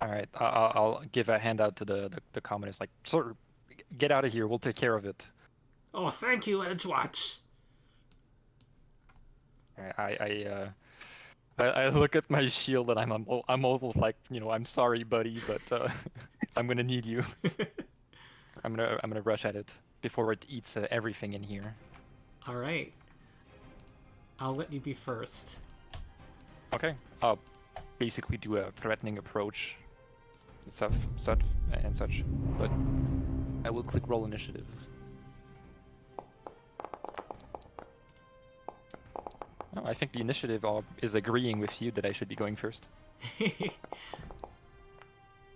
All right, I'll give a handout to the commoners. Like, sir, get out of here. We'll take care of it. Oh, thank you, EDGEWATCH. I look at my shield and I'm almost like, I'm sorry, buddy, but I'm gonna need you. I'm gonna rush at it before it eats everything in here. All right. I'll let you be first. Okay. I'll basically do a threatening approach, such, but I will click roll initiative. Oh, I think the initiative is agreeing with you that I should be going first.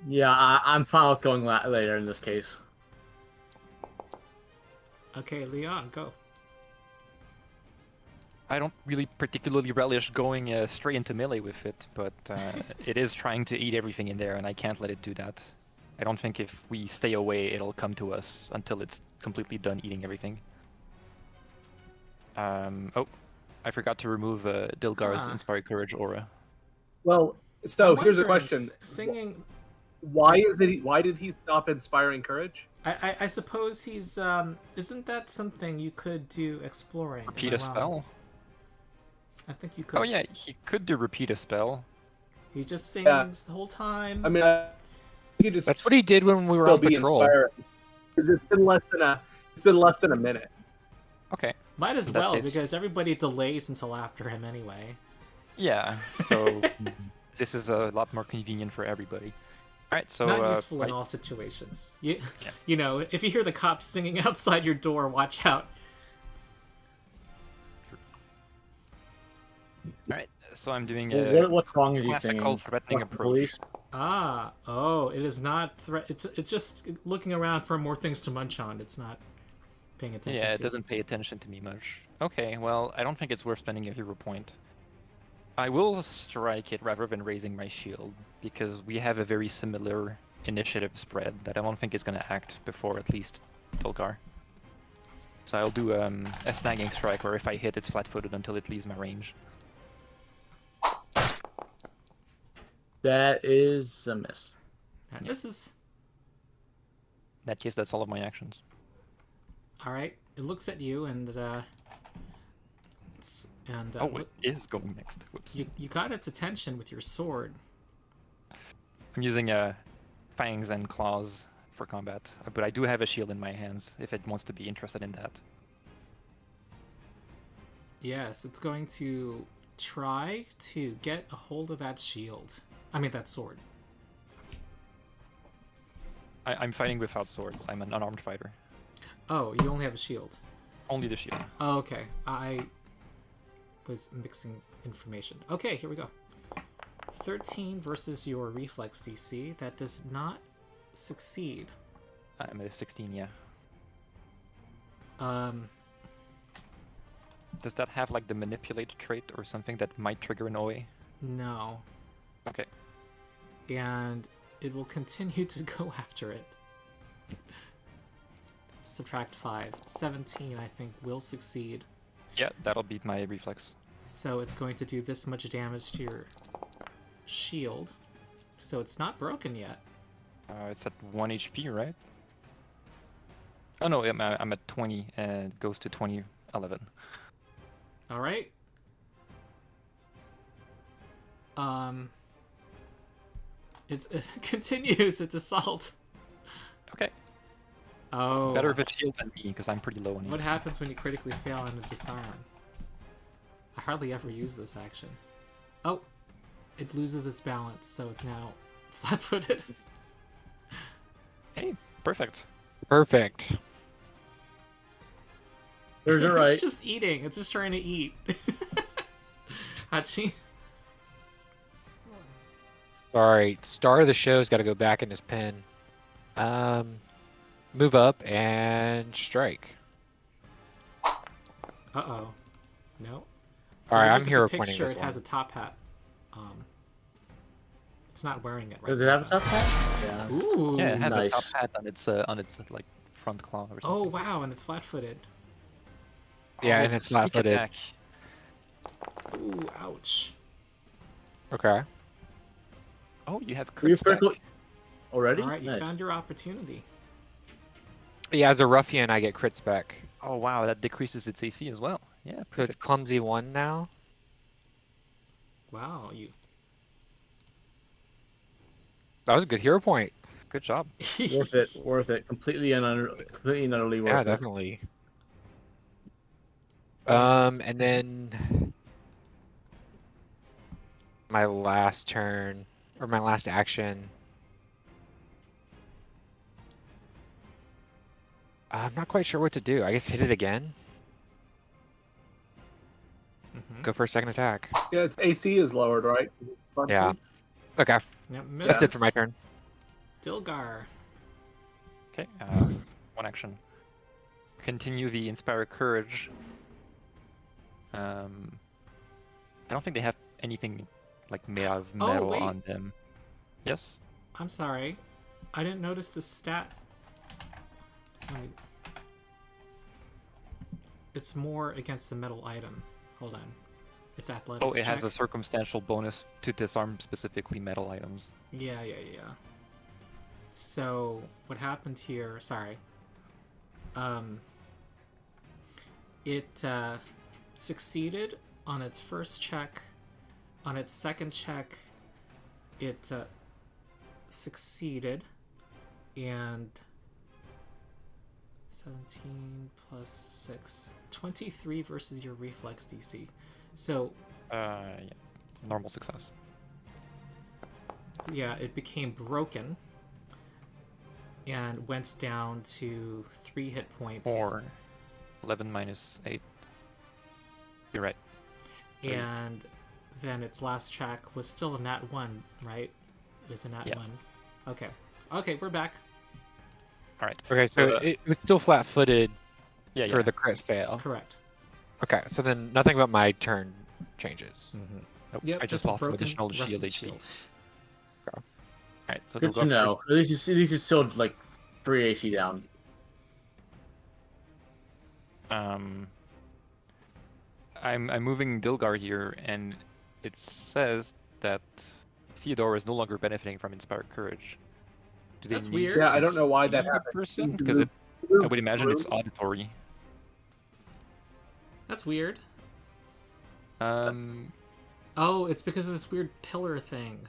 Yeah, I'm fine with going later in this case. Okay, Lyon, go. I don't really particularly relish going straight into melee with it, but it is trying to eat everything in there, and I can't let it do that. I don't think if we stay away, it'll come to us until it's completely done eating everything. Oh, I forgot to remove Dilgar's Inspired Courage aura. Well, so I'm here's a wondering, question: Singing. Why did he stop inspiring courage? I suppose he's isn't that something you could do exploring? Am Repeat I a wrong? spell? I think you could. Oh yeah, he could do repeat a spell. He's just singing Yeah. the whole time. I mean, he could just That's what he did when we were still on be patrol. inspiring. 'Cause it's been less than a minute. Okay. Might as in that well, case- because everybody delays until after him anyway. Yeah, so this is a lot more convenient for everybody. Alright, so Not useful in my- all situations. You, Yeah. you know, if you hear the cops singing outside your door, watch out. Alright, So I'm doing Well, a what song is he classical singing? threatening Fuck the approach. police? Ah, oh, it is not threat. It's just looking around for more things to munch on. It's not paying attention Yeah, to. it doesn't pay attention to me much. Okay, well, I don't think it's worth spending a hero point. I will strike it rather than raising my shield, because we have a very similar initiative spread that I don't think is going to act before at least Dilgar. So I'll do a snagging strike, where if I hit, it's flat-footed until it leaves my range. That is a miss. That misses. In that case, that's all of my actions. All right. It looks at you and Oh, it is going next. Whoops. you got its attention with your sword. I'm using fangs and claws for combat, but I do have a shield in my hands if it wants to be interested in that. Yes, it's going to try to get a hold of that shield. I mean, that sword. I'm fighting without swords. I'm an unarmed fighter. Oh, you only have a shield. Only the shield. Oh, okay. I was mixing information. Okay, here we go. 13 versus your reflex DC. That does not succeed. I'm at a 16, yeah. Does that have like the manipulate trait or something that might trigger an OA? No. Okay. And it will continue to go after it. Subtract 5. 17, I think, will succeed. Yeah, that'll beat my reflex. So it's going to do this much damage to your shield. So it's not broken yet. It's at 1 HP, right? Oh no, I'm at 20 and it goes to 2011. All right. It continues its assault. Okay. Oh. Better of a shield than me, because I'm pretty low on What HP. happens when you critically fail on a disarm? I hardly ever use this action. Oh, it loses its balance, so it's now flat-footed. Hey, perfect. Perfect. There's a right. It's just eating. It's just trying to eat. Hachi. Alright, star of the show's got to go back in his pen. Move up and strike. Uh-oh. No. Alright, If you I'm look at hero the pointing picture, this it one. has a top hat. It's not wearing it right Does it now, have a though. top hat? Yeah. Ooh. Yeah, it has a top nice. hat on its like front claw or something. Oh, wow, and it's flat-footed. Yeah, Oh, and it's sneak not footed. attack. Ooh, ouch. Okay. Oh, you have Were you crits back. critical already? All right, you Nice. found your opportunity. Yeah, as a ruffian, I get crit spec. Oh wow, that decreases its AC as well. Yeah, So it's perfect. clumsy 1 now. Wow, you... That was a good hero point. Good job. Worth it. Worth it. Completely and utterly worth Yeah, it. definitely. And then my last turn, or my last action. I'm not quite sure what to do. I guess hit it again. Mhm. Go for a second attack. Yeah, its AC is lowered, right? Yeah. Okay, Yep, that's it for my misses. turn. Dilgar. Okay, one action. Continue the Inspire Courage. I don't think they have anything like made out of Oh, metal wait. on them. Yes? I'm sorry. I didn't notice the stat. Let me... It's more against the metal item. Hold on. It's athletics. Oh, it has check. a circumstantial bonus to disarm specifically metal items. Yeah. So, what happened here... Sorry. It succeeded on its first check. On its second check, it succeeded. And... 17 plus 6. 23 versus your reflex DC. So, Yeah. Normal success. yeah, it became broken. And went down to 3 hit points. 4. 11 minus 8. You're right. And then its last track was still a nat 1, right? It was a nat 1. Okay. Okay, we're back. All right. Okay, so it was still flat-footed for the crit fail. Correct. Okay, so then nothing about my turn changes. Nope, Yep, I just lost some broken, additional shield rusted HP. All right, so Good to know. At least it's still like 3 AC down. I'm moving Dilgar here, and it says that Theodore is no longer benefiting from Inspired Courage. Do they That's need weird. Yeah, to I don't know why that see the happened. person? Because I would imagine it's auditory. That's weird. Um. Oh, it's because of this weird pillar thing.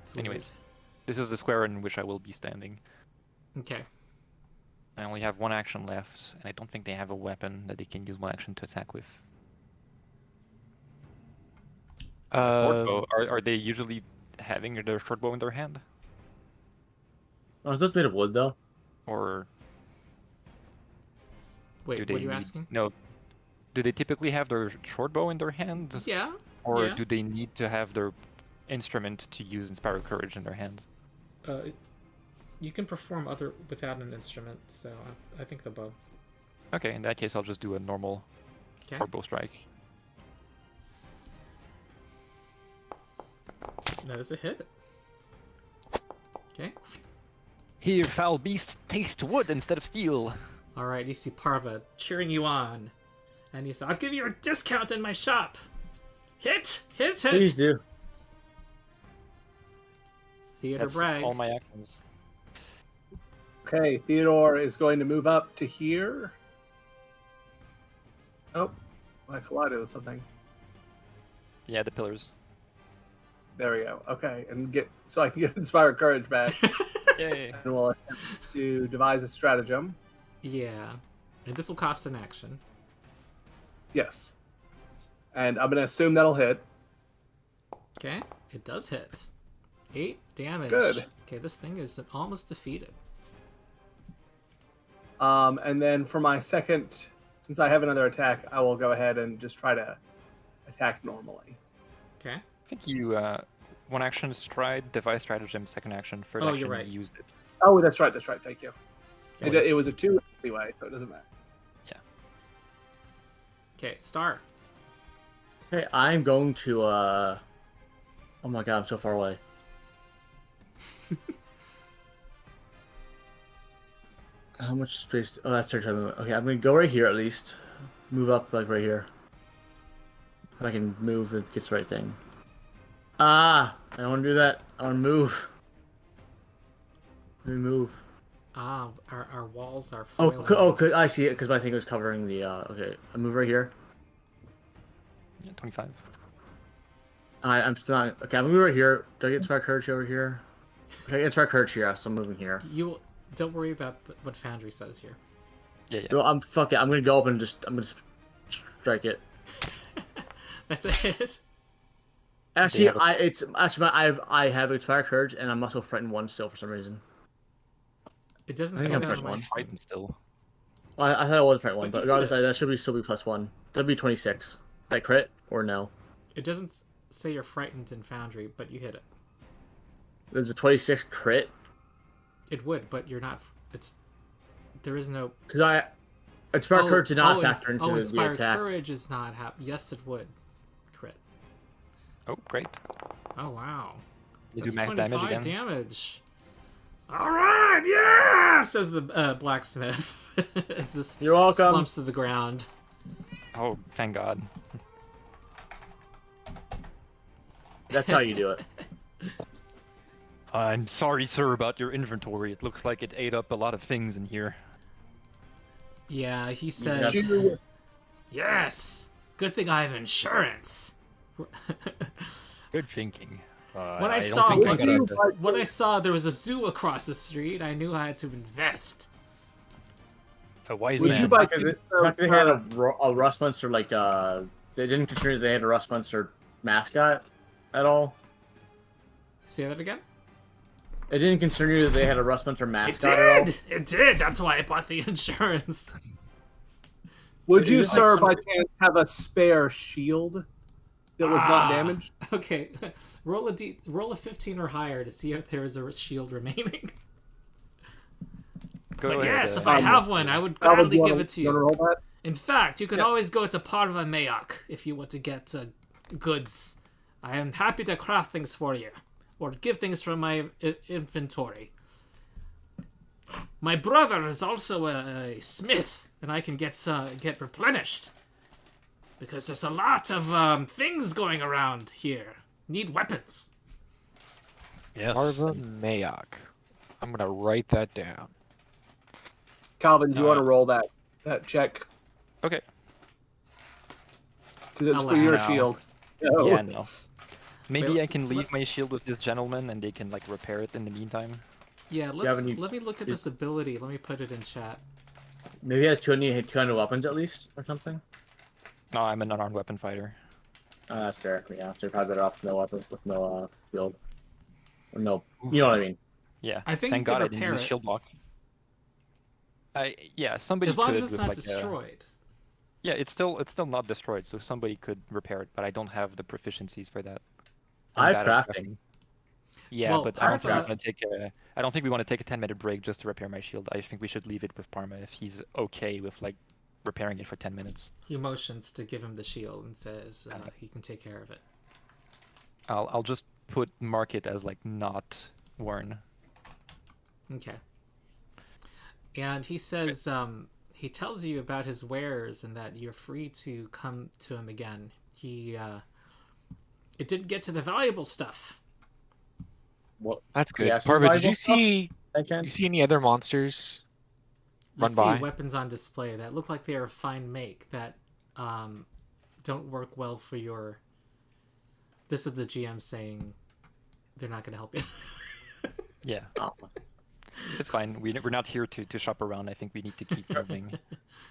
It's weird. Anyways, this is the square in which I will be standing. Okay. I only have one action left, and I don't think they have a weapon that they can use one action to attack with. Shortbow, are they usually having their short bow in their hand? Oh, is that made of wood though? Or Wait, do what they are you need... asking? No. Do they typically have their short bow in their hand? Yeah. Or yeah. do they need to have their instrument to use Inspired Courage in their hand? You can perform other without an instrument, so I think the bow. Okay, in that case, I'll just do a normal Okay. short bow strike. That is a hit. Okay. Here, foul beast, taste wood instead of steel. All right, you see Parva cheering you on, and he said, "I'll give you a discount in my shop. Hit, hit, hit." Please do. Theodore That's Bragg. all my actions. Okay, Theodore is going to move up to here. Oh, I collided with something. Yeah, the pillars. There we go. Okay, and so I can get Inspired Courage back. Yay. And we'll attempt to devise a stratagem. Yeah, and this will cost an action. Yes. And I'm going to assume that'll hit. Okay, it does hit. 8 damage. Good. Okay, this thing is almost defeated. And then for my second, since I have another attack, I will go ahead and just try to attack normally. Okay. I think you, one action stride, devise stratagem, second action, third Oh, action, you're right. used it. Oh, that's right. Thank you. Okay. It was a 2 anyway, so it doesn't matter. Okay, Star. Okay, I'm going to oh my god, I'm so far away. How much space? Oh, that's turn. Okay, I'm gonna go right here at least. Move up like right here. If I can move, it gets the right thing. I don't want to do that. I want to move. Let me move. Ah, our walls are Oh, foiling. I see it because my thing was covering the. Okay, I move right here. Yeah, 25. I'm still not. Okay, I'm moving right here. Do I get Inspired Courage over here? Okay, Inspired Courage here, so I'm moving here. You don't worry about what Foundry says here. Yeah, yeah. No, I'm gonna go up and I'm gonna strike it. That's a hit. Actually, have I have Inspired Courage and I'm also frightened 1 still for some reason. It doesn't I think say I'm that on first my one. screen. Frightened still. Well, I thought it was frightened 1, But but you regardless, did it. that should still be +1. That'd be 26. That crit or no? It doesn't say you're frightened in Foundry, but you hit it. There's a 26 crit It would, but you're not. There is no. because Inspired Courage did not factor into the Inspired attack. Courage is not yes, it would. Crit. Oh, great. Oh wow. You That's do max damage 25 again. damage. All right, yeah, says the blacksmith as this You're welcome. slumps to the ground. Oh, thank God. That's how you do it. I'm sorry, sir, about your inventory. It looks like it ate up a lot of things in here. Yeah, he says. Yes. Yes. Good thing I have insurance. Good thinking. When I don't saw think I what gotta- When I saw there was a zoo across the street, I knew I had to invest. A wise Would man. you buy They had a Rust Monster they didn't consider they had a Rust Monster mascot at all. Say that again? It didn't concern you that they had a Rust Monster It mascot at all. did! It did! That's why I bought the insurance. Would you, Is it like sir, some- by chance have a spare shield? that was not damaged? Okay, roll a 15 or higher to see if there is a shield remaining. Go But ahead, yes, if I have one, I would Albert, gladly you give wanna- it to you wanna you. roll that? In fact, you can Yeah. always go to Parva Mayak if you want to get goods. I am happy to craft things for you, or give things from my inventory. My brother is also a smith, and I can get replenished. Because there's a lot of things going around here. Need weapons. Yes. Marva Mayock. I'm gonna write that down. Calvin, do you want to roll that check? Okay. Because it's for your Alas. shield. Yeah, no. Maybe Wait, I can leave let- my shield with this gentleman, and they can like repair it in the meantime. Yeah, have any- let me look at this ability. Let me put it in chat. Maybe he has 200 weapons at least, or something. No, I'm an unarmed weapon fighter. That's fair. Yeah, so you're probably better off with no weapon, with no shield. Or no, you know what I mean. Yeah. I think Thank you God can I didn't repair use it. shield block. Somebody As long could as it's with not like destroyed. yeah, it's still not destroyed, so somebody could repair it, but I don't have the proficiencies for that. I I'm have bad at crafting. Yeah, Well, but I don't think we Parva- want to take a. I don't think we want to take a 10-minute break just to repair my shield. I think we should leave it with Parma if he's okay with like repairing it for 10 minutes. He motions to give him the shield and says he can take care of it. I'll just mark it as like not worn. Okay. And he says he tells you about his wares and that you're free to come to him again. It didn't get to the valuable stuff. What? That's good. Yeah, some Parva, did valuable you stuff? see I can. you see any other monsters You run see by? weapons on display that look like they are a fine make that don't work well for your. This is the GM saying they're not going to help you. Yeah, Oh. it's fine. We're not here to shop around. I think we need to keep moving.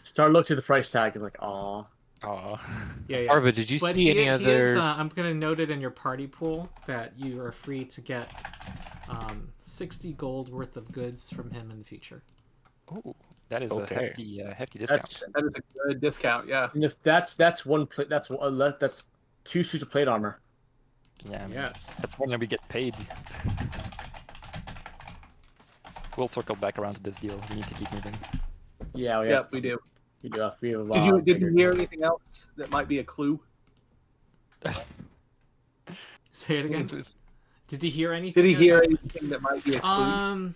Start looking at the price tag and like, aw. Oh. Yeah. Parva, did you But see any he other? is, I'm going to note it in your party pool that you are free to get 60 gold worth of goods from him in the future. Oh, that is Okay. a hefty discount. That is a good discount, yeah. And if that's one plate, that's 2 suits of plate armor. Yeah, I mean, Yes. that's more than we get paid. We'll circle back around to this deal. We need to keep moving. Yeah, Yeah, we do. We do. We have, Did you hear anything else that might be a clue? Say it again. It's- Did he hear anything? Did he hear anything that might be a clue?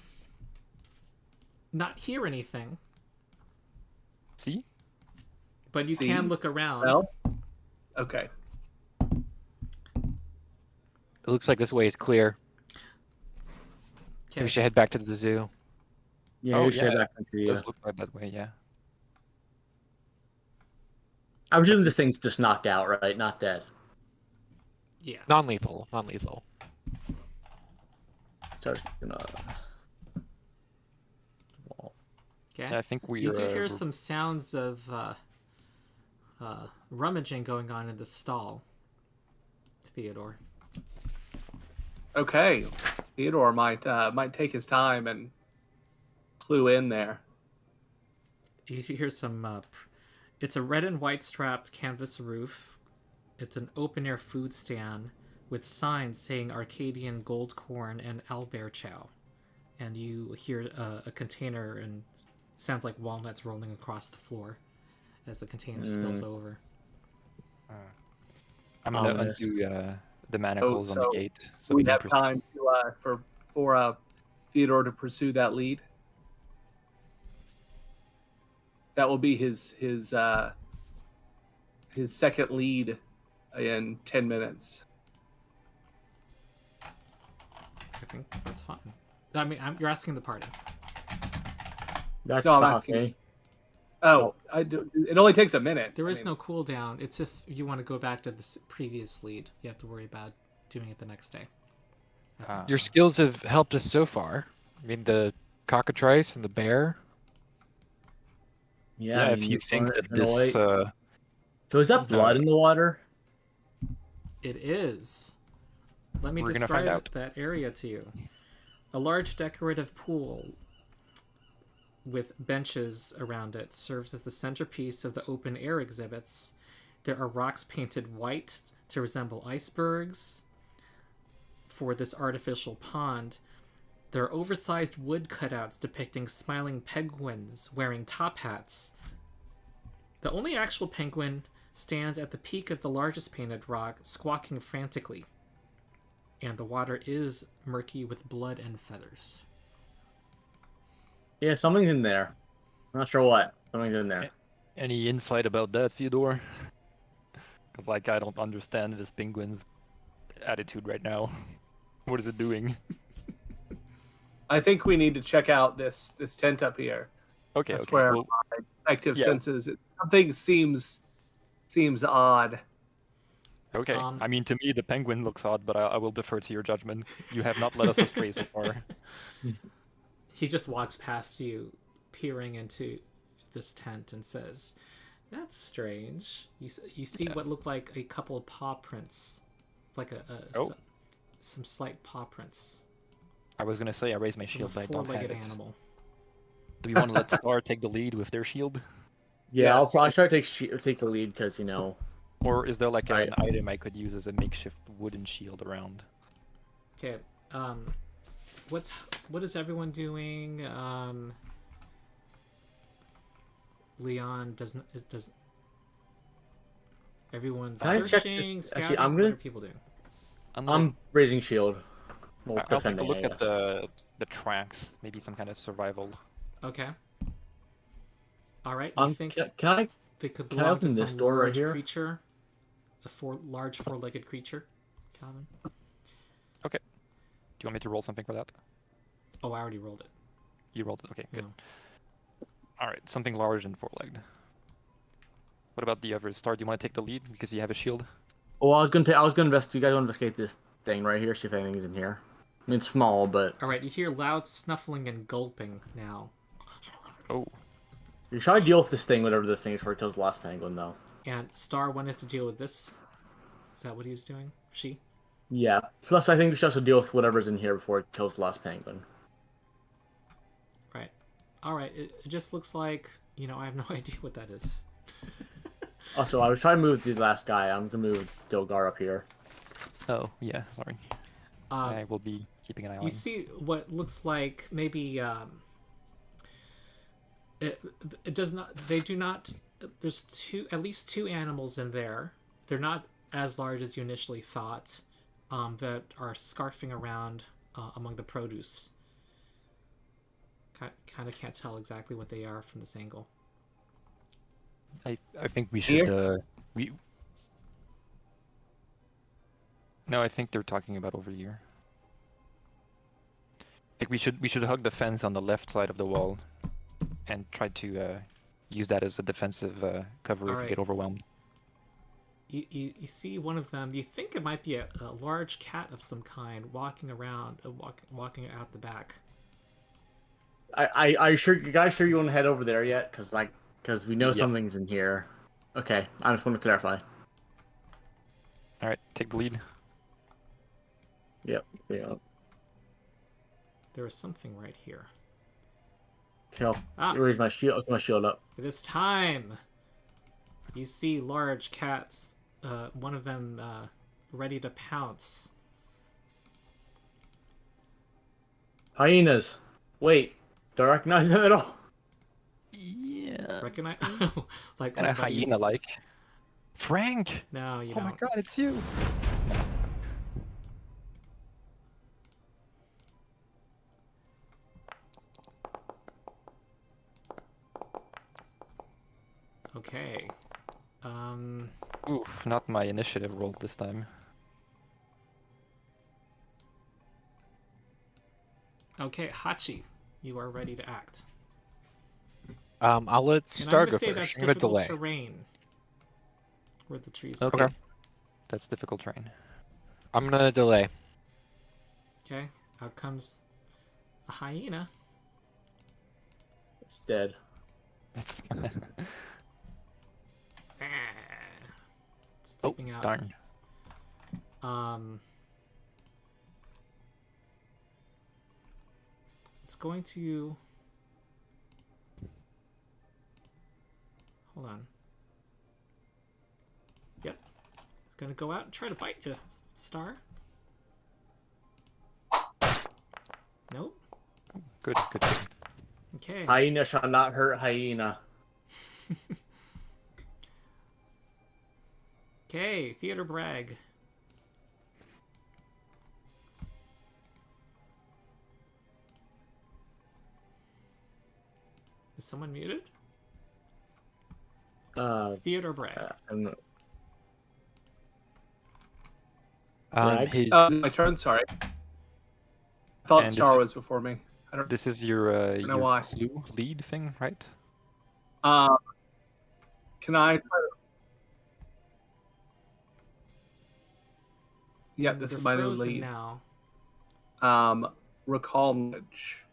Not hear anything, See? but you See? can look around. Well, okay. It looks like this way is clear. Okay. We should head back to the zoo. Yeah, Oh, we should yeah. head back into It the. does look like that way, yeah. I'm assuming this thing's just knocked out, right? Not dead. Yeah. Non-lethal. Non-lethal. So it's gonna. Okay. Yeah, I think we You do hear some sounds of rummaging going on in the stall, Theodore. Okay. Theodore might take his time and clue in there. You hear some. It's a red and white strapped canvas roof. It's an open air food stand with signs saying Arcadian gold corn and owlbear chow. And you hear a container and sounds like walnuts rolling across the floor as the container spills over. I'm gonna Ominous. undo the manacles on the so gate. So we can have proceed. time to for Theodore to pursue that lead. That will be his second lead in 10 minutes. I think that's fine. I mean, you're asking the party. That's No, I'm fine, asking- okay. Oh, it only takes a minute. There I is mean, no cooldown. It's if you want to go back to the previous lead. You have to worry about doing it the next day. I think. Your skills have helped us so far. I mean, the cockatrice and the bear. Yeah, I if mean, you think you're that gonna this... wait. So is that blood in the water? It is. Let me We're gonna describe find out. that area to you. A large decorative pool with benches around it serves as the centerpiece of the open air exhibits. There are rocks painted white to resemble icebergs for this artificial pond. There are oversized wood cutouts depicting smiling penguins wearing top hats. The only actual penguin stands at the peak of the largest painted rock, squawking frantically. And the water is murky with blood and feathers. Yeah, something's in there. I'm not sure what. Something's in there. Any insight about that, Theodore? Because, like, I don't understand this penguin's attitude right now. What is it doing? I think we need to check out this tent up here. Okay, That's okay. where Well, my detective yeah. senses something seems odd. okay. I mean, to me, the penguin looks odd, but I will defer to your judgment. You have not led us astray so far. He just walks past you, peering into this tent, and says, "That's strange." You see what look like a couple of paw prints, like some slight paw prints. I was gonna say I raised my shield, but I don't have Four-legged it. animal. Do we want to let Star take the lead with their shield? Yeah, I'll Yes. probably try to take the lead because Or is there like Right. an item I could use as a makeshift wooden shield around? Okay. What is everyone doing? Leon does everyone's Can I check searching, this- scouting. actually, I'm What gonna- are people doing? I'm raising shield. Well, I'll take a defending, look I at guess. the tracks. Maybe some kind of survival. Okay. All right. You think Can I? they could can I belong to open this some door right large here? creature, large four-legged creature, Calvin? Do you want me to roll something for that? Oh, I already rolled it. You rolled it. Okay, good. No. All right, something large and four-legged. What about the others? Star, do you want to take the lead because you have a shield? Oh, I was gonna investigate. You guys want to investigate this thing right here? See if anything's in here. I mean, it's small, but All right. You hear loud snuffling and gulping now, Oh, you're trying to deal with this thing, whatever this thing is, before it kills the last penguin, though. and Star wanted to deal with this. Is that what he was doing? She? Yeah. Plus, I think we should also deal with whatever's in here before it kills the last penguin. Right. All right. It just looks like, I have no idea what that is. Also, I was trying to move the last guy. I'm gonna move Dilgar up here. oh yeah. Sorry. I will be keeping an eye on. You see what looks like maybe it does not. They do not. There's at least two animals in there. They're not as large as you initially thought. That are scarfing around among the produce. Kind of can't tell exactly what they are from this angle. I think we should No, I think they're talking about over here. I think we should hug the fence on the left side of the wall and try to use that as a defensive cover if we Alright. get overwhelmed. You see one of them. You think it might be a large cat of some kind walking around, walking out the back. Are you guys sure you want to head over there yet? Because we know Yes. something's in here. Okay, I just want to clarify. All right, take the lead. Yep. Yeah. There is something right here. Kill. Ah. Raise my shield. My shield up. It is time. You see large cats. One of them ready to pounce. Hyenas. Wait. Do I recognize them at all? Yeah. Recognize? Like And a our buddies? hyena-like. Frank! No, you Oh my don't. god, it's you! Okay. Oof, not my initiative roll this time. Okay, Hachi, you are ready to act. I'll let And Star I'm go gonna say that's first. I'm gonna difficult delay. terrain. Where the trees Okay. are. That's difficult terrain. I'm gonna delay. Okay, out comes a hyena. It's dead. Ah, Oh, sleeping out. darn. It's going to. Hold on. Yep. It's Gonna go out and try to bite you, Star. Nope. Good, good, good. Okay. Hyena shall not hurt hyena. Okay, Theodore Bragg. Is someone muted? Theodore Bragg. I'm not... Bragg? His My turn. Sorry. I thought And Star this was before me. I don't This is your know why. clue lead thing, right? Can I? Yeah, this They're is my new frozen lead. now. Recall knowledge.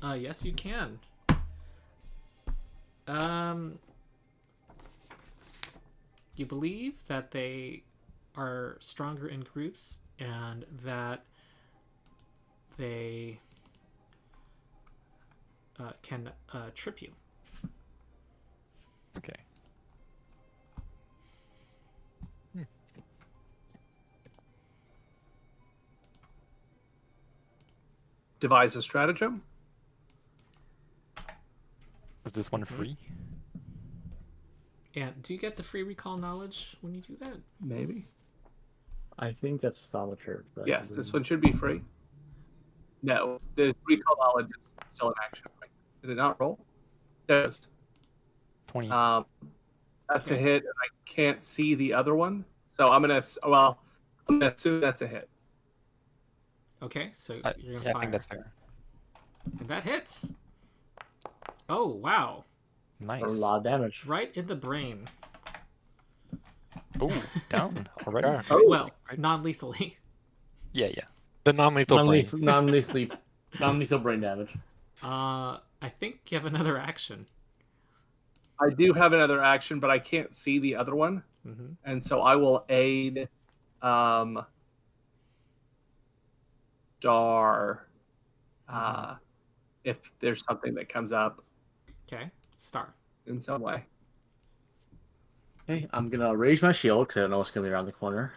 Yes, you can. You believe that they are stronger in groups and that they can trip you. Okay. Devise a stratagem. Is this one Mhm. free? And do you get the free recall knowledge when you do that? Maybe. I think that's Thaumaturge. But Yes, this one should be free. No, the recall knowledge is still in action. Did it not roll? There it is. 20. That's a Okay. hit, and I can't see the other one. So I'm gonna assume that's a hit. Okay, so I you're gonna fire. think that's fair. And that hits. Oh wow! Nice. A lot of damage. Right in the brain. Oh, down already. Yeah. Oh, Well, Right. non-lethally. Yeah, yeah. the non-lethal brain. Non-lethal brain damage. I think you have another action. I do have another action, but I can't see the other one, Mm-hmm. and so I will aid Dar if there's something that comes up Okay, Star. in some way. Okay, I'm gonna raise my shield because I don't know what's gonna be around the corner.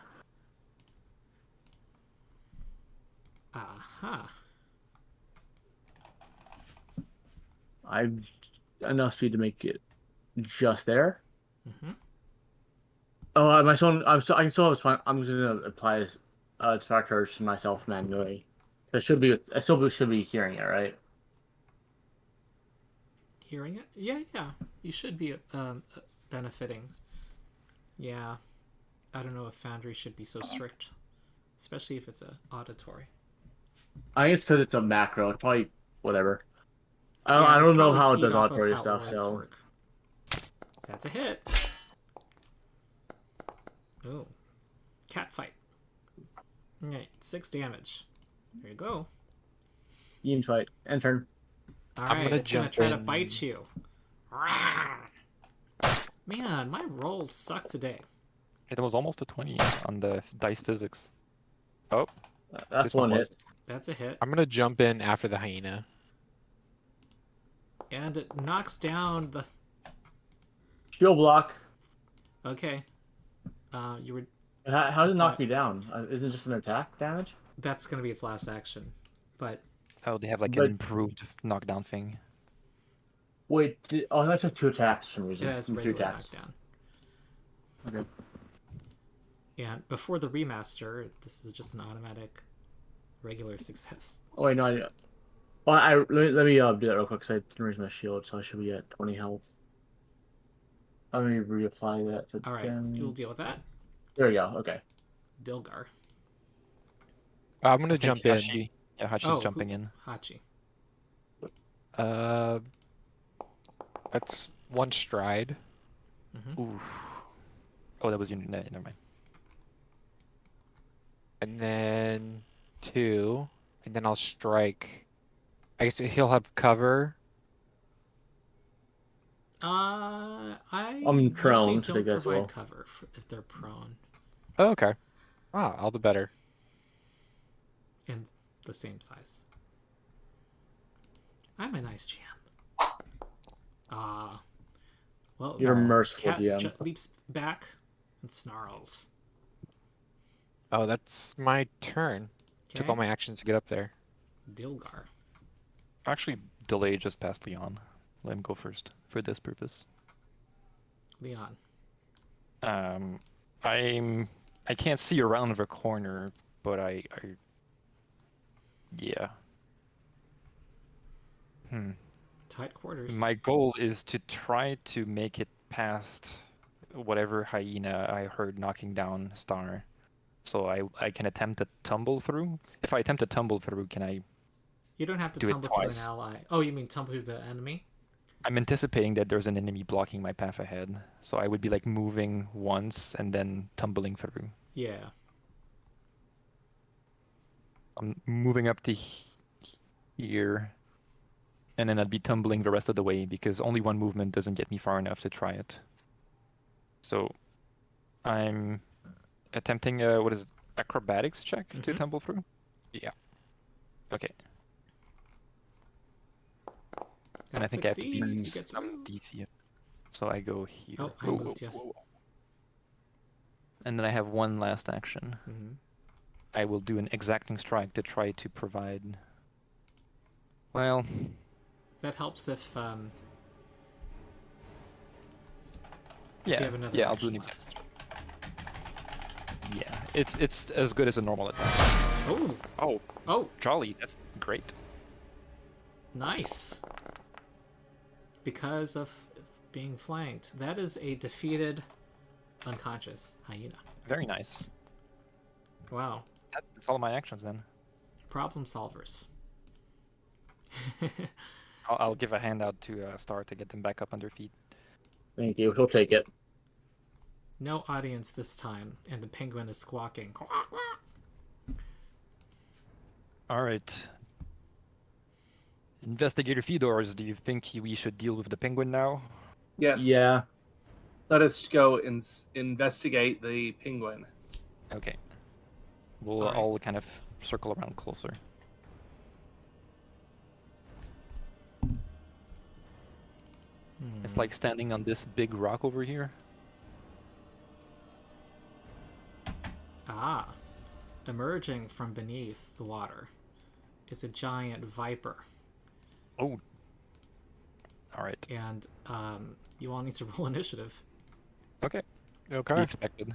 Aha. I've enough speed to make it just there. Mm-hmm. Oh, my son. I can still have fun. I'm just gonna apply Thaumaturge to myself manually. I still should be hearing it, right? Hearing it? Yeah, yeah. You should be benefiting. Yeah. I don't know if Foundry should be so strict, especially if it's a auditory. I think it's because it's a macro. It's probably whatever. Yeah, I it's don't know probably how it keyed does off of auditory how stuff. auras So work. That's a hit. Oh. Cat fight. Alright, 6 damage. There you go. team fight and turn. Alright, gonna it's gonna jump try to in. bite you. Man, my rolls suck today. It was almost a 20 on the dice physics. Oh, That's This one one hit. was- That's a hit. I'm gonna jump in after the hyena. And it knocks down the... Shield block. Okay. You were... How does it knock me down? Isn't it just an attack damage? That's gonna be its last action. But oh, they have like But- an improved knockdown thing. Wait, I took 2 attacks for some it reason. has 3 regular attacks. knockdown. Okay. And before the remaster, this is just an automatic regular success. Oh wait, no. Well, let me do that real quick because I didn't raise my shield, so I should be at 20 health. Let me reapply that. To Alright, 10. you'll deal with that. There we go. Okay. Dilgar. I'm gonna I think jump in. Hachi, yeah, Hachi's Oh, jumping in. Hachi. That's 1 stride. Mm-hmm. Ooh. Oh, that was you. No, never mind. And then 2. And then I'll strike. I guess he'll have cover. I I'm usually prone, so I don't guess provide we'll- cover if they're prone. Oh, okay. Ah, all the better. And the same size. I'm a nice champ. Well, You're a merciful cat DM. leaps back and snarls. Oh, that's my turn. Took all Okay. my actions to get up there. Dilgar. Actually, delay just past Leon. Let him go first for this purpose. Leon. Um, I can't see around the corner, but yeah. Tight quarters. My goal is to try to make it past whatever hyena I heard knocking down Star. So I can attempt to tumble through. If I attempt to tumble through, can I You don't have to do it tumble through an twice? ally. Oh, you mean tumble through the enemy? I'm anticipating that there's an enemy blocking my path ahead. So I would be like moving once and then tumbling through. Yeah. I'm moving up to here. And then I'd be tumbling the rest of the way because only one movement doesn't get me far enough to try it. So I'm attempting what is it, acrobatics check to Mhm. tumble through? Yeah. Okay. And I That think I have to succeeds, beat you get some through. DC. So I go here. Oh, I moved you. And then I have one last action. Mm-hmm. I will do an exacting strike to try to provide. Well, That helps if yeah, you have another yeah, I'll do action an left. exacting strike. Yeah, it's as good as a normal attack. Oh, Oh, oh, jolly! That's great. nice. Because of being flanked. That is a defeated unconscious hyena. Very nice. Wow. That's all of my actions then. Problem solvers. I'll give a handout to Star to get them back up on their feet. Thank you. He'll take it. No audience this time, and the penguin is squawking. Quack, quack. All right. Investigator Theodore, do you think we should deal with the penguin now? Yes. Yeah. Let us go and investigate the penguin. Okay. We'll All right. all kind of circle around closer. It's like standing on this big rock over here. Ah. Emerging from beneath the water is a giant viper. Oh. All right. And you all need to roll initiative. Okay. Be Okay. expected.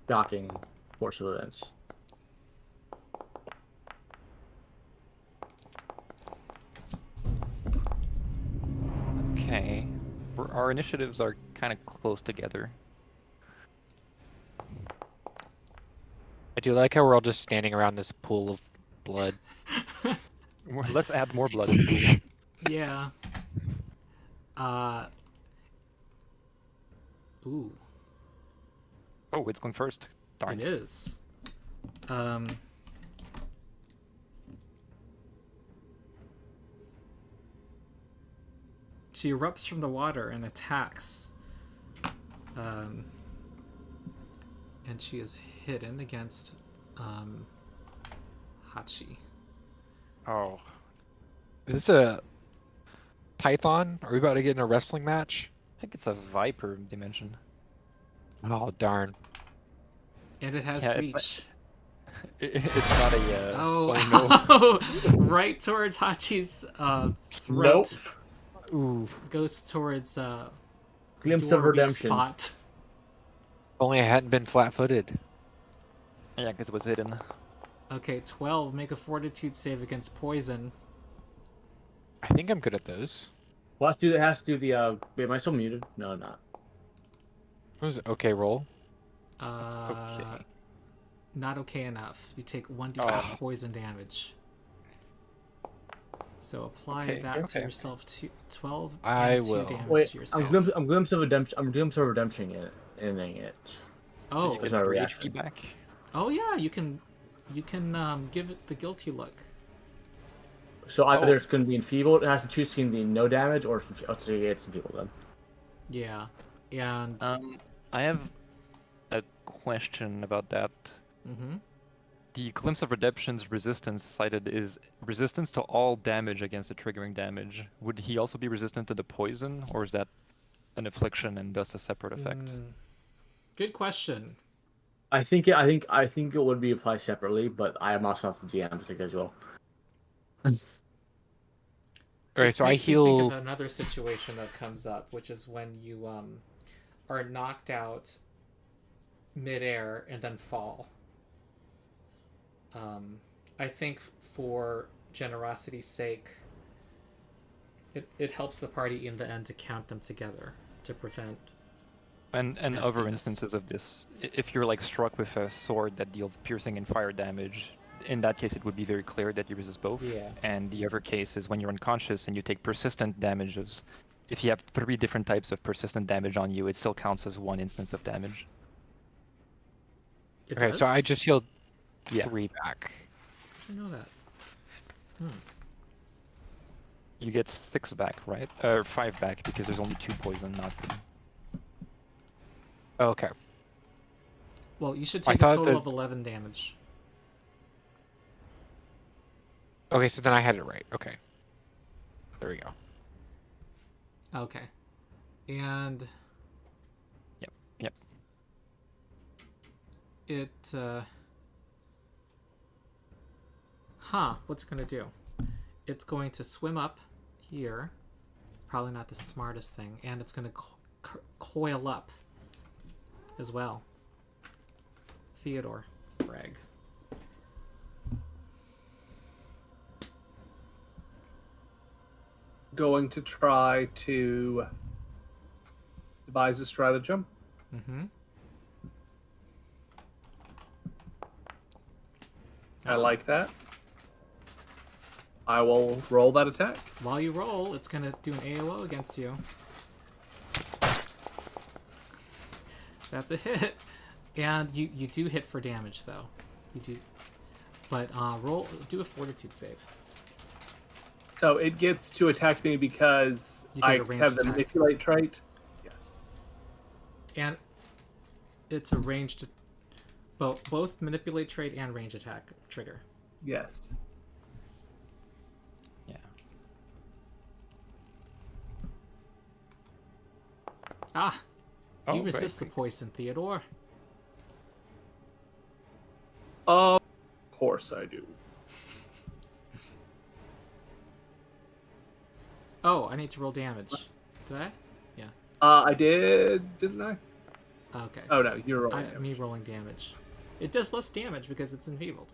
Shocking course of events. Okay. Our initiatives are kind of close together. I do like how we're all just standing around this pool of blood. Let's add more blood in the pool. Yeah. Ooh, Oh, it's going first. Darn. it is. She erupts from the water and attacks. And she is hidden against Hachi. Oh. Is this a python? Are we about to get in a wrestling match? I think it's a viper dimension. Oh, darn. And it has Yeah, it's reach. It's not a. Oh, no. right towards Hachi's throat. Nope. Ooh. Goes towards Glimpse your of weak redemption. spot. If only I hadn't been flat-footed. Yeah, because it was hidden. Okay, 12. Make a fortitude save against poison. I think I'm good at those. Well, it has to do the. Wait, am I still muted? No, I'm not. What was it? Okay, roll. Okay. Not okay enough. You take 1d6 Oh. poison damage. So apply Okay, that to okay. yourself. 12 I and 2 will. damage Wait, to yourself. I'm glimpse of redemption. I'm glimpse of redemption it. Ending it. So Oh, you get my 3 reaction. HP back. oh yeah. You can give it the guilty look. So either Oh. it's going to be enfeebled. It has to choose between the no damage or it's enfeebled then. Yeah, and I have a question about that. mhm. The Glimpse of Redemption's resistance cited is resistance to all damage against the triggering damage. Would he also be resistant to the poison, or is that an affliction and thus a separate effect? Good question. I think it would be applied separately, but I am also not the GM to take as well. Okay, This so I makes me think heal. of another situation that comes up, which is when you are knocked out midair and then fall. I think for generosity's sake, it helps the party in the end to count them together to prevent. And other Nastiness. instances of this, if you're like struck with a sword that deals piercing and fire damage, in that case it would be very clear that you resist both. Yeah. And the other case is when you're unconscious and you take persistent damages. If you have 3 different types of persistent damage on you, it still counts as 1 instance of damage. It Okay, does? so I just healed Yeah. 3 back. I know that. You get 6 back, right? Or 5 back because there's only 2 poison, not 3. Okay. Well, you should I take a thought total that- of 11 damage. Okay, so then I had it right. Okay. There we go. Okay. And Yep. it what's it gonna do? It's going to swim up here. Probably not the smartest thing, and it's gonna coil up as well. Theodore Bragg. Going to try to devise a stratagem. Mm-hmm. I like that. I will roll that attack. While you roll, it's gonna do an AOO against you. That's a hit. And you do hit for damage though. You do. But do a fortitude save. So it gets to attack me because You did I a ranged have the attack. manipulate trait. Yes. And it's a ranged both manipulate trait and range attack trigger. Yes. Yeah. Ah! Oh, You great. resist the poison, Theodore. Of course I do. Oh, I need to roll damage. Did I? I did, didn't I? Okay. Oh no, you're rolling. Me rolling damage. It does less damage because it's enfeebled.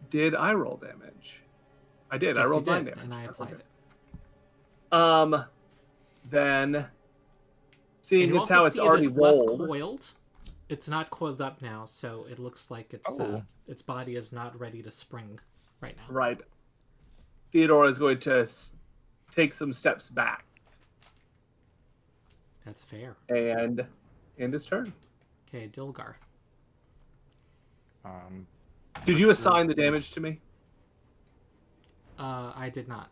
Did I roll damage? I did. I Yes, you rolled 9 did, damage. and I applied Okay. it. Then, And seeing you it's also how it's see already it is less rolled. coiled. It's not coiled up now, so it looks like its body is not ready to spring right now. Right. Theodore is going to take some steps back That's fair. and end his turn. Okay, Dilgar. Did you assign the damage to me? I did not.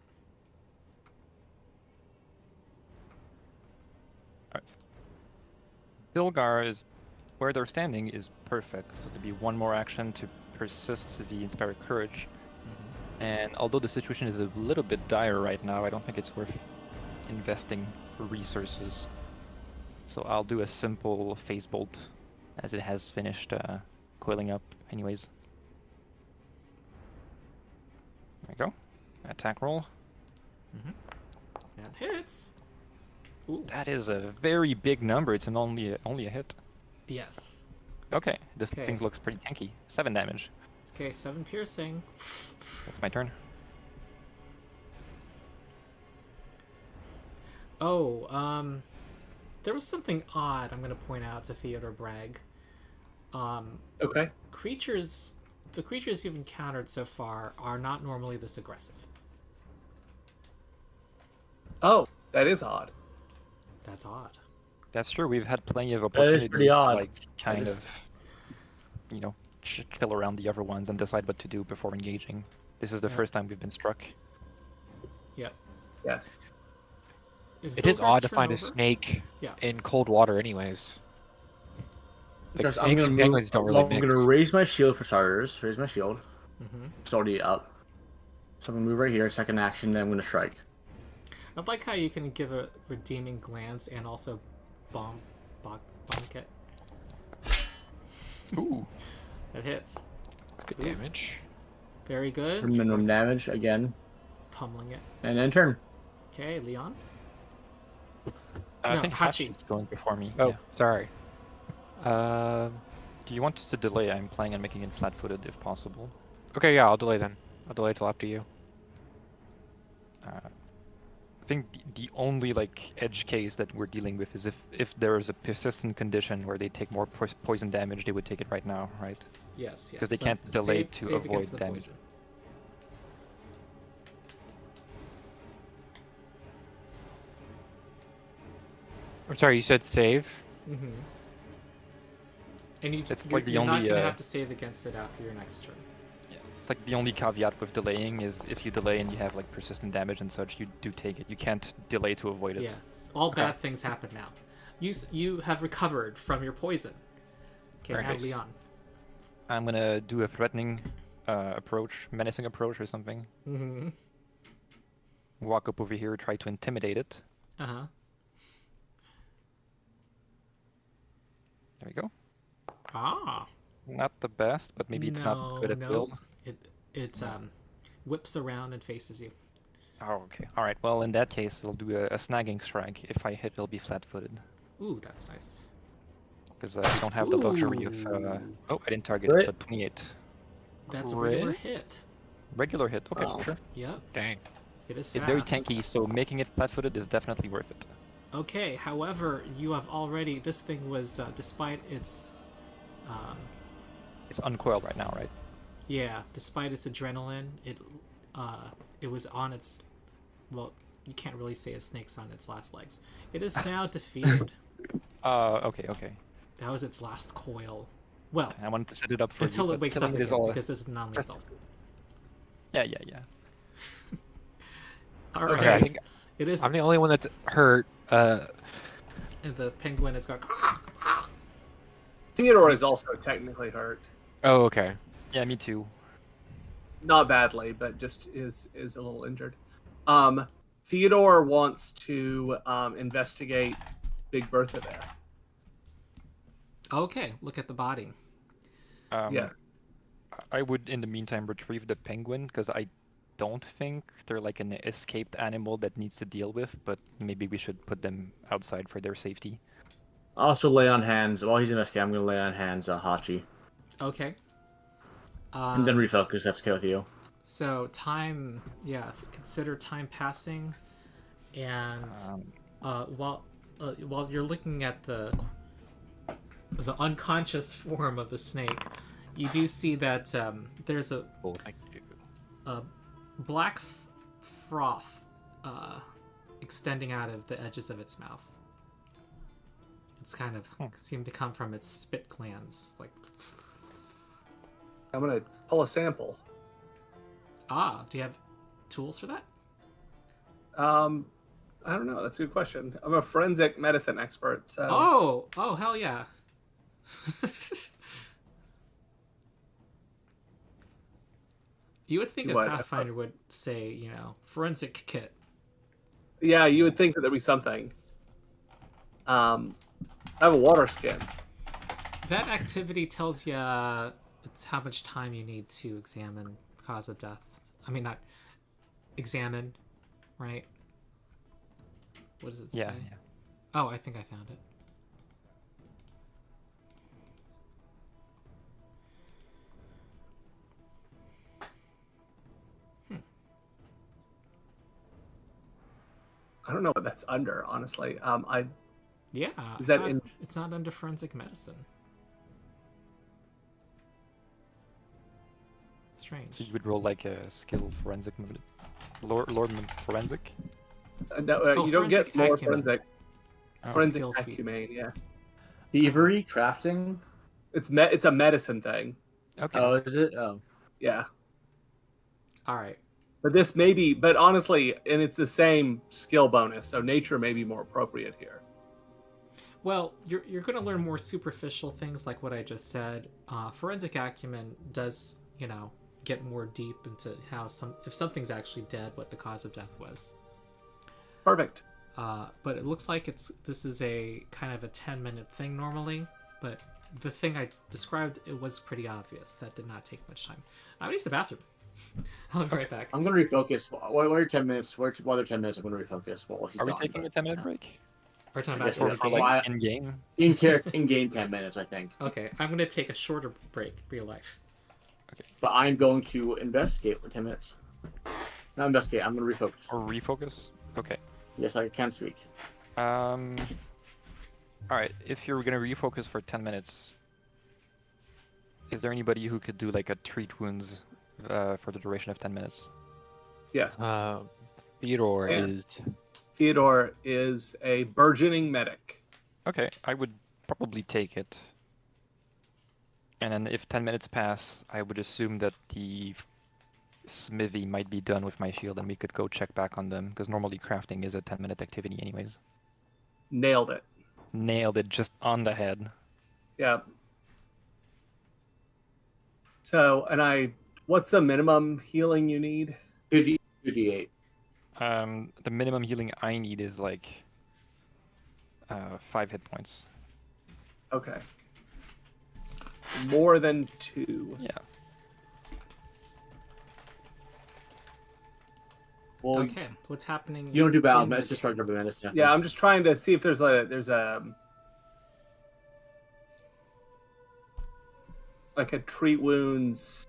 Dilgar is where they're standing is perfect. So to be 1 more action to persist the Inspired Courage. And although the situation is a little bit dire right now, I don't think it's worth investing resources. So I'll do a simple phase bolt, as it has finished coiling up anyways. There we go. Attack roll. That hits. Ooh. That is a very big number. It's only a hit. Yes. Okay, this Okay. thing looks pretty tanky. 7 damage. Okay, 7 piercing. That's my turn. Oh, there was something odd I'm going to point out to Theodore Bragg. Okay. The creatures you've encountered so far are not normally this aggressive. Oh, that is odd. That's odd. That's true. We've had plenty of is opportunities pretty to odd. like kind of, chill around the other ones and decide what to do before engaging. This is the Yeah. first time we've been struck. Yep. Yes. It is Dilgar's odd to turn find a over? snake Yeah. in cold water, anyways. Like, Because snakes and penguins don't really I'm mix. gonna raise my shield for starters. Raise my shield. Mm-hmm. It's already up. So I'm gonna move right here. Second action, then I'm gonna strike. I like how you can give a redeeming glance and also bomb bonk it. Ooh. That hits. That's good damage. Very good. Minimum damage again. Pummeling it. And then turn. Okay, Leon. I No, think Hachi. Hachi's going before me. Oh, Yeah. sorry. Do you want to delay? I'm planning on making it flat-footed if possible. Okay, yeah, I'll delay then. I'll delay till after you. I think the only like edge case that we're dealing with is if there is a persistent condition where they take more poison damage, they would take it right now, right? Yes, yes. 'Cause they can't delay to save avoid against the damage. poison. I'm sorry, you said save? Mm-hmm. And It's you're, like the you're not only, going to have to save against it after your next turn. Yeah. It's like the only caveat with delaying is if you delay and you have like persistent damage and such, you do take it. You can't delay to avoid it. Yeah. All bad things happen now. You have recovered from your poison. Okay, Very now nice. Leon. I'm gonna do a threatening approach, menacing approach or something. Mm-hmm. Walk up over here, try to intimidate it. Uh-huh. There we go. Ah. Not the best, but maybe it's not good at build. It whips around and faces you. Oh, okay. All right. Well, in that case, I'll do a snagging strike. If I hit, it'll be flat-footed. Ooh, that's nice. Because we don't have the luxury of... Ooh. Oh, I didn't target Crit? it, but 28. That's a regular Crit? hit. Regular hit. Okay, Oh. sure. Yep. Dang. It is fast. It's very tanky, so making it flat-footed is definitely worth it. Okay, however, you have already... This thing was, despite its... It's uncoiled right now, right? Yeah, despite its adrenaline, it was on its... Well, you can't really say a snake's on its last legs. It is now defeated. Okay, okay. That was its last coil. Well, I wanted to set it up for until you, it but wakes killing up it is again, all... because this is non-lethal. Yeah. All Okay, right. I think It is... I'm the only one that's hurt. And the penguin is going... Theodore is also technically hurt. Oh, okay. Yeah, me too. Not badly, but just is a little injured. Theodore wants to investigate Big Bertha there. Okay, look at the body. Yeah. I would, in the meantime, retrieve the penguin, because I don't think they're like an escaped animal that needs to deal with, but maybe we should put them outside for their safety. Also lay on hands. While he's investigating, I'm going to lay on hands Hachi. Okay. And then refocus. That's okay with you. So time, yeah, consider time passing, and while you're looking at the unconscious form of the snake, you do see that there's a Cool, thank you. black froth extending out of the edges of its mouth. It's kind of seemed to come from its spit glands, like. I'm gonna pull a sample. Do you have tools for that? I don't know. That's a good question. I'm a forensic medicine expert, so. Oh, hell yeah. You would think a What? Pathfinder would say, forensic kit. Yeah, you would think that there'd be something. I have a water skin. That activity tells you it's how much time you need to examine cause of death. I mean, not examine, right? What does it say? Yeah. Oh, I think I found it. I don't know what that's under, honestly. Yeah. Is that in? It's not under forensic medicine. Strange. So you would roll like a skill forensic, lore forensic. No, you don't get forensic more acumen. forensic. Oh. Forensic Skill feat. acumen, yeah. Thievery, crafting. It's a medicine thing. Okay. Oh, is it? Oh. Yeah. All right. But this may be, but honestly, and it's the same skill bonus, so nature may be more appropriate here. Well, you're going to learn more superficial things like what I just said. Forensic acumen does, get more deep into how if something's actually dead, what the cause of death was. Perfect. But it looks like this is a kind of a 10-minute thing normally, but the thing I described, it was pretty obvious. That did not take much time. I'm gonna use the bathroom. I'll be right back. I'm gonna refocus. While you're 10 minutes, while they're 10 minutes, I'm gonna refocus. While he's Are we gone, taking a but- 10-minute break? Or time I guess back we're for For the game. like in-game? in-game 10 minutes, I think. Okay, I'm gonna take a shorter break, real life. But I'm going to investigate for 10 minutes. Not investigate. I'm gonna refocus. Or refocus? Okay. Yes, I can speak. Alright, if you're gonna refocus for 10 minutes, is there anybody who could do like a treat wounds for the duration of 10 minutes? Yes. Theodore Yeah. is. Theodore is a burgeoning medic. Okay, I would probably take it. And then if 10 minutes pass, I would assume that the smithy might be done with my shield and we could go check back on them, because normally crafting is a 10-minute activity anyways. Nailed it. Nailed it just on the head. Yeah. So, what's the minimum healing you need? 58. The minimum healing I need is like 5 hit points. Okay. More than 2. Yeah. Well, Okay, what's happening? you don't do battle. in the It's just game? regular medicine. Yeah, I'm just trying to see if there's a like a treat wounds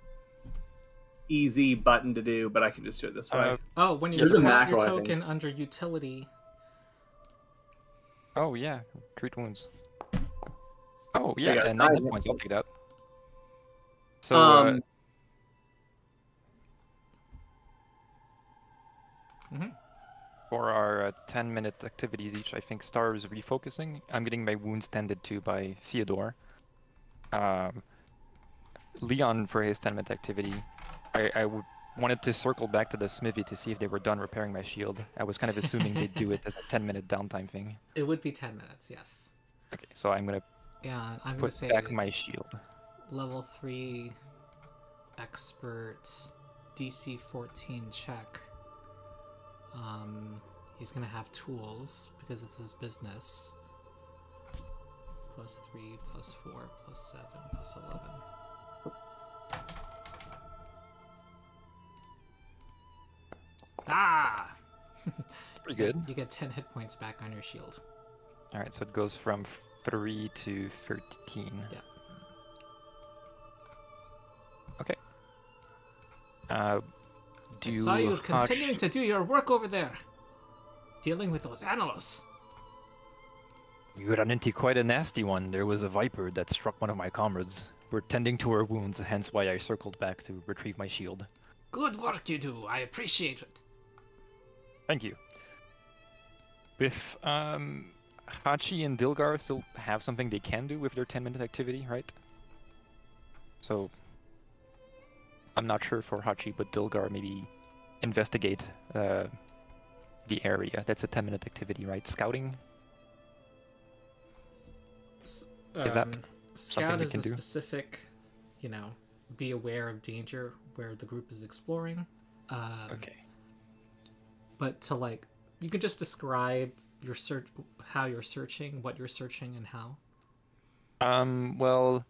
easy button to do, but I can just do it this way. Oh, when you There's a have macro, your I think. token under utility. Oh yeah, treat wounds. Oh yeah, Yeah, and 9 hit 9 points. hit I'll take that. points. So for our 10-minute activities each, I think Star is refocusing. I'm getting my wounds tended to by Theodore. Leon for his 10-minute activity. I wanted to circle back to the smithy to see if they were done repairing my shield. I was kind of assuming they'd do it as a 10-minute downtime thing. It would be 10 minutes, yes. Okay, so I'm gonna And I'm gonna put say back my shield. level 3 expert DC 14 check. He's gonna have tools because it's his business. +3, +4, +7, +11. Ah! Pretty good. You get 10 hit points back on your shield. Alright, so it goes from 3 to 13. Yeah. Okay. Do I you saw you Hachi- continuing to do your work over there. Dealing with those animals. You ran into quite a nasty one. There was a viper that struck one of my comrades. We're tending to her wounds, hence why I circled back to retrieve my shield. Good work you do. I appreciate it. Thank you. With Hachi and Dilgar still have something they can do with their 10-minute activity, right? So I'm not sure for Hachi, but Dilgar maybe investigate the area. That's a 10-minute activity, right? Scouting? Is that Scout we is can a do? specific, be aware of danger where the group is exploring. Okay. But to you can just describe your search, how you're searching, what you're searching, and how. Well,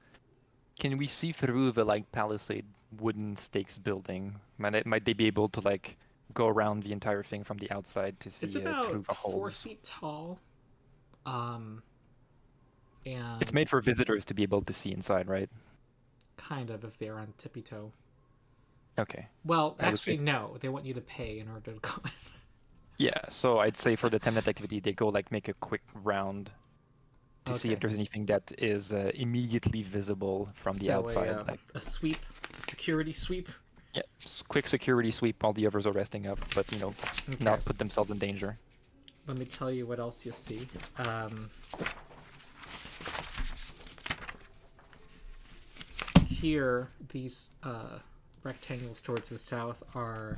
can we see through the palisade wooden stakes building? Might they be able to go around the entire thing from the outside to see It's through about the 4 holes? feet tall. And It's made for visitors to be able to see inside, right? kind of if they're on tippy toe. Okay. Well, I would actually, say- no. They want you to pay in order to go in. Yeah, so I'd say for the 10-minute activity, they go make a quick round to see if Okay. there's anything that is immediately visible from the outside. A sweep, a security sweep. Yeah, quick security sweep while the others are resting up, but Okay. not put themselves in danger. Let me tell you what else you see. Here, these rectangles towards the south are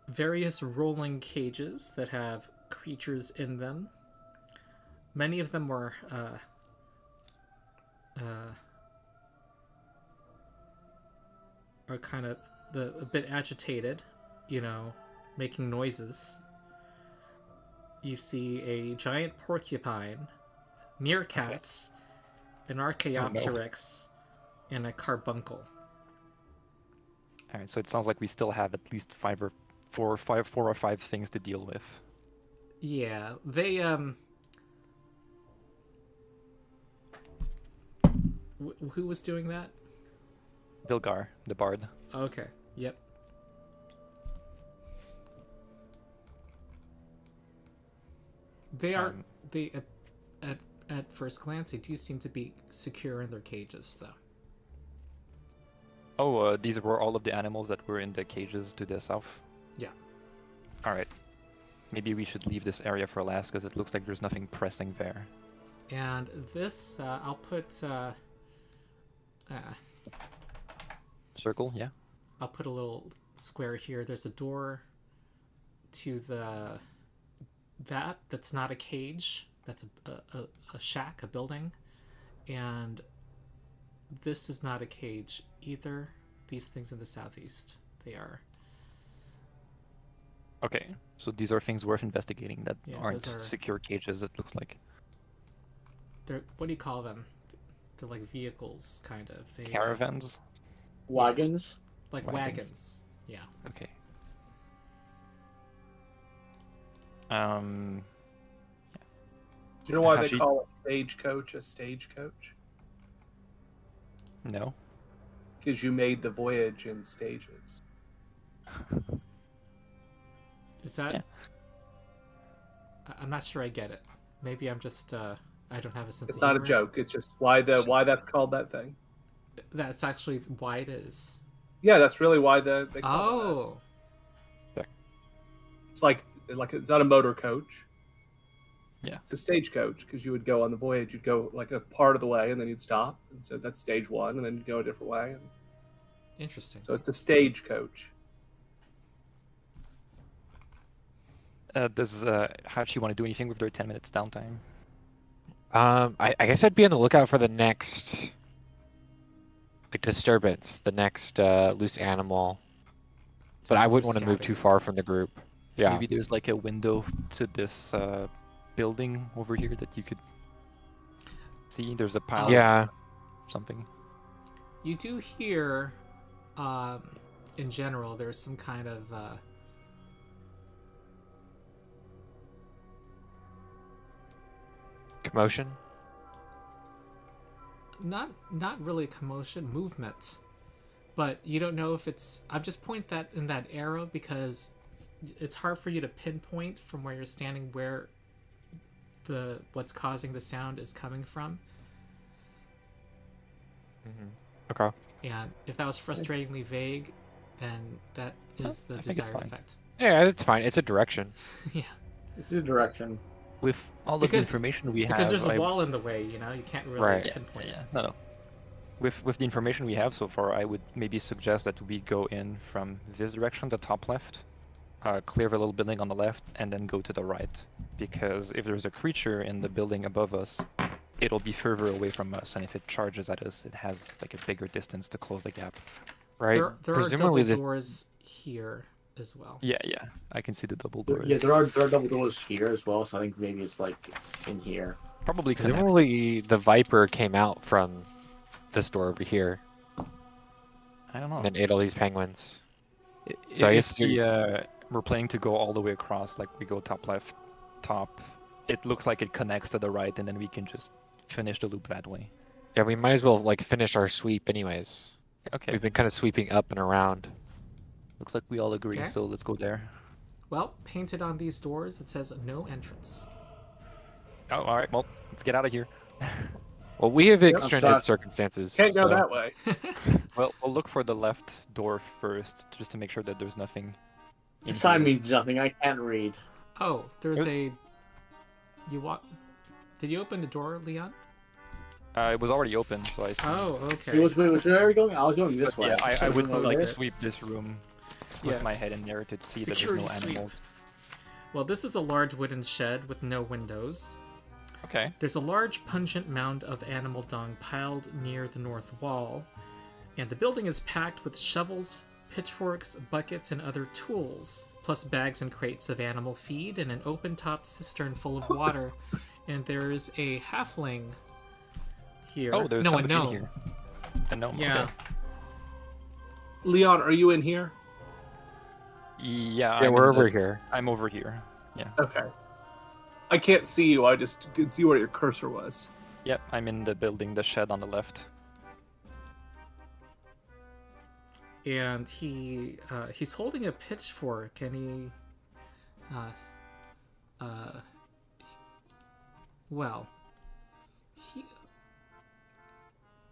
various rolling cages that have creatures in them. Many of them were are kind of a bit agitated, making noises. you see a giant porcupine, meerkats, an Archaeopteryx, and a carbuncle. All right, so it sounds like we still have at least four or five things to deal with. Yeah, they who was doing that? Dilgar, the bard. Okay. Yep. They are at first glance they do seem to be secure in their cages though. Oh, these were all of the animals that were in the cages to the south? Yeah. Alright. Maybe we should leave this area for last, because it looks like there's nothing pressing there. And this, I'll put... Circle, yeah? I'll put a little square here. There's a door to that's not a cage. That's a shack, a building. And this is not a cage either. These things in the southeast, they are. Okay, so these are things worth investigating that aren't those are... secure cages, it looks like. They're, what do you call them? They're like vehicles, kind of. They, Caravans? Wagons? Like wagons. Yeah. Okay. Do you know why they Hachi? call a stagecoach? No. Because you made the voyage in stages. Is that? Yeah. I'm not sure I get it. Maybe I'm just I don't have a sense It's of not a humor. joke. It's just why that's called that thing. That's actually why it is. Yeah, that's really why they call it Oh. that. It's like it's not a motor coach. Yeah. It's a stagecoach because you would go on the voyage. You'd go like a part of the way and then you'd stop. And so that's stage one, and then you'd go a different way. And Interesting. so it's a stagecoach. Does Hachi want to do anything with their 10 minutes downtime? I guess I'd be on the lookout for the next disturbance, the next loose animal. But I wouldn't want to move too far from the group. Yeah. Maybe there's like a window to this building over here that you could see. There's a pile of something. You do hear, in general, there's some kind of Commotion? not really commotion, movement, but you don't know if it's. I've just point that in that arrow because it's hard for you to pinpoint from where you're standing where what's causing the sound is coming from. Mm-hmm. Okay. And if that was frustratingly vague, then that is the I think it's desired fine. effect. Yeah, that's fine. It's a direction. Yeah. It's a direction. With all of the information we have, because there's a wall in the way, you know, you can't really pinpoint it. No. With the information we have so far, I would maybe suggest that we go in from this direction, the top left, clear the little building on the left, and then go to the right. Because if there's a creature in the building above us, it'll be further away from us, and if it charges at us, it has like a bigger distance to close the gap. Right? There Presumably are double doors here as well. Yeah, I can see the double doors. Yeah, there are double doors here as well, so I think maybe it's like in here. Probably connect. Presumably the Viper came out from this door over here I don't know. and then ate all these penguins. So I guess we're planning to go all the way across, like we go top left, top. It looks like it connects to the right, and then we can just finish the loop that way. Yeah, we might as well like finish our sweep anyways. Okay. We've been kind of sweeping up and around. Looks like we all agree, Okay. so let's go there. Well, painted on these doors, it says no entrance. Oh, all right. Well, let's get out of here. Well, we have sorry. extrinsic circumstances. Can't go so- that way. Well, we'll look for the left door first, just to make sure that there's nothing. The sign means nothing. I can't read. Oh, there's a. You walk. Did you open the door, Leon? It was already open, so I. Oh, Wait, okay. which way are we going? I was going this way. Yeah, I would going like like sweep this room with my Yes. head in there to see Security that there's no sweep. animals. Well, this is a large wooden shed with no windows. Okay. There's a large pungent mound of animal dung piled near the north wall, and the building is packed with shovels, pitchforks, buckets, and other tools, plus bags and crates of animal feed and an open-top cistern full of water. And there's a halfling here. Oh, there's no, a somebody in gnome. here. A gnome. Yeah. Okay. Leon, are you in here? Yeah. Yeah, I'm we're in over here. I'm over here. Yeah. Okay. I can't see you. I just could see where your cursor was. Yep. I'm in the building, the shed on the left. And he's holding a pitchfork, and he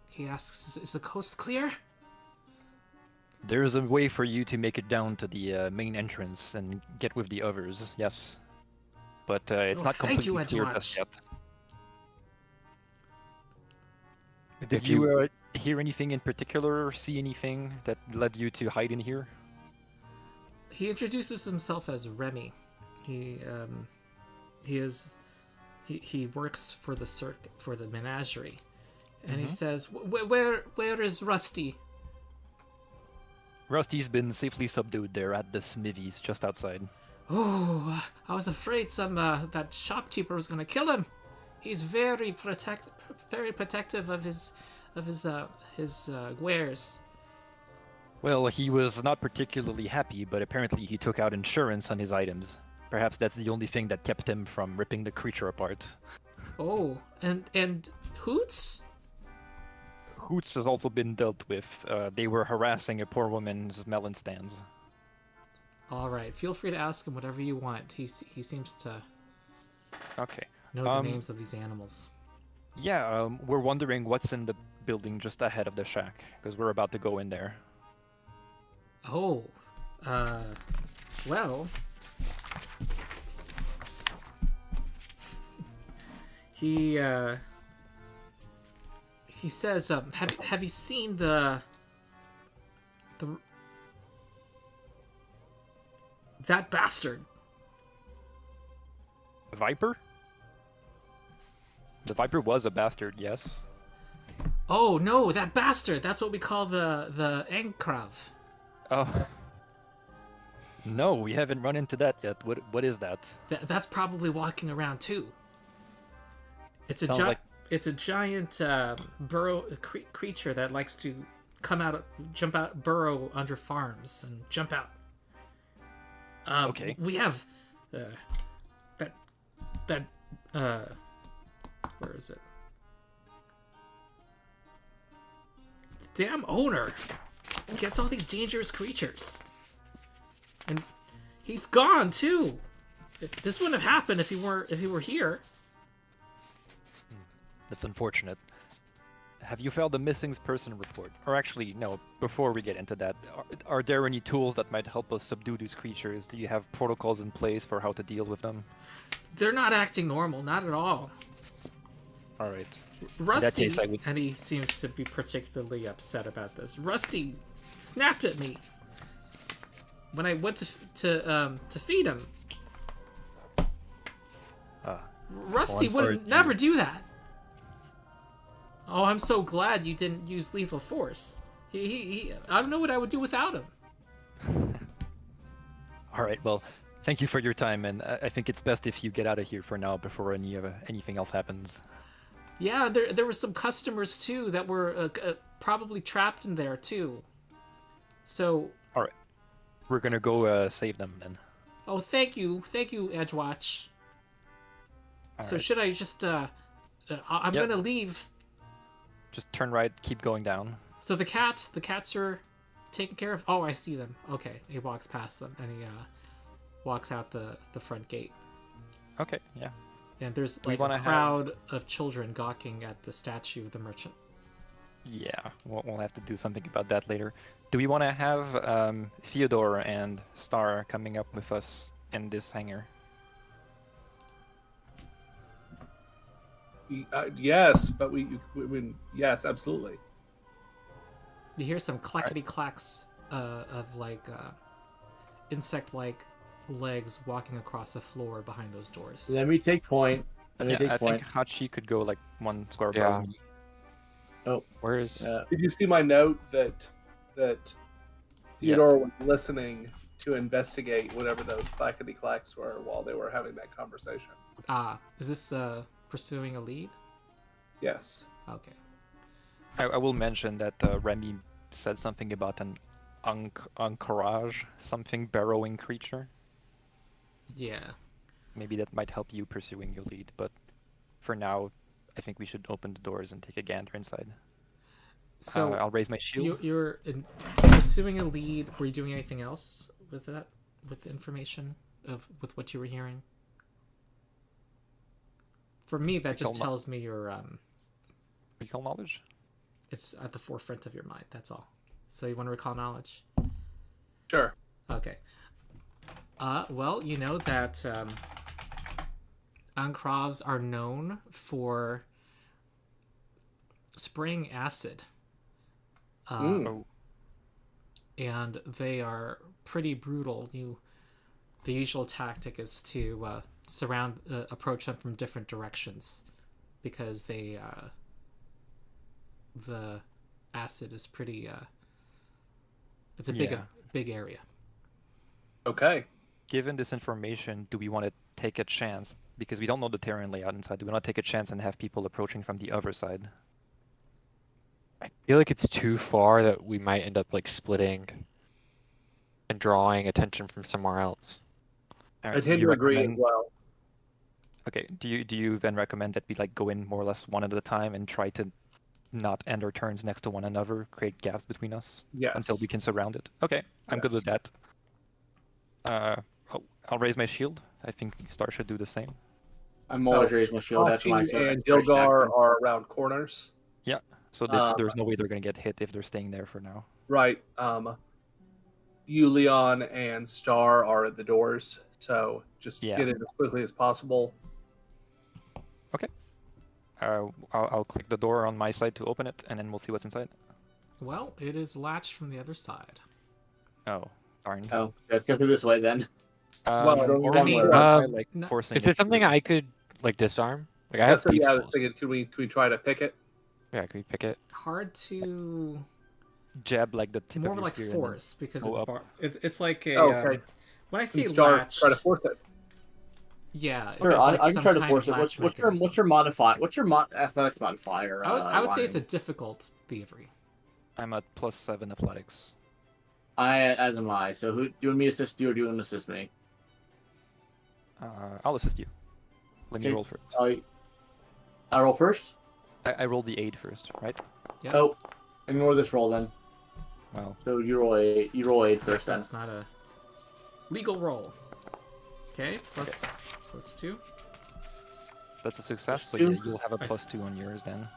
he asks, "Is the coast clear?" There's a way for you to make it down to the main entrance and get with the others. Yes. But it's Oh, not thank you, completely clear just Edgewatch. yet. Did If you you- hear anything in particular or see anything that led you to hide in here? He introduces himself as Remy. He works for the menagerie, and he says, "Where is Rusty?" Rusty's been safely subdued there at the smithies just outside. Oh, I was afraid that shopkeeper was gonna kill him. He's very protective of his wares. Well, he was not particularly happy, but apparently he took out insurance on his items. Perhaps that's the only thing that kept him from ripping the creature apart. Oh, and Hoots? Hoots has also been dealt with. They were harassing a poor woman's melon stands. All right, feel free to ask him whatever you want. He seems to Okay. know the names of these animals. Yeah, we're wondering what's in the building just ahead of the shack, because we're about to go in there. Oh, well, he says, have you seen that bastard? The Viper? The Viper was a bastard, yes. Oh no, that bastard! That's what we call the Ankrav. Oh. No, we haven't run into that yet. What is that? That's probably walking around too. It's a Sounds like- it's a giant creature that likes to jump out, burrow under farms and jump out. Okay. We have that where is it? The damn owner gets all these dangerous creatures, and he's gone too. This wouldn't have happened if he were here. That's unfortunate. Have you filed a missing person report? Or actually, no, before we get into that, are there any tools that might help us subdue these creatures? Do you have protocols in place for how to deal with them? They're not acting normal, not at all. Alright. Rusty, case, I would- and he seems to be particularly upset about this. Rusty snapped at me when I went to feed him. Rusty I'm sorry would to- never do that. Oh, I'm so glad you didn't use lethal force. I don't know what I would do without him. Alright, well, thank you for your time, and I think it's best if you get out of here for now before anything else happens. Yeah, there were some customers too that were probably trapped in there too. So, Alright. We're gonna go save them then. oh, thank you, Edgewatch. So Alright. should I just I'm Yep. gonna leave. Just turn right, keep going down. So the cats are taken care of. Oh, I see them. Okay, he walks past them and he walks out the front gate. Okay, yeah. And there's We like wanna a crowd of children gawking at the statue of the merchant. Yeah, we'll have to do something about that later. Do we want to have Theodore and Star coming up with us in this hangar? Yes, but yes, absolutely. You hear some clackety clacks of like insect-like legs walking across the floor behind those doors. Let me take point. Let me Yeah, take I point. think Hachi could go like one square Yeah. above me. Where is? Did you see my note that Theodore was listening to investigate whatever those clackety clacks were while they were having that conversation. Is this pursuing a lead? Yes. Okay. I will mention that Remy said something about an encourage, something burrowing creature. Yeah. Maybe that might help you pursuing your lead, but for now, I think we should open the doors and take a gander inside. So I'll raise my shield. you're pursuing a lead. Were you doing anything else with that? With the information with what you were hearing? For me, that just tells me you're Recall knowledge? it's at the forefront of your mind. That's all. So you want to recall knowledge? Sure. Okay. Well, you know that Ankrovs are known for spraying acid. And they are pretty brutal. The usual tactic is to approach them from different directions, because the acid is pretty. It's a big area. Okay. Given this information, do we want to take a chance? Because we don't know the terrain layout inside. Do we want to take a chance and have people approaching from the other side? I feel like it's too far that we might end up like splitting and drawing attention from somewhere else. I tend to agree as well. Okay. Do you then recommend that we like go in more or less one at a time and try to not end our turns next to one another, create gaps between us until we can surround it? Okay, I'm good with that. I'll raise my shield. I think Star should do the same. I'm always raising my shield. That's my Hachi and Dilgar are around corners. Yeah. So there's no way they're gonna get hit if they're staying there for now. Right. You, Lyon, and Star are at the doors, so just get in as quickly as possible. Okay. I'll click the door on my side to open it, and then we'll see what's inside. Well, it is latched from the other side. Oh, darn. Oh, let's go through this way then. Forcing. Is it something I could like disarm? Like I have thieves' tools. Could we try to pick it? Yeah, can we pick it? Hard to jab like the tip more of your like spear force, because it's like a okay. When I say latch, try to force it. Yeah, sure, I can try to force it. What's your modifier? What's your athletics modifier? I would say it's a difficult thievery. I'm at +7 athletics. As am I. So who do you want me to assist you, or do you want to assist me? I'll assist you. Let me roll first. I roll first? I rolled the 8 first, right? Yeah. Oh, ignore this roll then. Well. So you roll 8. You roll 8 first then. That's not a legal roll. Okay, plus 2. That's a success. So yeah, you'll have a +2 on yours then.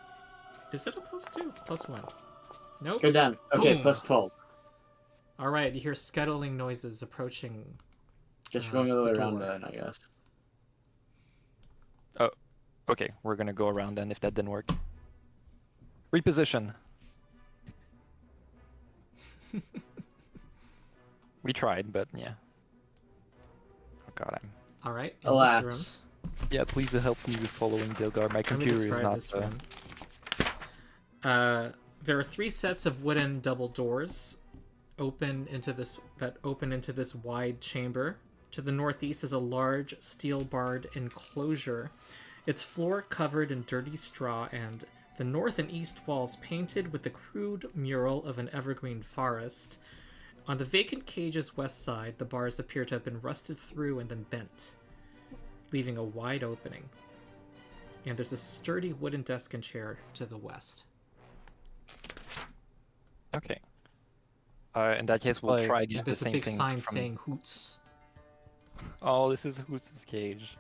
Is it a +2? +1. Nope. Go down. Okay, Boom. +12. All right, you hear scuttling noises approaching. Just going all the way around then, I guess. Oh, okay. We're gonna go around then if that didn't work. Reposition. We tried, but yeah. Oh god, I'm. All right. Alas. Yeah, please help me with following Dilgar. My computer is not. This room. There are 3 sets of wooden double doors open into this wide chamber. To the northeast is a large steel-barred enclosure, its floor covered in dirty straw, and the north and east walls painted with the crude mural of an evergreen forest. On the vacant cage's west side, the bars appear to have been rusted through and then bent, leaving a wide opening. And there's a sturdy wooden desk and chair to the west. Okay. In that case, we'll try again the same thing. There's a big sign saying Hoots. Oh, this is Hoots' cage.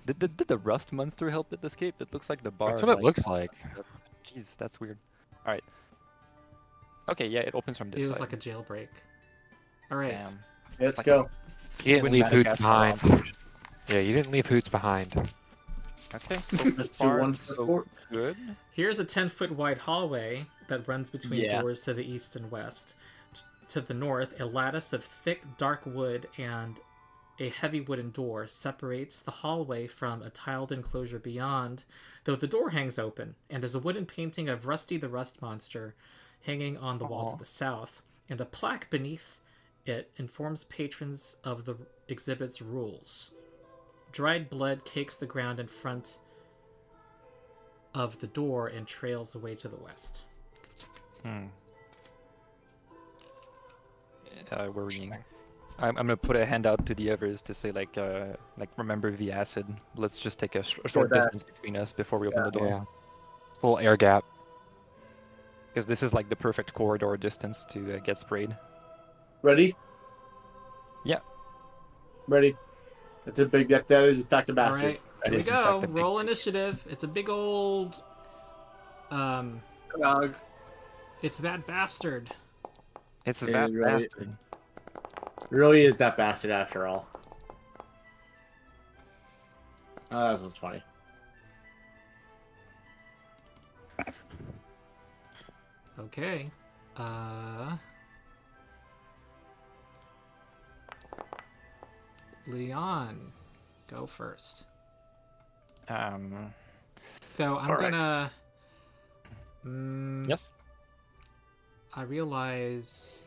Did the rust monster help it escape? It looks like the bar. That's what it looks like. Jeez, that's weird. All right. Okay, yeah, it opens from this side. It was like a jailbreak. All right. Damn. Let's go. You didn't leave Hoots behind. Yeah, you didn't leave Hoots behind. Okay, so far, so good. Here's a 10-foot wide hallway that runs between doors to the east and west. To the north, a lattice of thick, dark wood and a heavy wooden door separates the hallway from a tiled enclosure beyond, though the door hangs open, and there's a wooden painting of Rusty the Rust Monster hanging on the wall to the south. and a plaque beneath it informs patrons of the exhibit's rules. Dried blood cakes the ground in front of the door and trails away to the west. Worrying. I'm gonna put a hand out to the others to say like remember the acid. Let's just take a short that. distance between us before we open the door. Yeah. Full air gap. Because this is like the perfect corridor distance to get sprayed. Ready? Yeah. Ready. That's a big. That is in fact a bastard. All right, That here we is, in go. fact, a big Roll creature. initiative. It's a big old. Dog. It's that bastard. It's a It bad really- bastard. It really is that bastard after all. Oh, that was funny. Okay. Leon, go first. So I'm All right. gonna. Yes. I realize.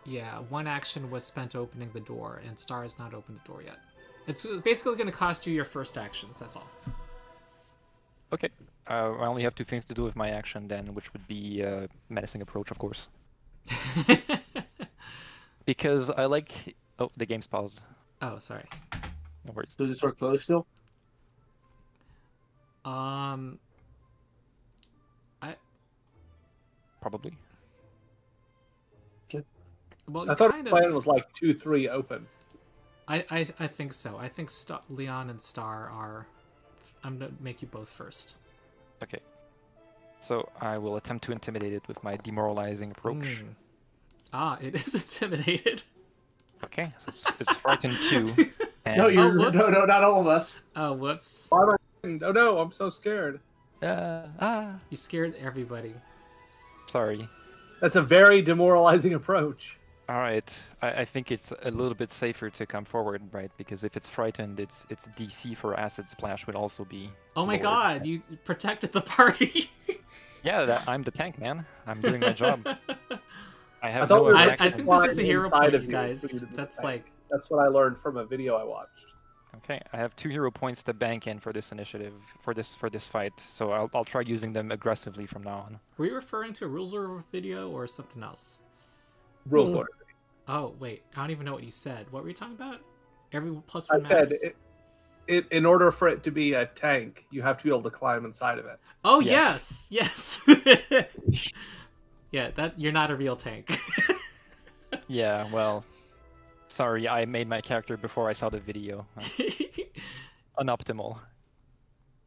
Yeah, one action was spent opening the door, and Star has not opened the door yet. It's basically going to cost you your first actions. That's all. Okay. I only have two things to do with my action then, which would be menacing approach, of course. Because I like. Oh, the game's paused. Oh, sorry. No worries. So is this door closed still? Probably. Well, I thought kind the plan of. was like 2-3 open. I think so. I think Leon and Star are. I'm gonna make you both first. Okay. So I will attempt to intimidate it with my demoralizing approach. It is intimidated. Okay, so it's frightened 2. And, No, you're whoops. no, not all of us. Oh, whoops! Why am I? Oh no, I'm so scared. You scared everybody. Sorry. That's a very demoralizing approach. All right, I think it's a little bit safer to come forward, right? Because if it's frightened, its DC for acid splash would also be. Oh my lowered. God! You protected the party. Yeah, I'm the tank, man. I'm doing my job. I have thought no we were- I reaction. think this is a Flying hero inside point, of you you guys. for you to be That's tank. like. That's what I learned from a video I watched. Okay, I have 2 hero points to bank in for this initiative, for this fight. So I'll try using them aggressively from now on. Were you referring to a rules order video or something else? Rules order. Oh wait, I don't even know what you said. What were you talking about? Every plus I one said matters? in order for it to be a tank, you have to be able to climb inside of it. Oh Yes. yes. Yeah, that you're not a real tank. Yeah, well, sorry, I made my character before I saw the video. Unoptimal.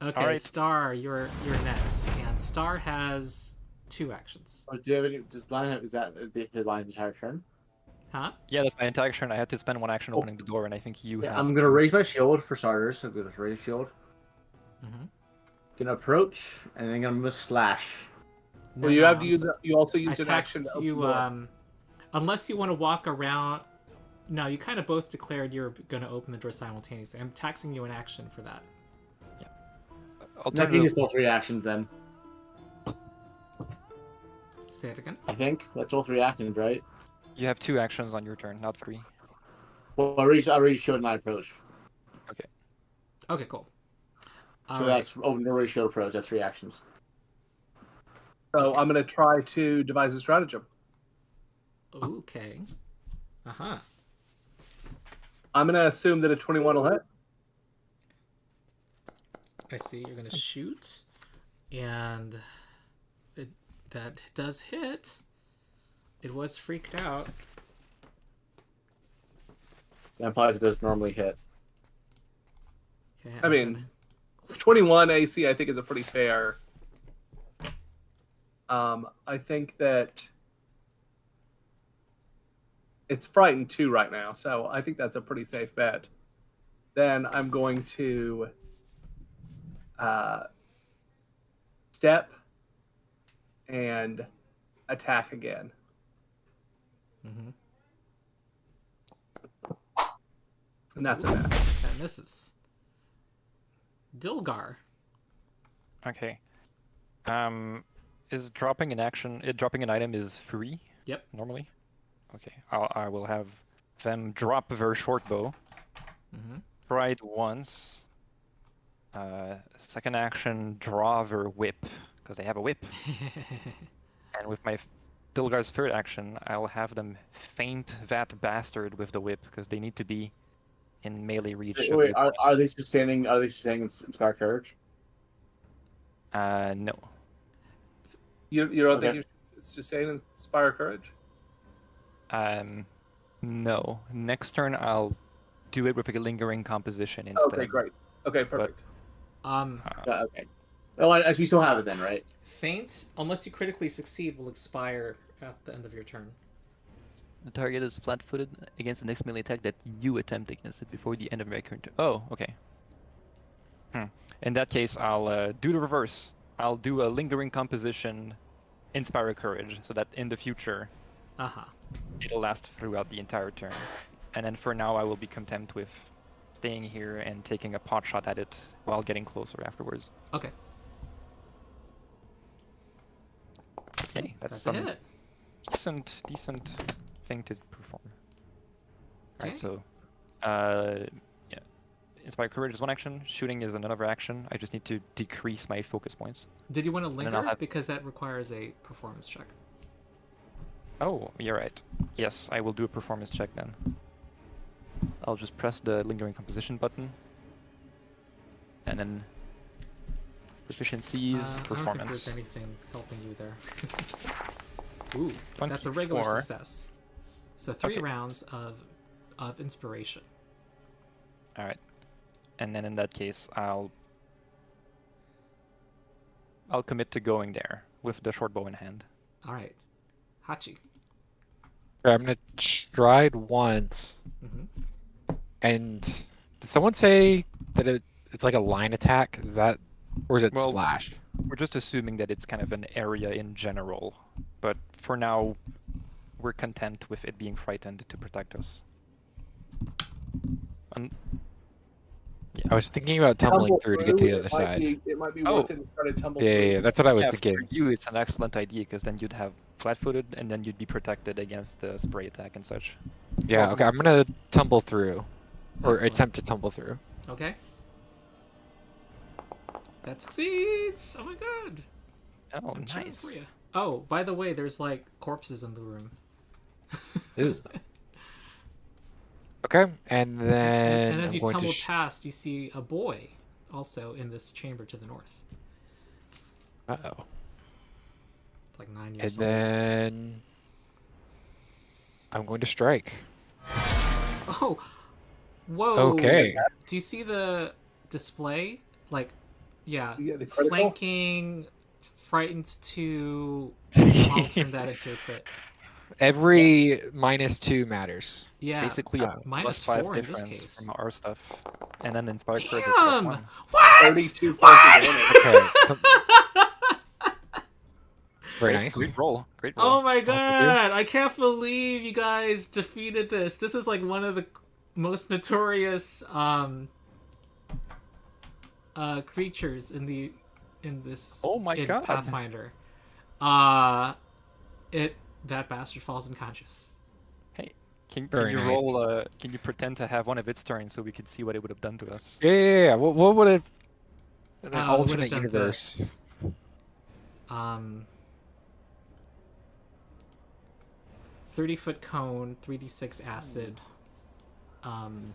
Okay, Alright. Star, you're next, and Star has 2 actions. Or do you have any? Does Lyon have? Is that his Lion's entire turn? Huh? Yeah, that's my entire turn. I had to spend 1 action opening the door, and I think you Yeah, have. I'm gonna raise my shield for starters. I'm gonna raise shield. Mm-hmm. Gonna approach, and then I'm gonna slash. Well, you have to use. You also I use an action text to open you, the door. unless you want to walk around. No, you kind of both declared you're going to open the door simultaneously. I'm taxing you an action for that. I'm not gonna Alternative, use all 3 actions then. Say it again. I think that's all 3 actions, right? you have 2 actions on your turn, not 3. Well, I already showed my approach, Okay, cool. so All right. that's already showed approach. That's 3 actions. So I'm going to try to devise a stratagem. Okay. Uh-huh. I'm going to assume that a 21 will hit. I see. You're going to shoot. And that does hit. It was freaked out. That implies it does normally hit. Okay, I mean, 21 AC I think is a pretty fair. I think that it's frightened 2 right now, so I think that's a pretty safe bet. Then I'm going to step and attack again. Mm-hmm. And that's a miss. That misses. Dilgar. Okay. Is dropping an action? Dropping an item is free. Yep. Normally. Okay. I will have them drop their short bow. Mm-hmm. Try it once. Second action, draw their whip because they have a whip. And with my Dilgar's third action, I'll have them feint that bastard with the whip because they need to be in melee reach. Wait, are they sustaining? Are they sustaining Inspire Courage? No. You don't Okay. think you should sustain Inspire Courage? No. Next turn, I'll do it with a lingering composition instead. Okay, great. Okay, perfect. Okay. Well, as we still have it then, right? Feint, unless you critically succeed, will expire at the end of your turn. The target is flat-footed against the next melee attack that you attempt against it before the end of my current turn. Oh, okay. In that case, I'll do the reverse. I'll do a lingering composition, inspire courage, so that in the future, it'll last throughout the entire turn. And then for now, I will be content with staying here and taking a pot shot at it while getting closer afterwards. Okay. Okay, that's a hit. decent thing to perform. Okay. Right, so, yeah, inspire courage is one action. Shooting is another action. I just need to decrease my focus points. Did you want to linger? Have... Because that requires a performance check. Oh, you're right. Yes, I will do a performance check then. I'll just press the lingering composition button. And then proficiencies, I don't think performance. there's anything helping you there. Ooh, 24. that's a regular success. So 3 Okay. rounds of inspiration. All right. And then in that case, I'll commit to going there with the short bow in hand. All right. Hachi. Okay, I'm gonna stride once. Mm-hmm. And did someone say that it's like a line attack? Is that, or is it Well, splash? We're just assuming that it's kind of an area in general, but for now, we're content with it being frightened to protect us. I was thinking about tumbling through to get to the other side. It might be Oh. worth it to try to tumble Yeah, through. yeah, that's what I was Yeah, thinking. for you, it's an excellent idea because then you'd have flat-footed, and then you'd be protected against the spray attack and such. Yeah, okay, I'm gonna tumble through, or Excellent. attempt to tumble through. Okay. That succeeds! Oh my god! Oh, I'm cheering nice. for you. Oh, by the way, there's like corpses in the room. Ew. Okay, and then and as I'm you going tumble to past, you see a boy also in this chamber to the north. uh-oh. Like 9 And years then I'm going to strike. old. Oh! Whoa! Okay. Do you see the display? Like, yeah, You get the critical? flanking, frightened to... I'll turn that into a crit. Every -2 matters. Yeah, Basically, a minus +5 4 in this difference case. from our stuff, and then inspired courage is Damn! +1. What? 32 What? focus damage. Okay. Very nice. Great roll. Great roll. Oh my Awesome, dude. god! I can't believe you guys defeated this. This is like one of the most notorious creatures in this Oh my god. Pathfinder. That bastard falls unconscious. Can Very you nice. roll? Can you pretend to have one of its turns so we could see what it would have done to us? Yeah. What would have an We would alternate have done universe? this. 30-foot cone, 3d6 acid. I'm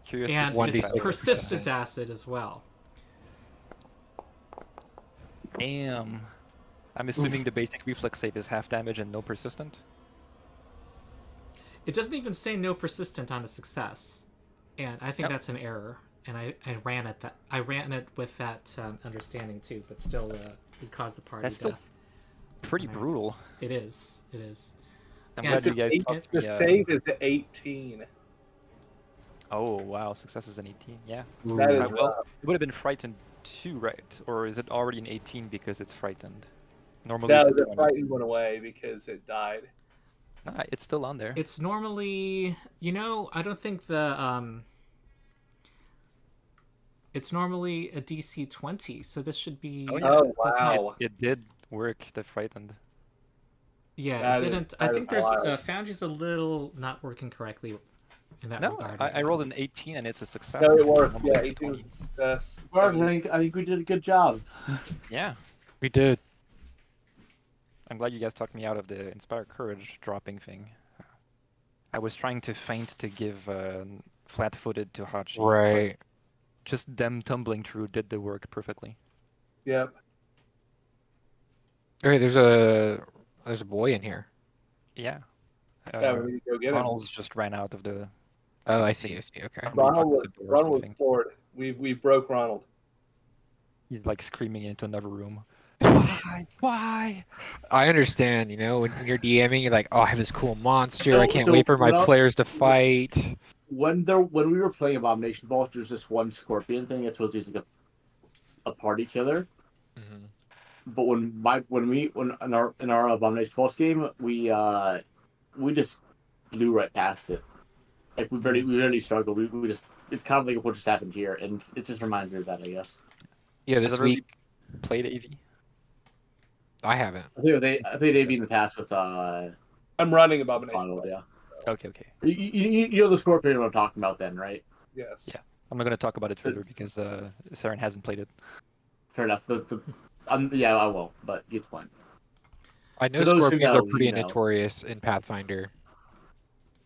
curious And to see 1d6 it's that. persistent acid as well. Damn. I'm assuming the basic reflex save is half damage and no persistent. It doesn't even say no persistent on a success, and I think Yep. that's an error. And I ran it with that understanding too, but still, it caused the party That's still death. pretty Right. brutal. It is. It is. I'm Yeah, glad it's you an guys Eight- talked The me, save is at 18. Oh wow, success is an 18. Yeah. That is Well, rough. it would have been frightened too, right? Or is it already an 18 because it's frightened? Normally No, it's a the 20. frightened went away because it died. Nah, it's still on there. It's normally, I don't think the It's normally a DC 20, so this should be. Oh, yeah. Oh that's not- wow. It did work. The frightened. Yeah, That it is- didn't. that I is think there's wild. Foundry's a little not working correctly in that No, regard. I rolled an 18 and it's a success. No, it worked. Normally Yeah, it's a 18 was 20. success. Well, I think we did a good job. Yeah. We did. I'm glad you guys talked me out of the Inspire Courage dropping thing. I was trying to feint to give flat-footed to Hachi. but Right. Just them tumbling through did the work perfectly. Yep. Okay, there's a boy in here. Yeah. Yeah, we need to go get him. Ronald's just ran out of the. Oh, I see. Okay. Somebody Ronald talked was to the door or Ronald was something. floored. We broke Ronald. He's like screaming into another room. Why? Why? I understand, when you're DMing, you're like, oh, I have this cool monster. I can't So wait for my when I- players to fight. When we were playing Abomination Vault, there's this one scorpion thing that's supposed to be like a party killer. Mhm. But when in our Abomination Vault game, we just blew right past it. Like we barely struggled. We just it's kind of like what just happened here, and it just reminds me of that, I guess. Yeah, Has this everybody week played AV? I haven't. I think they've in the past with I'm running Abomination. Spinal, yeah. Okay. You know the scorpion I'm talking about, then, right? Yes. Yeah. I'm not gonna talk about it further because Saren hasn't played it. Fair enough. Yeah, I won't. But you get the point. I know For those who scorpions know, are pretty you know. notorious in Pathfinder.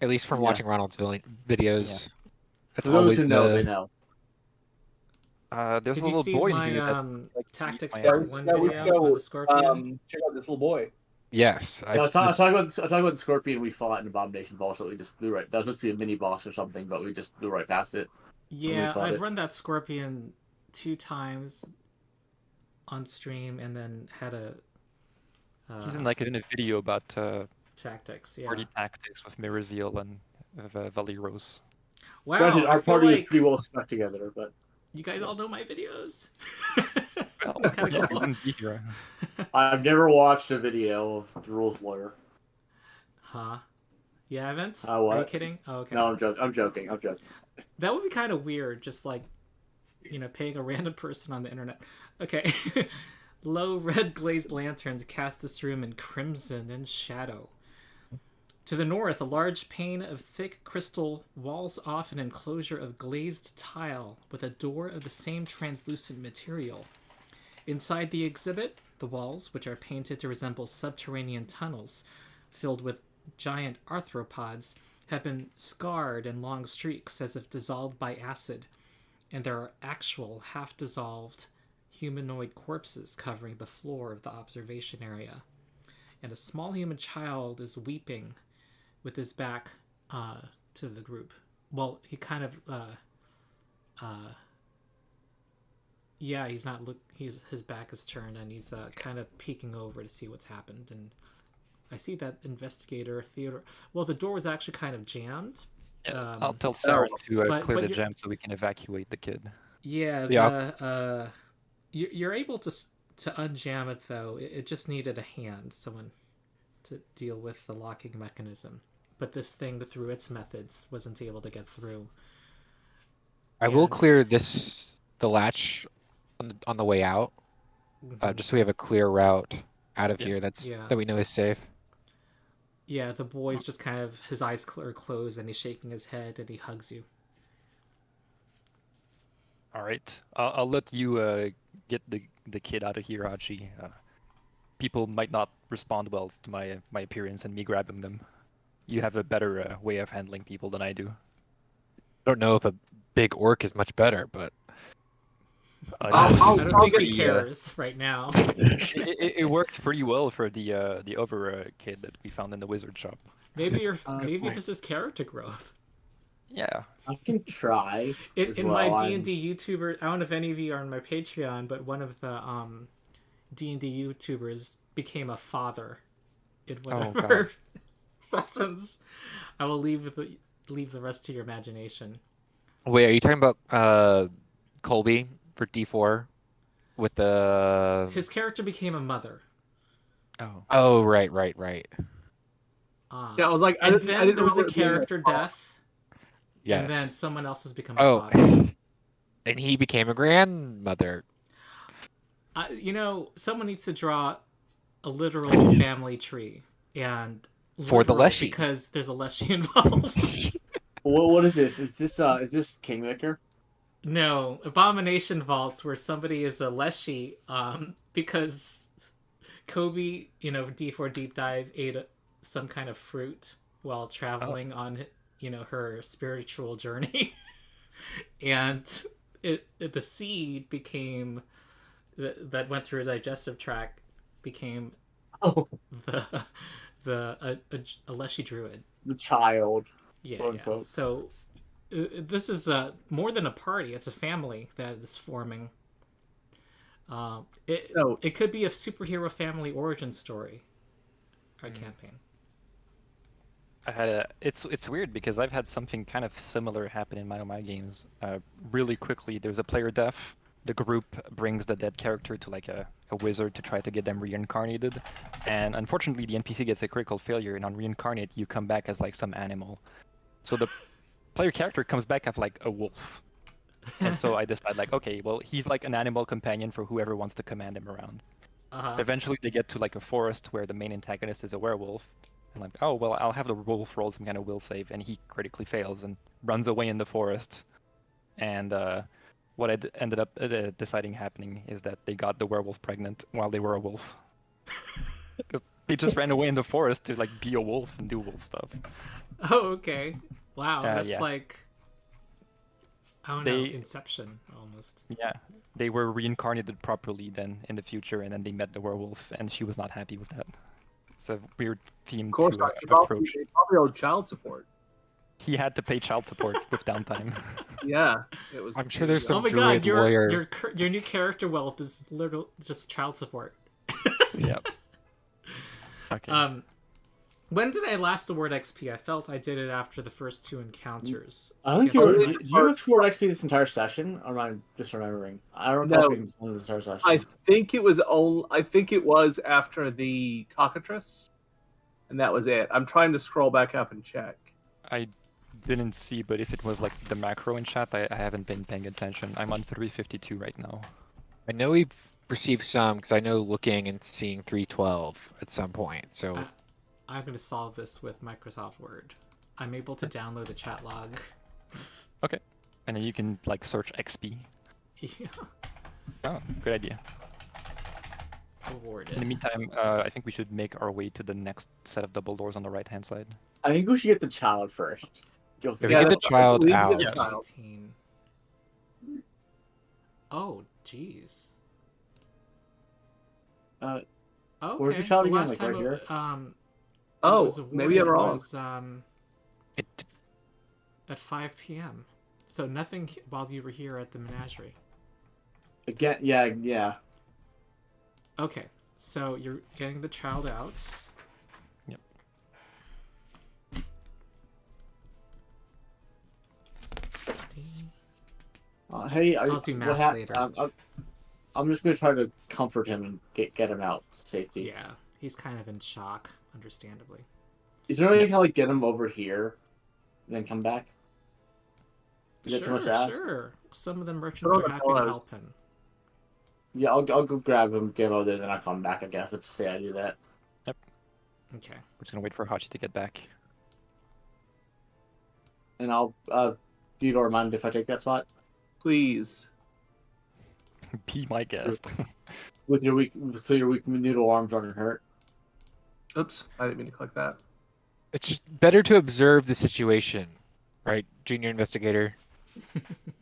At least from Yeah. watching Ronald's videos. That's For those always who know, the... they know. There's Did a you little see boy in my here that tactics my part arm. one Yeah, we video should go, on the scorpion? Check out this little boy. Yes. No, I'm talking about the scorpion we fought in Abomination Vault, so we just blew right. That was supposed to be a mini boss or something, but we just blew right past it. Yeah, fought I've it. run that scorpion 2 times on stream, and then had a He's in a video about tactics. Yeah. party tactics with Miraziel and Valeros. Wow, Granted, I our feel party like is pretty well stuck together, but you guys all know my videos. Well, That's kind yeah, of we cool. wouldn't be here. I've never watched a video of the rules lawyer. Huh? You haven't? Oh, what? Are you kidding? Oh, okay. No, I'm joking. That would be kind of weird, just paying a random person on the internet. Okay. Low red glazed lanterns cast this room in crimson and shadow. To the north, a large pane of thick crystal walls off an enclosure of glazed tile with a door of the same translucent material. Inside the exhibit, the walls, which are painted to resemble subterranean tunnels filled with giant arthropods, have been scarred in long streaks as if dissolved by acid, and there are actual half-dissolved humanoid corpses covering the floor of the observation area. And a small human child is weeping with his back to the group. Well, he kind of he's not his back is turned, and he's kind of peeking over to see what's happened. And I see that Investigator Theodore. Well, the door was actually kind of jammed. Yeah, I'll tell Saren to but clear the you're- jam so we can evacuate the kid. Yeah, Yeah. You're able to unjam it, though. It just needed a hand, someone to deal with the locking mechanism. But this thing, through its methods, wasn't able to get through. I will And- clear the latch on the way out, Mhm. just so we have a clear route out of Yeah. here Yeah. that we know is safe. Yeah, the boy's just kind of, his eyes are closed, and he's shaking his head, and he hugs you. All right, I'll let you get the kid out of here, Hachi. People might not respond well to my appearance and me grabbing them. You have a better way of handling people than I do. I don't know if a big orc is much better, but I don't think he pretty, cares right now. it worked pretty well for the other kid that we found in the wizard shop. Maybe good point. this is character growth. Yeah. I can try. as In well. my D&D YouTuber, I don't know if any of you are on my Patreon, but one of the D&D YouTubers became a father in one of God. our sessions. I will leave the rest to your imagination. wait, are you talking about Colby for D4 with the? His character became a mother. Oh. Oh, right. Yeah, I was like, I And didn't, then I didn't there was a remember it being character death, Yes. and then someone else has become a Oh, father. And he became a grandmother. Someone needs to draw a literal family tree, and For the literal Leshy. because there's a Leshy involved. What is this? Is this Kingmaker? No, Abomination Vaults, where somebody is a Leshy, because Kobe, D4 Deep Dive ate some kind of fruit while traveling on, her spiritual journey, and the seed became that went through a digestive tract became a Leshy druid. The child. Yeah. So this is more than a party; it's a family that is forming. It could be a superhero family origin story. Our campaign. It's weird because I've had something kind of similar happen in my games. Really quickly, there's a player death. The group brings the dead character to like a wizard to try to get them reincarnated, and unfortunately, the NPC gets a critical failure, and on reincarnate, you come back as like some animal. So the player character comes back as like a wolf. And so I decide like, okay, well, he's like an animal companion for whoever wants to command him around. Eventually they get to like a forest where the main antagonist is a werewolf. And like, oh, well, I'll have the wolf roll some kind of will save, and he critically fails and runs away in the forest. And what I ended up deciding happening is that they got the werewolf pregnant while they were a wolf. Because they just ran away in the forest to like be a wolf and do wolf stuff. Oh, okay. Wow, that's yeah. like, I don't know, Inception almost. Yeah, they were reincarnated properly then in the future, and then they met the werewolf, and she was not happy with that. It's a weird theme Of course, to approach. they probably owed child support. He had to pay child support with downtime. Yeah, it was. I'm sure there's some Oh my druid god, lawyer. your new character wealth is literally just child support. Yep. Okay. When did I last award XP? I felt I did it after the first two encounters. I think did you explore XP this entire session? Or am I just remembering? I don't know this entire session. I think it was after the cockatrice, and that was it. I'm trying to scroll back up and check. I didn't see, but if it was like the macro in chat, I haven't been paying attention. I'm on 352 right now. I know we've received some because I know looking and seeing 312 at some point. So I'm going to solve this with Microsoft Word. I'm able to download the chat log. Okay. And then you can like search XP. Yeah. Oh, good idea. Awarded. In the meantime, I think we should make our way to the next set of double doors on the right-hand side. I think we should get the child first. if we get the child out. Yeah. 18. Oh, jeez. Okay. Okay. Where's the child again? last Like time right here? Oh, was maybe I'm wrong. was, at 5 p.m. So nothing while you were here at the menagerie. Again, yeah. Okay, so you're getting the child out. Yep. Hey, I'll do math later. I'm just gonna try to comfort him and get him out to safety. Yeah, he's kind of in shock, understandably. Is there any way I can like get him over here, and then come back? Is that too much to ask? Sure. Some of the merchants are happy to help him. Yeah, I'll go grab him, get him over there, then I'll come back. I guess. Let's say I do that. Okay. We're just gonna wait for Hachi to get back. And I'll do you mind if I take that spot? Please. Be my guest. With your weak noodle arms aren't hurt. Oops, I didn't mean to click that. It's just better to observe the situation, right, Junior Investigator?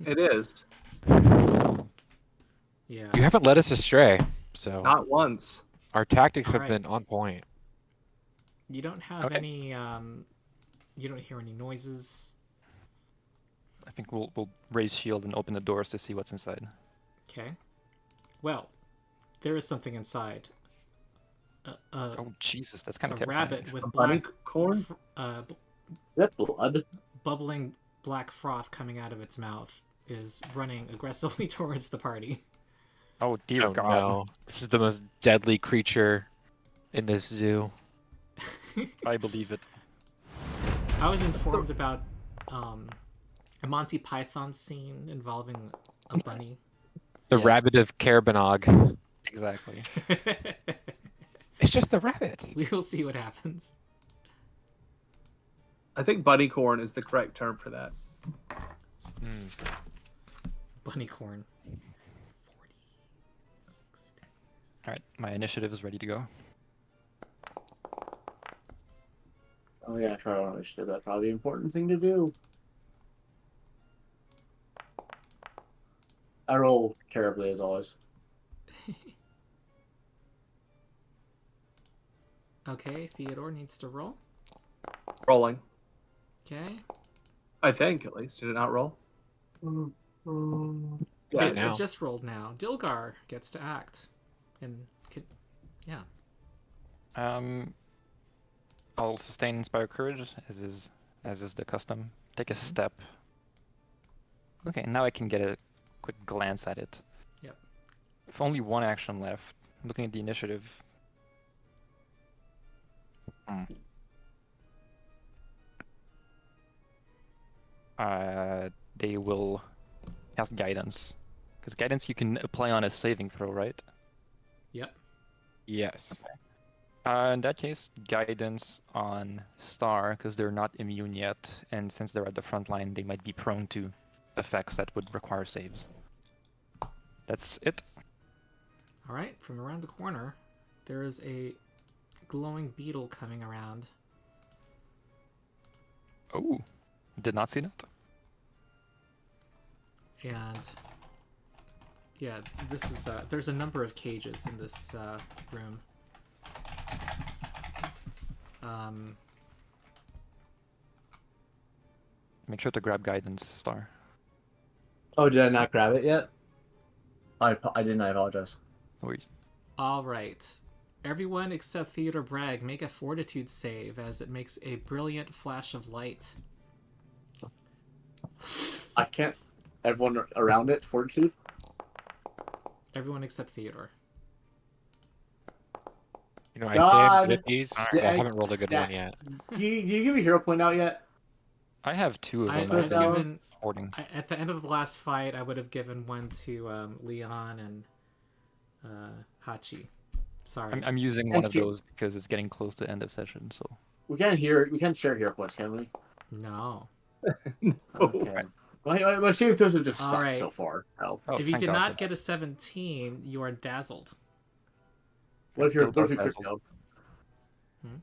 It is. Yeah. You haven't led us astray, so Not once. our tactics have Alright. been on point. You don't have Okay. any. You don't hear any noises. I think we'll raise shield and open the doors to see what's inside. Okay. Well, there is something inside. Oh Jesus, that's kind A of terrifying. rabbit with Bunny black, corn? That blood. bubbling black froth coming out of its mouth is running aggressively towards the party. Oh dear Oh God. no, this is the most deadly creature in this zoo. I believe it. I was informed about A Monty Python scene involving a bunny. The Yes. rabbit of Carabanog. Exactly. It's just the rabbit. We will see what happens. I think bunny corn is the correct term for that. Bunny corn. 46. All right, my initiative is ready to go. Oh yeah, try to initiative. That's probably the important thing to do. I roll terribly as always. Okay, Theodore needs to roll. Rolling. Okay. I think, at least. Did it not roll? Yeah, It now. just rolled now. Dilgar gets to act. And yeah. I'll sustain Inspire Courage, as is the custom. Take a step. Okay, now I can get a quick glance at it. Yep. If only one action left. Looking at the initiative. They will cast Guidance. Because Guidance you can apply on a saving throw, right? Yep. Yes. In that case, Guidance on Star, because they're not immune yet, and since they're at the front line, they might be prone to effects that would require saves. That's it. Alright, from around the corner, there is a glowing beetle coming around. Oh, did not see that. And yeah, this is there's a number of cages in this room. Make sure to grab Guidance, Star. Oh, did I not grab it yet? I didn't. I apologize. No worries. Alright. Everyone except Theodore Bragg make a fortitude save as it makes a brilliant flash of light. I can't. Everyone around it, fortitude. Everyone except Theodore. You know, I God. say I'm good at these, but I Dang. haven't rolled a good one yet. Did you give me hero point out yet? I have two of them. I've given Hoarding. at the end of the last fight. I would have given one to Lyon and Hachi. Sorry. I'm using one of those because it's getting close to end of session. So We can't share hero points, can we? No. Okay. My saving throws have just All sucked right. so far. Oh. oh, If you thank did God not for get a 17, you are dazzled. What if you Dilgar's crit dazzled. failed? Hmm?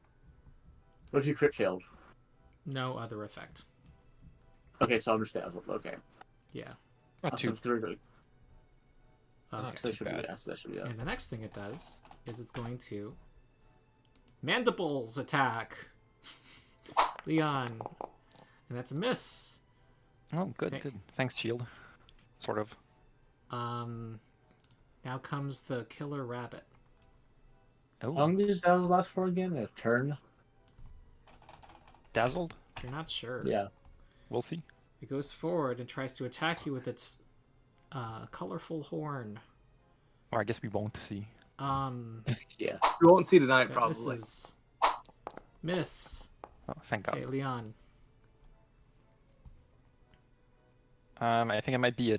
What if you crit failed? No other effect. Okay, so I'm just dazzled. Okay. Yeah. Not too, Okay. not So too that should be bad. yeah. So that should be yeah. And the next thing it does is it's going to mandibles attack Leon, and that's a miss. Oh, good, Okay. good. Thanks, Shield. Sort of. Now comes the killer rabbit. How Oh, long does that last for again? A turn? dazzled. You're not sure. Yeah. We'll see. It goes forward and tries to attack you with its colorful horn. Or I guess we won't see. Yeah. You won't see tonight, That probably. misses. Miss. Oh, thank God. Okay, Leon. I think it might be a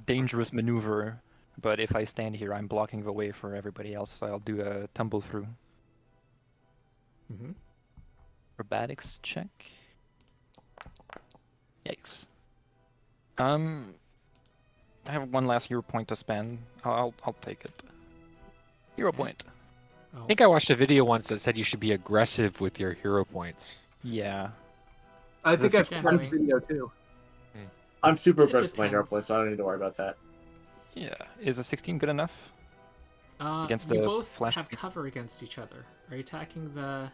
dangerous maneuver, but if I stand here, I'm blocking the way for everybody else, so I'll do a tumble through. Mm-hmm. Acrobatics check. Yikes. I have one last hero point to spend. I'll take it. Hero Okay. point. Oh, I think I watched a video once that said you should be aggressive with your hero points. Yeah. I think I've This seen is this video too. I'm super It aggressive with my hero depends. points, so I don't need to worry about that. Yeah. Is a 16 good enough? Against you the both flash have beat. cover against each other. Are you attacking the...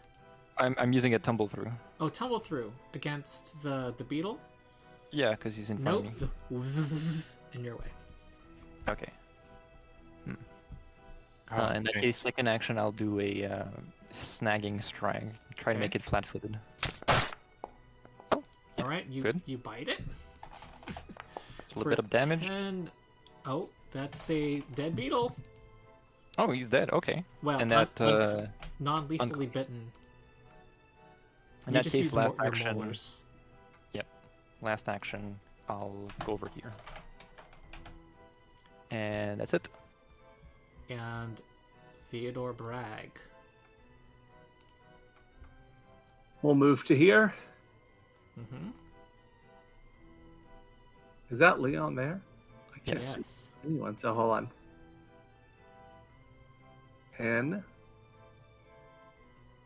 I'm using a tumble through. Oh, tumble through against the beetle? Yeah, because he's in front Nope. of me. In your way. Okay. Oh, In that okay. case, second action, I'll do a snagging strike. Try to Okay. make it flat-footed. Yeah, All right, you good. you bite it. A little bit of damage. 10... Oh, that's a dead beetle. Oh, he's dead. Okay. Well, And that non-lethally bitten. in You that just case, use last your action. molars. last action, I'll go over here. And that's it. And Theodore Bragg. We'll move to here. Mm-hmm. Is that Leon there? I can't Yes. see anyone, so hold on. 10,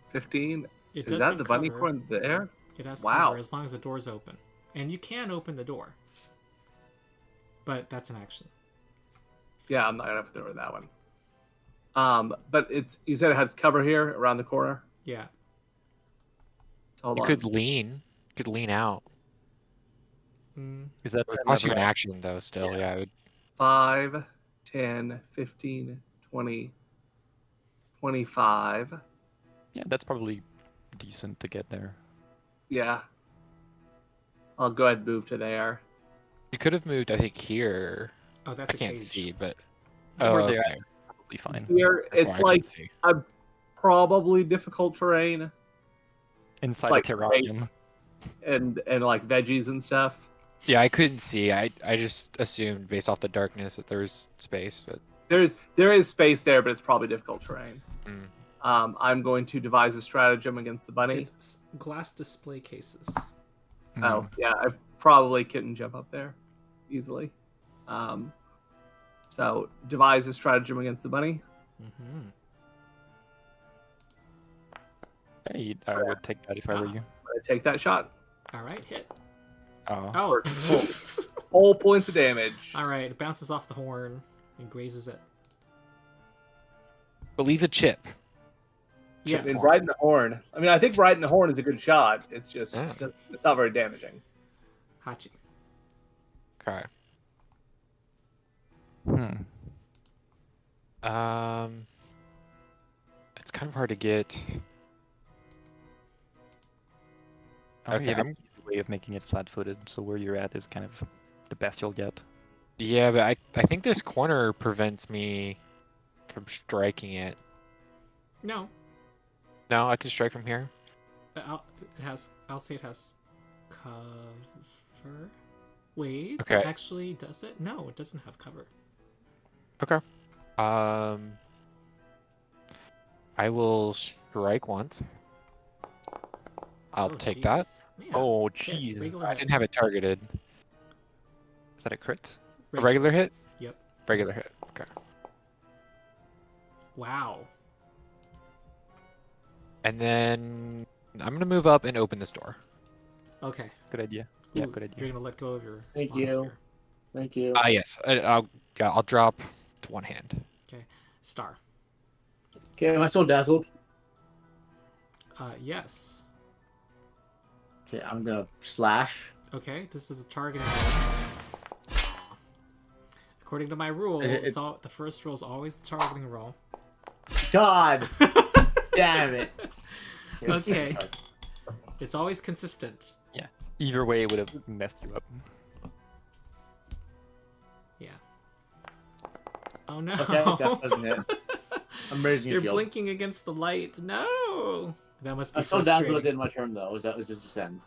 15. It Is does that have the bunny cover. corn there? It has Wow. cover as long as the door's open. And you can open the door. But that's an action. Yeah, I'm not gonna put that one. But you said it has cover here around the corner. Yeah. So hold You on. could lean. You could lean out. Mm, Is that It would cost you an another- action though. Still, yeah. It would... 5, 10, 15, 20, 25. Yeah, that's probably decent to get there. Yeah. I'll go ahead and move to there. You could have moved, I think, here. oh, I that's a can't cage. see, but Or oh, there, okay. probably fine. Here, That's it's why I like couldn't see. probably difficult terrain Inside like the terrarium. and like veggies and stuff. Yeah, I couldn't see. I just assumed based off the darkness that there was space, but There is space there, but it's probably difficult terrain. mm. I'm going to devise a stratagem against the bunny. It's glass display cases. Oh, yeah, I probably couldn't jump up there easily. So devise a stratagem against the bunny. Mm-hmm. Hey, I would take that if I were you. I take that shot. All right, hit. Oh. Oh. All points of damage. All right, it bounces off the horn and grazes it. But leave a chip. Yes. I mean, right in the horn. I mean, I think right in the horn is a good shot. It's just Yeah. it's not very damaging. Hachi. Okay. It's kind of hard to get. I Okay, have an easy way of making it flat-footed, so where you're at is kind of the best you'll get. Yeah, but I think this corner prevents me from striking it. No, No, I can strike from here. I'll say it has cover. Wait. Okay. Actually, does it? No, it doesn't have cover. Okay. I will strike once. I'll Oh, take jeez. that. Yeah. Oh, Hit, jeez. regular I hit. didn't have it targeted. Is that a crit? A regular hit? Yep. Regular hit. Okay. Wow. And then I'm gonna move up and open this door. Okay. Good idea. Yeah, Ooh, good idea. You're gonna let go of your. Thank you. monosphere. Thank you. Yes. I'll drop to one hand. Star. Okay, am I still dazzled? Yes. Okay, I'm gonna slash. Okay, this is a targeting. According to my rule, it's all the first roll is always the targeting roll. God damn it. Okay. It's always consistent. Either way, it would have messed you up. Yeah. Oh no. Okay, that doesn't hit. I'm raising You're a shield. blinking against the light. No. That must be I'm still dazzled frustrating. in my turn though. Was just descend?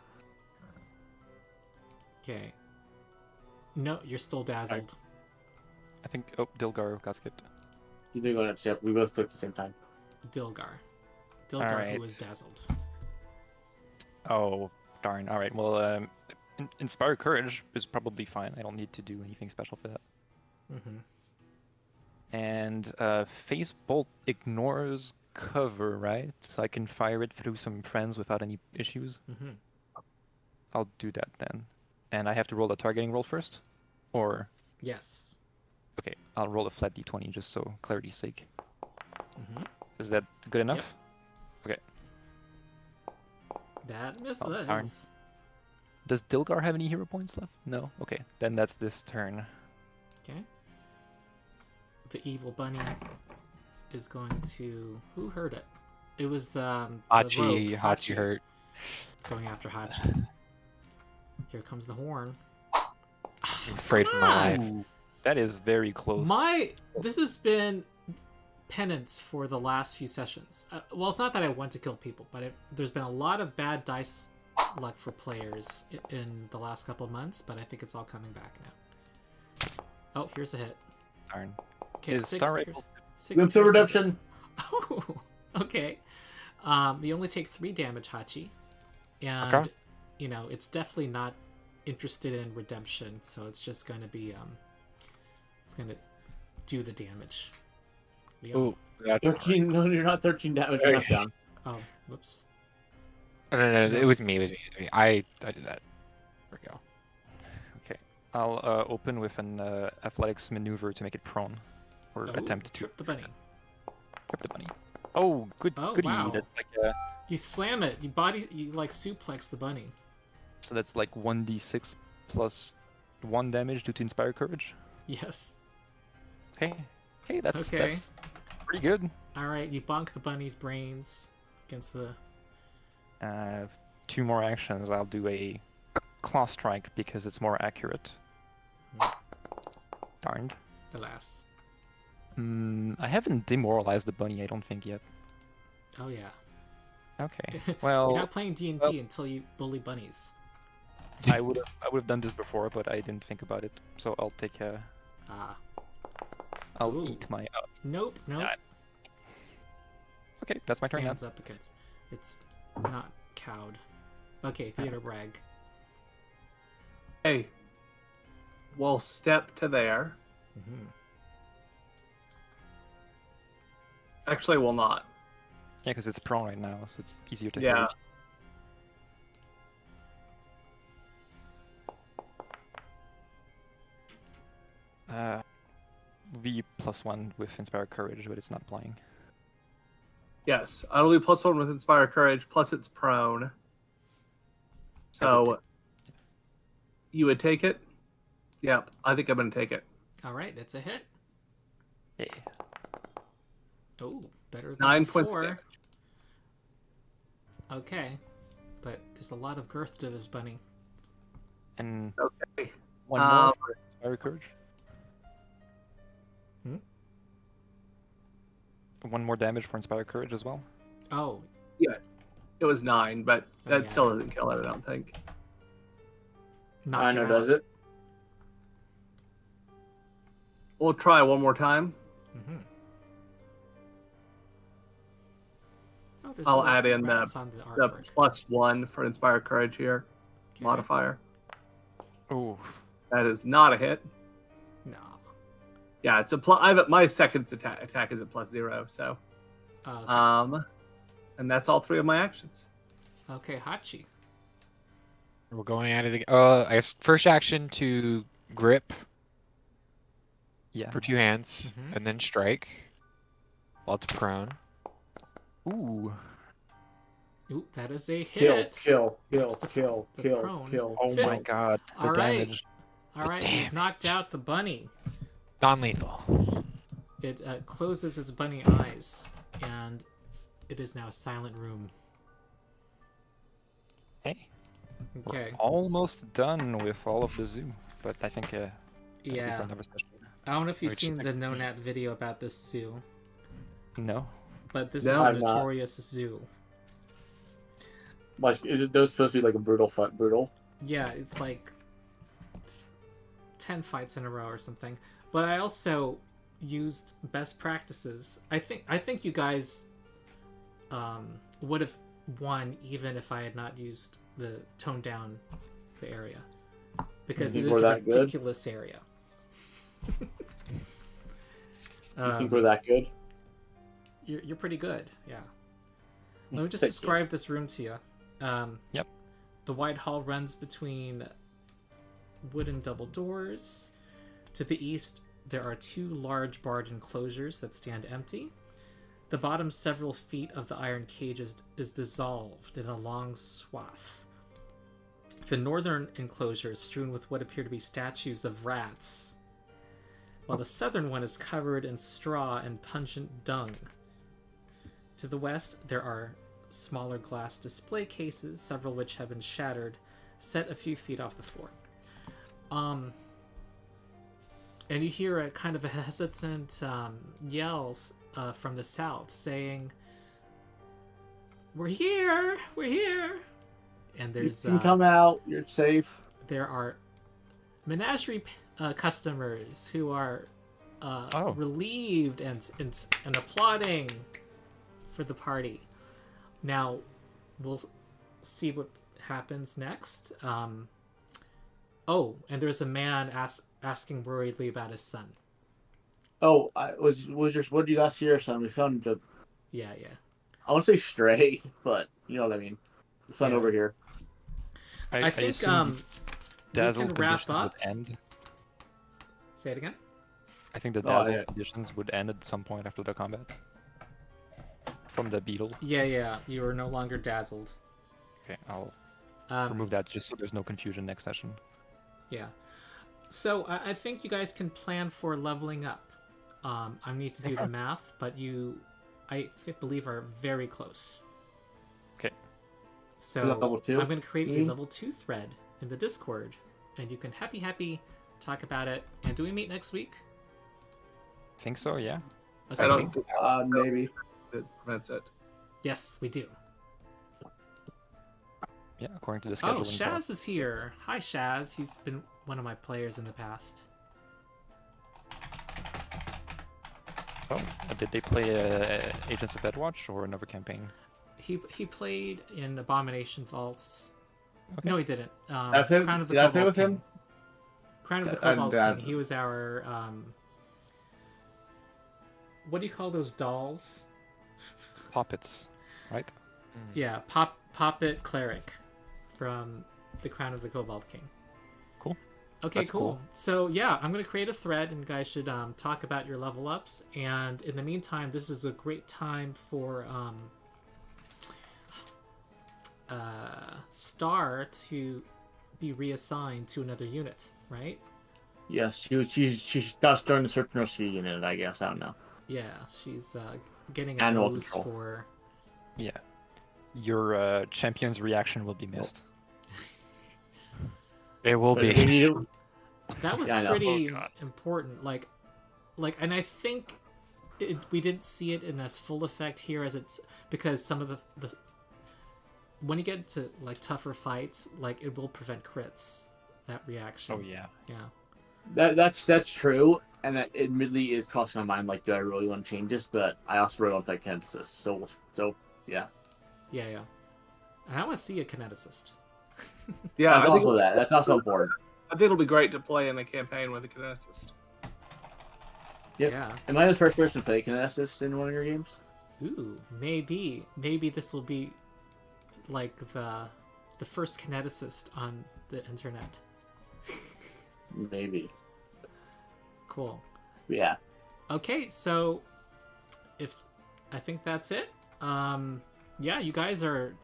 Okay. No, you're still dazzled. I think. Oh, Dilgar got skipped. You did go next step. We both clicked at the same time. Dilgar. Dilgar, Alright. who is dazzled. Oh, darn. All right. Well, Inspire Courage is probably fine. I don't need to do anything special for that. Mm-hmm. And Phase Bolt ignores cover, right? So I can fire it through some friends without any issues. Mm-hmm. I'll do that then. And I have to roll a targeting roll first? Or... Yes. Okay, I'll roll a flat d20 just so clarity's sake. Mm-hmm. Is that good enough? That misses. Oh, darn. Does Dilgar have any hero points left? No? Okay, then that's this turn. Okay. The evil bunny is going to. Who heard it? It was the Hachi, rogue, Hachi hurt. It's going after Hachi. Here comes the horn. I'm afraid for my life. Ooh, that is very close. This has been penance for the last few sessions. Well, it's not that I want to kill people, but there's been a lot of bad dice luck for players in the last couple of months, but I think it's all coming back now. Oh, here's a hit. Darn. Okay, Is Star Rifle... Glimpse of redemption. Oh, okay. You only take 3 damage, Hachi. And, Okay. you know, it's definitely not interested in redemption, so it's just going to be, it's going to do the damage. Lyon. Ooh, that's 13. No, you're not 13 damage. You're not down. Oh, whoops. no, No. it was me. It was me. I did that. There we go. Okay. I'll open with an athletics maneuver to make it prone. Or Ooh, attempt to trip the bunny. trip the bunny. Oh, Oh, goody. wow. That's like You slam it. You like suplex the bunny. so that's like 1d6 plus 1 damage due to Inspire Courage. Yes. Okay. Hey, that's Okay. pretty good. All right, you bonk the bunny's brains against the. 2 more actions. I'll do a claw strike because it's more accurate. Darned. Alas. I haven't demoralized the bunny, I don't think yet. Oh yeah. Okay. You're Well, not playing D&D well- until you bully bunnies. I would have done this before, but I didn't think about it. So I'll take a. Ah. I'll Ooh. eat my. Nope. Nope. Nah, Okay, that's my turn now. Stands up against. It's not cowed. Okay, Theodore Bragg. Hey, we'll step to there. Mm-hmm. Actually, we'll not. Yeah, because it's prone right now, so it's easier to Yeah. hit. V +1 with Inspire Courage, but it's not playing. Yes, it'll be +1 with Inspire Courage, plus it's prone. I would So, you would take it? Yep, I think I'm going to take it. All right, it's a hit. Yeah. Oh, better than 9 points of before. damage. Okay, but there's a lot of girth to this bunny. And Okay. one more for Inspire Courage. Hmm? One more damage for Inspire Courage as well. Oh, It was 9, but Oh, that yeah. still doesn't kill it, I don't think. knock I know, it does out. it? We'll try one more time. Mm-hmm. Oh, there's a I'll little add in rats on the The artwork. +1 for Inspire Courage here, Okay. modifier. Ooh. That is not a hit. No. Yeah, it's a my second attack is a +0, so Okay. and that's all 3 of my actions. Okay, Hachi. We're going at it again. I guess first action to grip Yeah. for 2 hands, Mhm. and then strike while it's prone. Ooh. Ooh, that is a Kill, hit. kill, kill, That's the kill, prone. kill. Oh Fit. my god. The All right. damage. All right, you've knocked out the bunny. Non-lethal. It closes its bunny eyes, and it is now a silent room. Hey. Okay. Almost done with all of the zoo, but I think that'll be for Yeah. another session. I don't know if you've Which seen is- the NoNat video about this zoo, No. but this No, is a I've not. notorious zoo. Like, is it those supposed to be like a brutal fight? Brutal? Yeah, it's like 10 fights in a row or something. But I also used best practices. I think you guys would have won even if I had not used the toned down the area, because You it think is we're a that good? ridiculous area. You think we're that good? You're pretty good, yeah. Let me just Thank you. describe this room to you. Yep. The wide hall runs between wooden double doors. To the east, there are 2 large barred enclosures that stand empty. The bottom several feet of the iron cage is dissolved in a long swath. The northern enclosure is strewn with what appear to be statues of rats, while the southern one is covered in straw and pungent dung. To the west, there are smaller glass display cases, several which have been shattered, set a few feet off the floor. And you hear a kind of a hesitant yells from the south saying, "We're here! We're here!" and You there's can come out. You're safe. there are menagerie customers who are relieved and applauding for the party. Now, we'll see what happens next. Oh, and there's a man asking worriedly about his son. Oh, what did you last hear, son? We found the. Yeah. I won't say stray, but you know what I mean. The son Yeah. over here. I think assume the we dazzle can wrap conditions up. would end. Say it again. I think the Oh, dazzle yeah. conditions would end at some point after the combat. From the beetle. Yeah. You are no longer dazzled. Okay, I'll Um, remove that just so there's no confusion next session. Yeah. So I think you guys can plan for leveling up. I need to do the math, but I believe, are very close. Okay. So Level 2? I'm going to create a level 2 thread in the Discord, and you can happy talk about it. And do we meet next week? Think so, yeah. Okay. I don't. Maybe. That prevents it. Yes, we do. Yeah, according to the schedule. Oh, Shaz is here. Hi, Shaz. He's been one of my players in the past. Oh, did they play Agents of EDGEWATCH or another campaign? He played in Abomination Vaults. Okay. No, he didn't. Did I play Cobalt with King. him? Crown of the I'm Cobalt bad. King. He was our what do you call those dolls? Poppets, right? Yeah, Poppet Cleric from the Crown of the Cobalt King. Cool. Okay, That's cool. cool. So yeah, I'm gonna create a thread, and you guys should talk about your level ups. And in the meantime, this is a great time for Star to be reassigned to another unit, right? Yes, she's just joined the search and rescue unit. I guess I don't know. Yeah, she's getting a Animal nose control. for. Yeah. Your champion's reaction will be missed. It will But we be. need- That was Yeah, I know. pretty Oh, God. important. Like, and I think we didn't see it in as full effect here as it's because some of the when you get to like tougher fights, like it will prevent crits. That reaction. Oh yeah. Yeah. That's true, and that admittedly is crossing my mind. Like, do I really want to change this? But I also really want that kineticist. So yeah. Yeah. And I want to see a kineticist. Yeah, That's also that. That's also important. I think it'll be great to play in a campaign with a kineticist. Yep. Yeah. Am I the first person to play kineticist in one of your games? Ooh, maybe this will be like the first kineticist on the internet. Maybe. Cool. Yeah. Okay, so I think that's it. Yeah, you guys are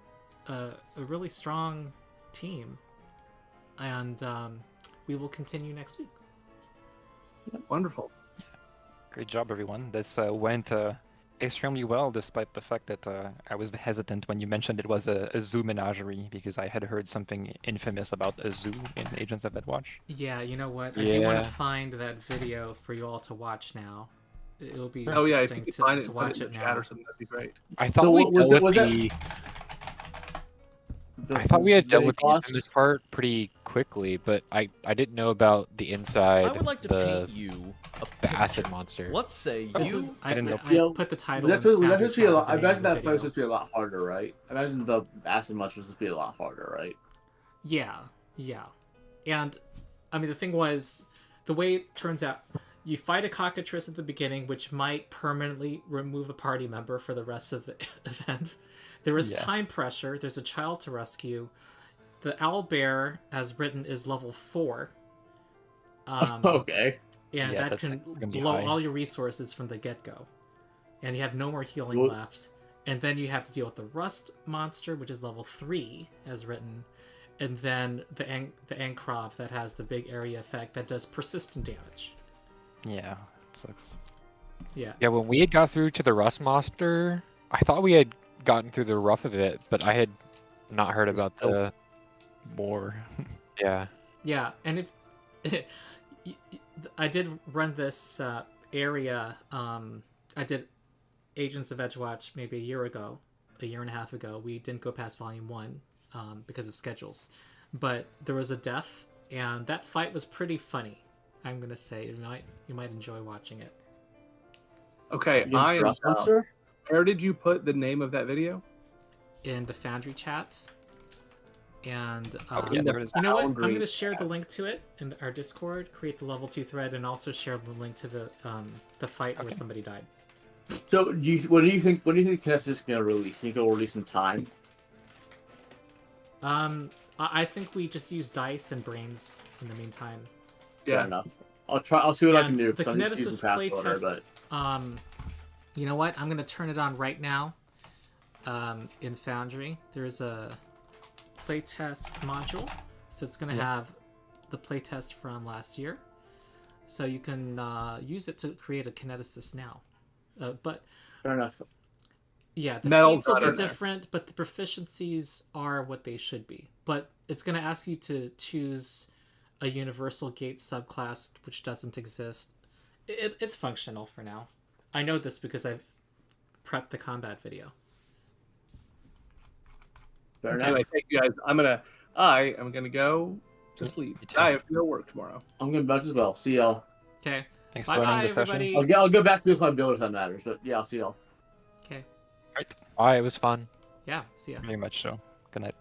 a really strong team, and we will continue next week. Wonderful. Great job, everyone. This went extremely well, despite the fact that I was hesitant when you mentioned it was a zoo menagerie, because I had heard something infamous about a zoo in Agents of EDGEWATCH. Yeah, you know what? I do want Yeah. to find that video for you all to watch now. It'll be Oh yeah, if interesting you could find it to and put watch it it in the chat now. or something, that'd be great. I thought So we was dealt that- with was the. The- I thought we had dealt the with the cost- infamous part pretty quickly, but I didn't know about the I inside, would like to the paint you a the acid picture. monster. Let's say This you is I didn't know. Yo, put the title. That's and supposed to be a lot. found I the name imagine of that the fight's video. supposed to be a lot harder, right? I imagine the acid monster was supposed to be a lot harder, right? Yeah. And I mean, the thing was, the way it turns out, you fight a cockatrice at the beginning, which might permanently remove a party member for the rest of the event. There is Yeah. time pressure. There's a child to rescue. The owlbear, as written, is level 4. Okay. And Yeah, that that's can gonna be blow high. all your resources from the get-go. And you have no more healing Well- left. And then you have to deal with the rust monster, which is level 3, as written. And then the Ankrov that has the big area effect that does persistent damage. Yeah, it sucks. Yeah. Yeah, when we had got through to the rust monster, I thought we had gotten through the rough of it, but I had not heard about still- the. More. Yeah, and if I did run this area, I did Agents of EDGEWATCH maybe a year and a half ago. We didn't go past Volume 1. because of schedules. But there was a death, and that fight was pretty funny. I'm gonna say you might enjoy watching it. Okay, Against I am Ross down. Monster? Where did you put the name of that video? In the Foundry chat. And Oh, yeah, there it is. you know what? I'm Foundry going to share the link to it in our Discord, create the level 2 thread, and also share the link to the fight where somebody died. So, what do you think Kinesis is going to release? Think it'll release in time? I think we just use dice and brains in the meantime. Fair enough. I'll see what I can do. The 'Cause I'm just using Kineticist Pathfinder, playtest. You know what? I'm going to turn it on right now. In Foundry, there's a playtest module, so it's going to have the playtest from last year, so you can use it to create a Kineticist now. But Fair enough. yeah, the Metal's feats will not be in there. different, but the proficiencies are what they should be. But it's going to ask you to choose a universal gate subclass, which doesn't exist. It's functional for now. I know this because I've prepped the combat video. Fair enough. Anyway, thank you guys. I am gonna go to sleep. Me too. I have to go work tomorrow. I'm going to bounce as well. See y'all. Okay. Thanks for Bye running bye, the session. everybody. I'll go back to my build if that matters, but yeah, I'll see y'all. Okay. Alright, it was fun. Yeah. See ya. Very much so. Good night.